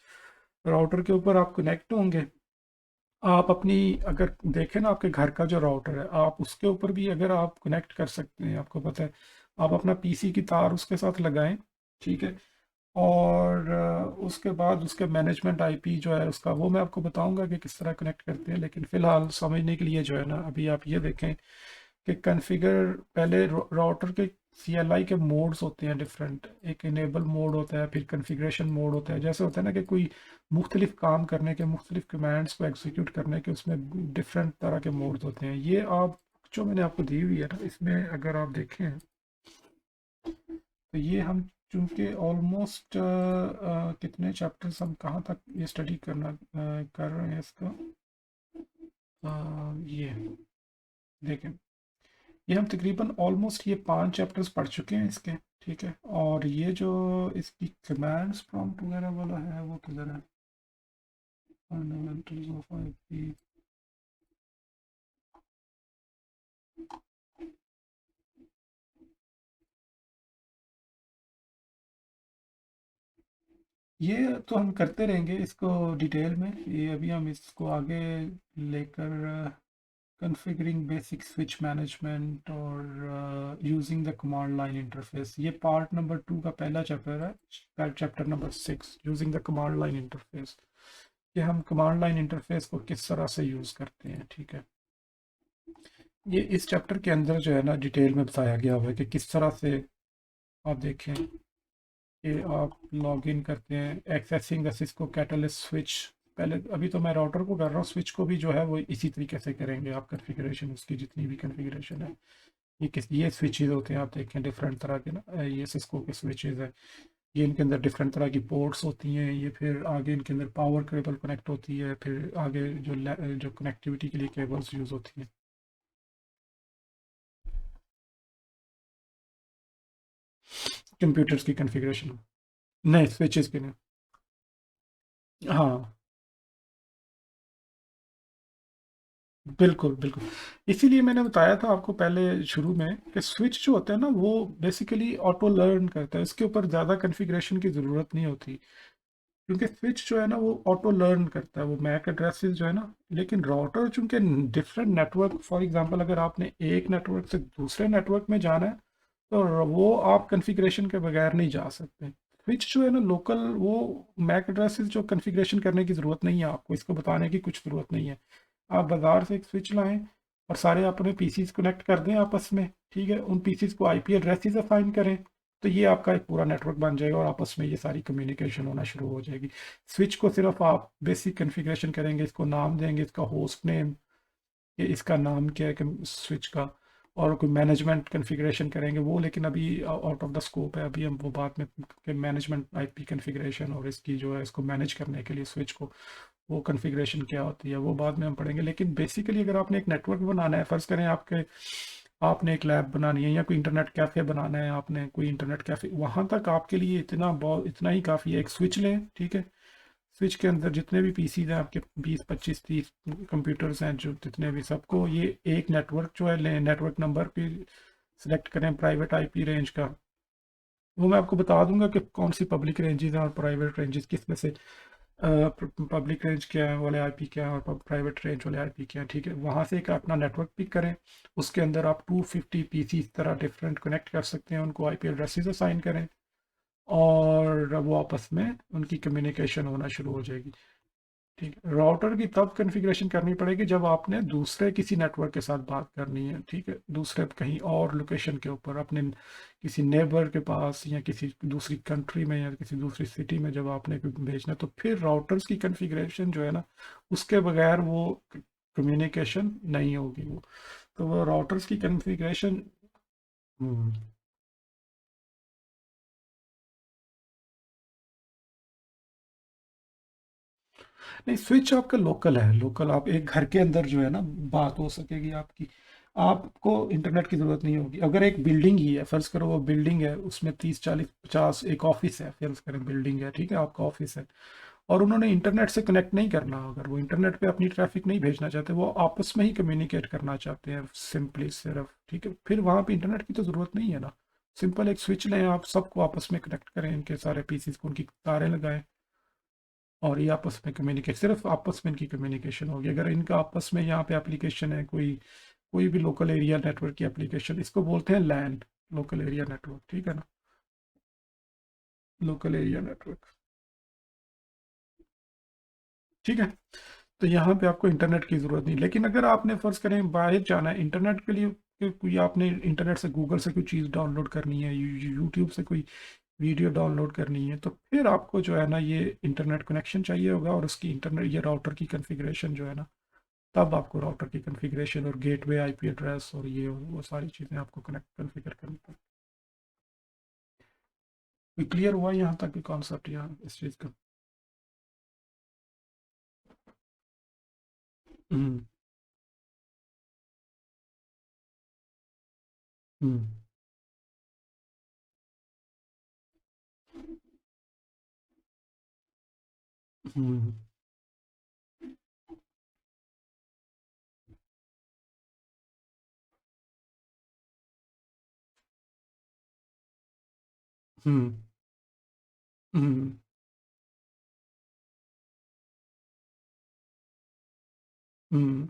राउटर के ऊपर आप कनेक्ट होंगे, आप अपनी अगर देखें ना आपके घर का जो राउटर है आप उसके ऊपर भी अगर आप कनेक्ट कर सकते हैं, आपको पता है आप अपना PC की तार उसके साथ लगाएं, ठीक है। और उसके बाद उसके मैनेजमेंट आईपी जो है उसका वो मैं आपको बताऊंगा कि किस तरह कनेक्ट करते हैं, लेकिन फ़िलहाल समझने के लिए जो है ना अभी आप ये देखें कि कॉन्फ़िगर पहले राउटर के CLI के मोड्स होते हैं डिफरेंट, एक इनेबल मोड होता है, फिर कॉन्फ़िगरेशन मोड होता है। जैसे होता है ना कि कोई मुख्तलिफ काम करने के, मुख्तलिफ कमांड्स को एग्जीक्यूट करने के उसमें डिफरेंट तरह के मोड्स होते हैं। ये आप जो मैंने आपको दी हुई है ना इसमें अगर आप देखें तो ये हम चूँकि ऑलमोस्ट कितने चैप्टर्स हम कहाँ तक ये स्टडी कर रहे हैं इसका, ये देखें ये हम तकरीबन ऑलमोस्ट ये 5 चैप्टर्स पढ़ चुके हैं इसके, ठीक है। और ये जो इसकी कमांड्स प्रॉम्प्ट वगैरह वाला है वो किधर है, फंडामेंटल्स ऑफ आईपी, ये तो हम करते रहेंगे इसको डिटेल में, ये अभी हम इसको आगे लेकर कॉन्फ़िगरिंग बेसिक स्विच मैनेजमेंट और using the command line interface, ये पार्ट नंबर 2 का पहला चैप्टर है, chapter number 6 using the command line interface. कि हम कमांड लाइन इंटरफेस को किस तरह से यूज़ करते हैं, ठीक है। ये इस चैप्टर के अंदर जो है ना डिटेल में बताया गया हुआ है कि किस तरह से आप देखें कि आप लॉग इन करते हैं, accessing the Cisco catalyst switch. पहले अभी तो मैं राउटर को कर रहा हूँ, स्विच को भी जो है वो इसी तरीके से करेंगे आप कॉन्फ़िगरेशन, उसकी जितनी भी कॉन्फ़िगरेशन है। ये स्विचेज होते हैं आप देखें डिफरेंट तरह के ना, ये सिस्को के स्विचेज है, ये इनके अंदर डिफरेंट तरह की पोर्ट्स होती हैं, ये फिर आगे इनके अंदर पावर केबल कनेक्ट होती है, फिर आगे जो कनेक्टिविटी के लिए केबल्स यूज़ होती हैं। कंप्यूटर्स की कॉन्फ़िगरेशन, नहीं स्विचेस के नहीं। हाँ बिल्कुल बिल्कुल, इसीलिए मैंने बताया था आपको पहले शुरू में कि स्विच जो होता है ना वो बेसिकली ऑटो लर्न करता है, इसके ऊपर ज़्यादा कॉन्फ़िगरेशन की ज़रूरत नहीं होती, क्योंकि स्विच जो है ना वो ऑटो लर्न करता है वो मैक एड्रेसेस जो है ना। लेकिन राउटर चूंकि डिफरेंट नेटवर्क, फॉर एग्जांपल अगर आपने एक नेटवर्क से दूसरे नेटवर्क में जाना है तो वो आप कॉन्फ़िगरेशन के बगैर नहीं जा सकते। स्विच जो है ना लोकल, वो मैक एड्रेसेस जो कॉन्फ़िगरेशन करने की ज़रूरत नहीं है आपको, इसको बताने की कुछ ज़रूरत नहीं है। आप बाज़ार से एक स्विच लाएं और सारे अपने पीसीज कनेक्ट कर दें आपस में, ठीक है, उन पीसीज को आईपी एड्रेसेस असाइन करें, तो ये आपका एक पूरा नेटवर्क बन जाएगा और आपस में ये सारी कम्युनिकेशन होना शुरू हो जाएगी। स्विच को सिर्फ आप बेसिक कॉन्फ़िगरेशन करेंगे, इसको नाम देंगे, इसका होस्ट नेम, ये इसका नाम क्या है कि स्विच का, और कोई मैनेजमेंट कॉन्फ़िगरेशन करेंगे वो, लेकिन अभी आउट ऑफ द स्कोप है, अभी हम वो बात में कि मैनेजमेंट आईपी कॉन्फ़िगरेशन और इसकी जो है इसको मैनेज करने के लिए स्विच को वो कॉन्फ़िगरेशन क्या होती है वो बाद में हम पढ़ेंगे। लेकिन बेसिकली अगर आपने एक नेटवर्क बनाना है, फ़र्ज़ करें आपने एक लैब बनानी है या कोई इंटरनेट कैफ़े बनाना है, आपने कोई इंटरनेट कैफ़े, वहाँ तक आपके लिए इतना ही काफ़ी है, एक स्विच लें, ठीक है। स्विच के अंदर जितने भी पीसीज हैं आपके 20 25 30 कंप्यूटर्स हैं, जो जितने भी सबको ये एक नेटवर्क जो है लें, नेटवर्क नंबर भी सिलेक्ट करें प्राइवेट आईपी रेंज का, वो मैं आपको बता दूंगा कि कौन सी पब्लिक रेंजेस हैं और प्राइवेट रेंजेस किस में से। पब्लिक रेंज क्या है वाले आईपी क्या है और प्राइवेट रेंज वाले आईपी क्या है, ठीक है। वहाँ से एक अपना नेटवर्क पिक करें, उसके अंदर आप 250 पीसी इस तरह डिफरेंट कनेक्ट कर सकते हैं, उनको आईपी एड्रेसेस असाइन करें और वो आपस में उनकी कम्युनिकेशन होना शुरू हो जाएगी। ठीक है, राउटर की तब कॉन्फ़िगरेशन करनी पड़ेगी जब आपने दूसरे किसी नेटवर्क के साथ बात करनी है, ठीक है, दूसरे कहीं और लोकेशन के ऊपर अपने किसी नेबर के पास या किसी दूसरी कंट्री में या किसी दूसरी सिटी में जब आपने भेजना है, तो फिर राउटर्स की कॉन्फ़िगरेशन जो है ना, उसके बगैर वो कम्युनिकेशन नहीं होगी। वो तो वो राउटर्स की कॉन्फ़िगरेशन। हम्म। नहीं, स्विच आपका लोकल है, लोकल आप एक घर के अंदर जो है ना बात हो सकेगी आपकी, आपको इंटरनेट की ज़रूरत नहीं होगी। अगर एक बिल्डिंग ही है, फ़र्ज़ करो वो बिल्डिंग है, उसमें 30 40 50 एक ऑफिस है, फ़र्ज़ करें बिल्डिंग है, ठीक है, आपका ऑफिस है, और उन्होंने इंटरनेट से कनेक्ट नहीं करना, अगर वो इंटरनेट पे अपनी ट्रैफिक नहीं भेजना चाहते, वो आपस में ही कम्युनिकेट करना चाहते हैं सिंपली सिर्फ, ठीक है, फिर वहाँ पे इंटरनेट की तो ज़रूरत नहीं है ना। सिंपल एक स्विच लें, आप सबको आपस में कनेक्ट करें, इनके सारे पीसीज को उनकी तारें लगाएं और ये आपस में कम्युनिकेट, सिर्फ आपस में इनकी कम्युनिकेशन होगी। अगर इनका आपस में यहाँ पे एप्लीकेशन है, कोई कोई भी लोकल एरिया नेटवर्क की एप्लीकेशन, इसको बोलते हैं लैन, लोकल एरिया नेटवर्क, ठीक है ना, लोकल एरिया नेटवर्क, ठीक है। तो यहाँ पे आपको इंटरनेट की ज़रूरत नहीं, लेकिन अगर आपने फ़र्ज़ करें बाहर जाना है इंटरनेट के लिए, कोई आपने इंटरनेट से गूगल से कोई चीज़ डाउनलोड करनी है, यूट्यूब से कोई वीडियो डाउनलोड करनी है, तो फिर आपको जो है ना ये इंटरनेट कनेक्शन चाहिए होगा, और उसकी इंटरनेट ये राउटर की कॉन्फ़िगरेशन जो है ना, तब आपको राउटर की कॉन्फ़िगरेशन और गेटवे आईपी एड्रेस और ये वो सारी चीज़ें आपको कनेक्ट कॉन्फ़िगर करनी पड़ती। कोई क्लियर हुआ यहाँ तक कि कॉन्सेप्ट यहाँ इस चीज़ का? हम्म। हम्म। हम्म। हम्म। हम्म। हम्म।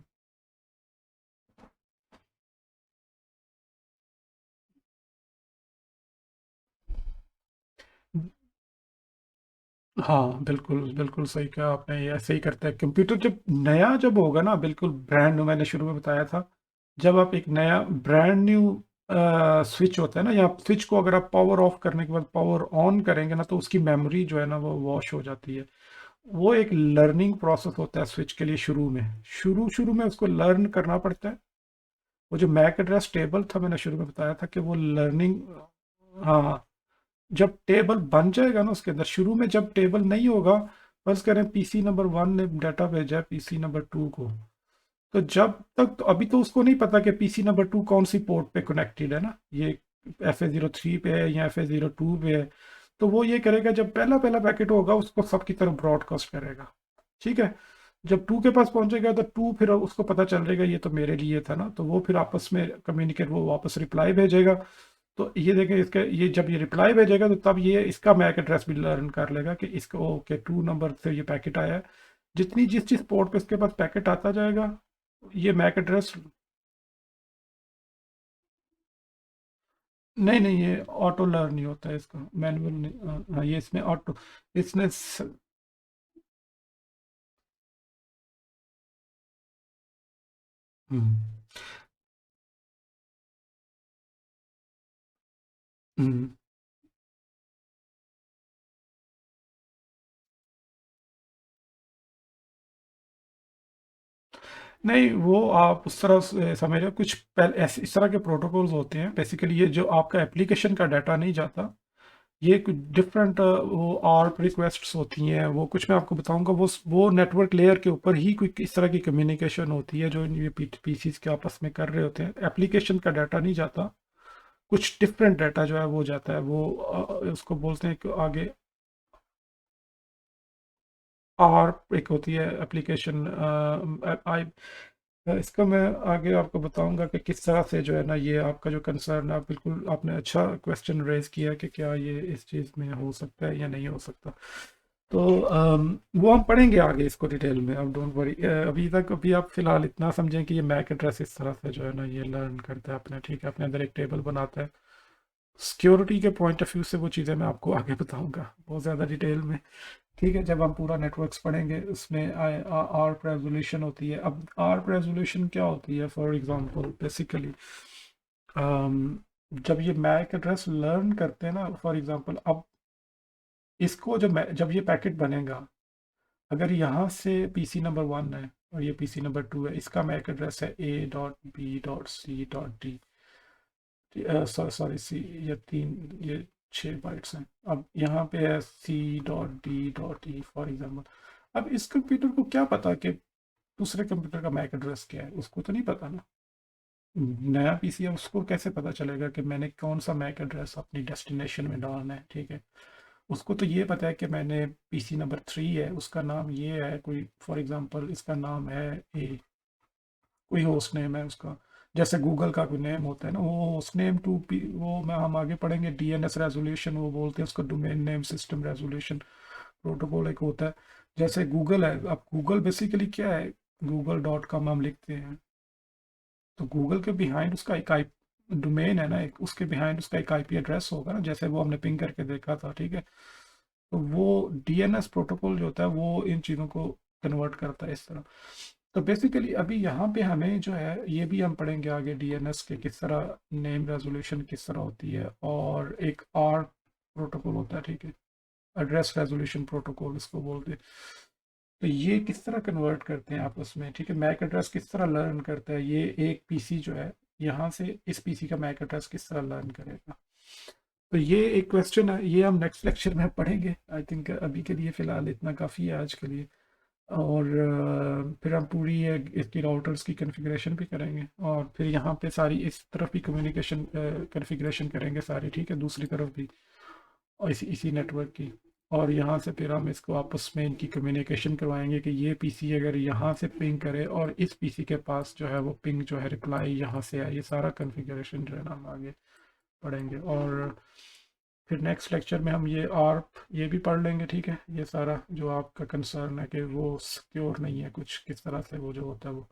हाँ, बिल्कुल बिल्कुल सही कहा आपने, ये ऐसे ही करते हैं कंप्यूटर। जब नया जब होगा ना, बिल्कुल ब्रांड न्यू, मैंने शुरू में बताया था, जब आप एक नया ब्रांड न्यू स्विच होता है ना, या स्विच को अगर आप पावर ऑफ करने के बाद पावर ऑन करेंगे ना, तो उसकी मेमोरी जो है ना वो वॉश हो जाती है। वो एक लर्निंग प्रोसेस होता है स्विच के लिए, शुरू में, शुरू शुरू में उसको लर्न करना पड़ता है। वो जो मैक एड्रेस टेबल था, मैंने शुरू में बताया था कि वो लर्निंग। हाँ, जब टेबल बन जाएगा ना उसके अंदर, शुरू में जब टेबल नहीं होगा, फर्ज करें पीसी नंबर 1 ने डाटा भेजा है पीसी नंबर 2 को, तो जब तक, तो अभी तो उसको नहीं पता कि पीसी नंबर 2 कौन सी पोर्ट पे कनेक्टेड है ना, ये FA03 पे है या FA02 पे है। तो वो ये करेगा, जब पहला पहला पैकेट होगा उसको सबकी तरफ ब्रॉडकास्ट करेगा, ठीक है। जब 2 के पास पहुंचेगा तो 2 फिर उसको पता चल जाएगा ये तो मेरे लिए था ना, तो वो फिर आपस में कम्युनिकेट, वो वापस रिप्लाई भेजेगा। तो ये देखें, इसका ये जब ये रिप्लाई भेजेगा, तो तब ये इसका मैक एड्रेस भी लर्न कर लेगा कि इसको ओके 2 नंबर से ये पैकेट आया है। जितनी जिस जिस पोर्ट पे इसके पास पैकेट आता जाएगा, ये मैक एड्रेस। नहीं नहीं, ये ऑटो लर्न नहीं होता है इसका, मैनुअल नहीं। हाँ, ये इसमें ऑटो, इसने हम्म। हम्म। नहीं, वो आप उस तरह से समझ रहे हो, कुछ पहले ऐसे इस तरह के प्रोटोकॉल्स होते हैं, बेसिकली ये जो आपका एप्लीकेशन का डाटा नहीं जाता, ये कुछ डिफरेंट वो आर्प रिक्वेस्ट्स होती हैं, वो कुछ मैं आपको बताऊंगा, वो नेटवर्क लेयर के ऊपर ही कोई इस तरह की कम्युनिकेशन होती है जो ये पीसीस के आपस में कर रहे होते हैं, एप्लीकेशन का डाटा नहीं जाता, कुछ डिफरेंट डाटा जो है वो जाता है, वो उसको बोलते हैं कि आगे आर्प एक होती है एप्लीकेशन, इसका मैं आगे आपको बताऊंगा कि किस तरह से जो है ना, ये आपका जो कंसर्न है, आप बिल्कुल आपने अच्छा क्वेश्चन रेज किया कि क्या ये इस चीज़ में हो सकता है या नहीं हो सकता। तो वो हम पढ़ेंगे आगे इसको डिटेल में, आप डोंट वरी। अभी आप फिलहाल इतना समझें कि ये मैक एड्रेस इस तरह से जो है ना ये लर्न करता है अपने, ठीक है, अपने अंदर एक टेबल बनाता है। सिक्योरिटी के पॉइंट ऑफ व्यू से वो चीज़ें मैं आपको आगे बताऊंगा बहुत ज़्यादा डिटेल में, ठीक है, जब हम पूरा नेटवर्क्स पढ़ेंगे। उसमें आर्प रेजोल्यूशन होती है। अब आर्प रेजोल्यूशन क्या होती है, फॉर एग्जांपल बेसिकली जब ये मैक एड्रेस लर्न करते हैं ना, फॉर एग्जांपल अब इसको जब ये पैकेट बनेगा, अगर यहाँ से पीसी नंबर 1 है और ये पीसी नंबर 2 है, इसका मैक एड्रेस है a.b.c.d, सॉरी सी, ये 6 बाइट्स हैं। अब यहाँ पे है c.d.e फॉर एग्जाम्पल। अब इस कंप्यूटर को क्या पता कि दूसरे कंप्यूटर का मैक एड्रेस क्या है, उसको तो नहीं पता ना। नया पीसी है, उसको कैसे पता चलेगा कि मैंने कौन सा मैक एड्रेस अपनी डेस्टिनेशन में डालना है, ठीक है। उसको तो ये पता है कि मैंने पीसी नंबर 3 है, उसका नाम ये है, कोई फॉर एग्जांपल इसका नाम है ए, कोई होस्ट नेम है उसका, जैसे गूगल का कोई नेम होता है ना, वो होस्ट नेम टू पी, वो मैं हम आगे पढ़ेंगे डीएनएस रेजोल्यूशन, वो बोलते हैं उसको, domain name system resolution protocol एक होता है। जैसे गूगल है, अब गूगल बेसिकली क्या है, google.com हम लिखते हैं, तो गूगल के बिहाइंड उसका एक आई डोमेन है ना, एक उसके बिहाइंड उसका एक आईपी एड्रेस होगा ना, जैसे वो हमने पिंग करके देखा था, ठीक है। तो वो डीएनएस प्रोटोकॉल जो होता है वो इन चीज़ों को कन्वर्ट करता है इस तरह। तो बेसिकली अभी यहाँ पे हमें जो है, ये भी हम पढ़ेंगे आगे डीएनएस के किस तरह नेम रेजोल्यूशन किस तरह होती है, और एक आर प्रोटोकॉल होता है, ठीक है, एड्रेस रेजोल्यूशन प्रोटोकॉल इसको बोलते हैं। तो ये किस तरह कन्वर्ट करते हैं आपस में, ठीक है, मैक एड्रेस किस तरह लर्न करता है, ये एक पीसी जो है यहाँ से इस पीसी का मैक एड्रेस किस तरह लर्न करेगा। तो ये एक क्वेश्चन है, ये हम नेक्स्ट लेक्चर में पढ़ेंगे। आई थिंक अभी के लिए फ़िलहाल इतना काफ़ी है आज के लिए। और फिर हम पूरी इसकी राउटर्स की कॉन्फ़िगरेशन भी करेंगे, और फिर यहाँ पे सारी इस तरफ भी कम्युनिकेशन कॉन्फ़िगरेशन करेंगे सारी, ठीक है, दूसरी तरफ भी, और इसी नेटवर्क की। और यहाँ से फिर हम इसको आपस में इनकी कम्युनिकेशन करवाएंगे कि ये पीसी अगर यहाँ से पिंग करे और इस पीसी के पास जो है वो पिंग जो है रिप्लाई यहाँ से आए, ये सारा कॉन्फ़िगरेशन जो है ना हम आगे पढ़ेंगे। और फिर नेक्स्ट लेक्चर में हम ये आर्प ये भी पढ़ लेंगे, ठीक है, ये सारा जो आपका कंसर्न है कि वो सिक्योर नहीं है कुछ, किस तरह से वो जो होता है वो,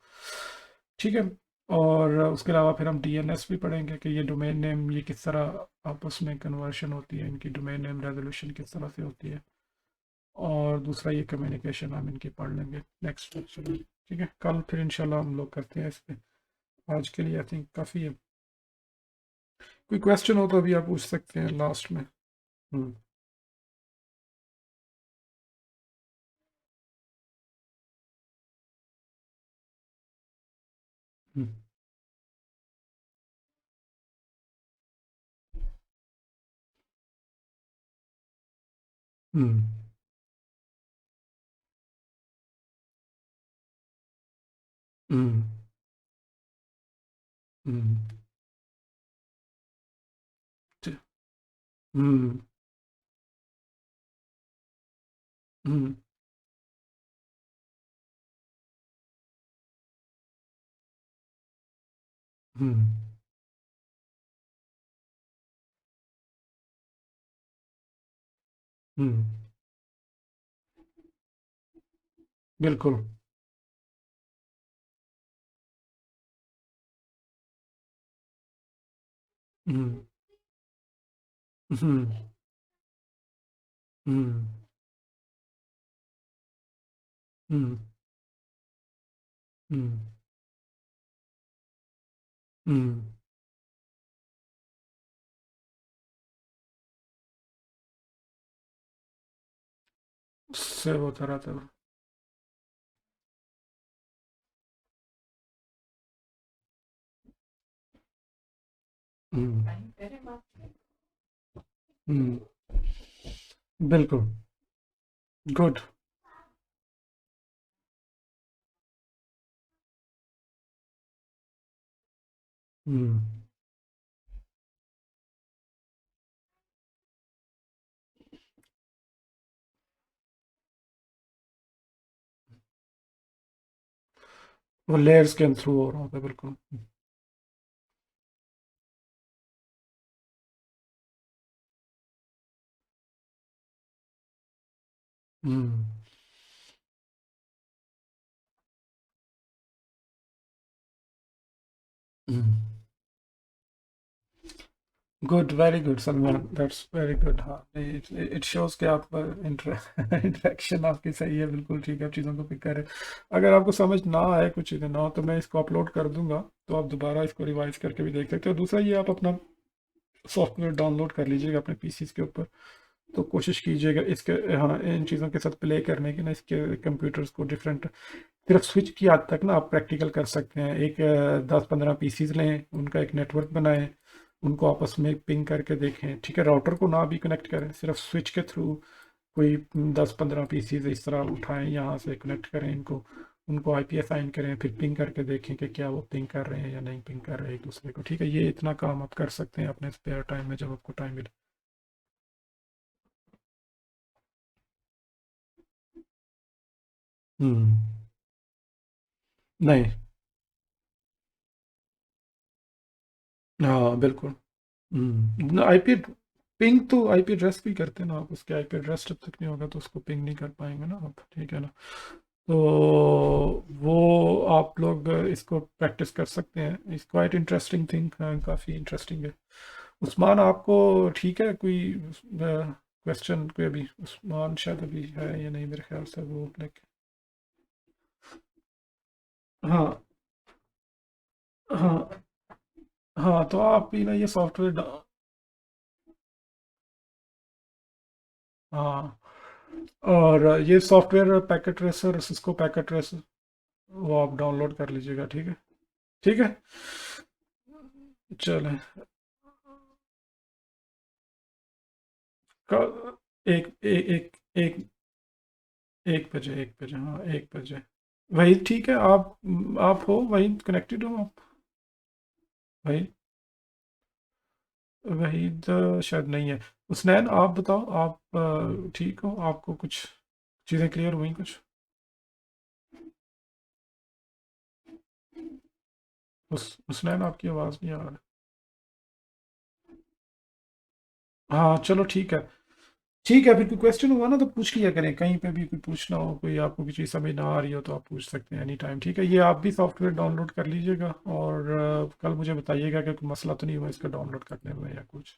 ठीक है। और उसके अलावा फिर हम डीएनएस भी पढ़ेंगे कि ये डोमेन नेम ये किस तरह आपस में कन्वर्शन होती है, इनकी डोमेन नेम रेजोल्यूशन किस तरह से होती है। और दूसरा ये कम्युनिकेशन हम इनकी पढ़ लेंगे नेक्स्ट लेक्चर में, ठीक है। कल फिर इंशाल्लाह हम लोग करते हैं इस पे। आज के लिए आई थिंक काफ़ी है। कोई क्वेश्चन हो तो अभी आप पूछ सकते हैं लास्ट में। हम्म। हम्म। हम्म। हम्म। हम्म। च- हम्म। हम्म। हम्म। हम्म। बिल्कुल। हम्म। हम्म। हम्म। हम्म। हम्म। हम्म। सेव होता रहता है। हम्म। हम्म। बिल्कुल। गुड। हम्म। वो लेयर्स के थ्रू हो रहा होता है, बिल्कुल। Hmm. Good, very good Salman, that's very good. हाँ, इट इट शोज कि आप इंटरेक्शन आपकी सही है, बिल्कुल ठीक है, आप चीज़ों को पिक करें। अगर आपको समझ ना आए, कुछ चीज़ें ना हो, तो मैं इसको अपलोड कर दूंगा, तो आप दोबारा इसको रिवाइज करके भी देख सकते हो। दूसरा, ये आप अपना सॉफ्टवेयर डाउनलोड कर लीजिएगा अपने पीसीज के ऊपर, तो कोशिश कीजिएगा इसके, हाँ, इन चीज़ों के साथ प्ले करने की ना, इसके कंप्यूटर्स को डिफरेंट, सिर्फ स्विच की हद तक ना आप प्रैक्टिकल कर सकते हैं। एक 10-15 पीसीज लें, उनका एक नेटवर्क बनाएं, उनको आपस में पिंग करके देखें, ठीक है। राउटर को ना भी कनेक्ट करें, सिर्फ स्विच के थ्रू कोई 10-15 पीसीज इस तरह उठाएं, यहाँ से कनेक्ट करें इनको, उनको आईपी असाइन करें, फिर पिंग करके देखें कि क्या वो पिंग कर रहे हैं या नहीं पिंग कर रहे हैं एक दूसरे को, ठीक है। ये इतना काम आप कर सकते हैं अपने स्पेयर टाइम में, जब आपको टाइम मिले। हम्म। नहीं। हाँ, बिल्कुल। आईपी पिंग तो आईपी एड्रेस भी करते हैं ना आप, उसके आईपी एड्रेस जब तक नहीं होगा तो उसको पिंग नहीं कर पाएंगे ना आप, ठीक है ना। तो वो आप लोग इसको प्रैक्टिस कर सकते हैं, इट्स क्वाइट इंटरेस्टिंग थिंग, काफ़ी इंटरेस्टिंग है। उस्मान, आपको ठीक है कोई क्वेश्चन? कोई अभी उस्मान शायद अभी है या नहीं, मेरे ख्याल से वो लाइक। हाँ, हाँ, हाँ, तो आप भी ना ये सॉफ्टवेयर, हाँ, और ये software packet tracer, Cisco packet tracer, वो आप डाउनलोड कर लीजिएगा, ठीक है। ठीक है, चलें। एक एक एक एक 1 बजे, 1 बजे, हाँ, 1 बजे। वही ठीक है, आप हो वही, कनेक्टेड हो आप? वही, वही तो शायद नहीं है। उसनैन, आप बताओ, आप ठीक हो? आपको कुछ चीज़ें क्लियर हुई कुछ? उसनैन, आपकी आवाज़ नहीं आ रही। हाँ, चलो ठीक है। ठीक है, फिर कोई क्वेश्चन हुआ ना तो पूछ लिया करें, कहीं पे भी कोई पूछना हो, कोई आपको कोई चीज़ समझ ना आ रही हो तो आप पूछ सकते हैं एनी टाइम, ठीक है। ये आप भी सॉफ्टवेयर डाउनलोड कर लीजिएगा, और कल मुझे बताइएगा कि कोई मसला तो नहीं हुआ इसका डाउनलोड करने में या कुछ।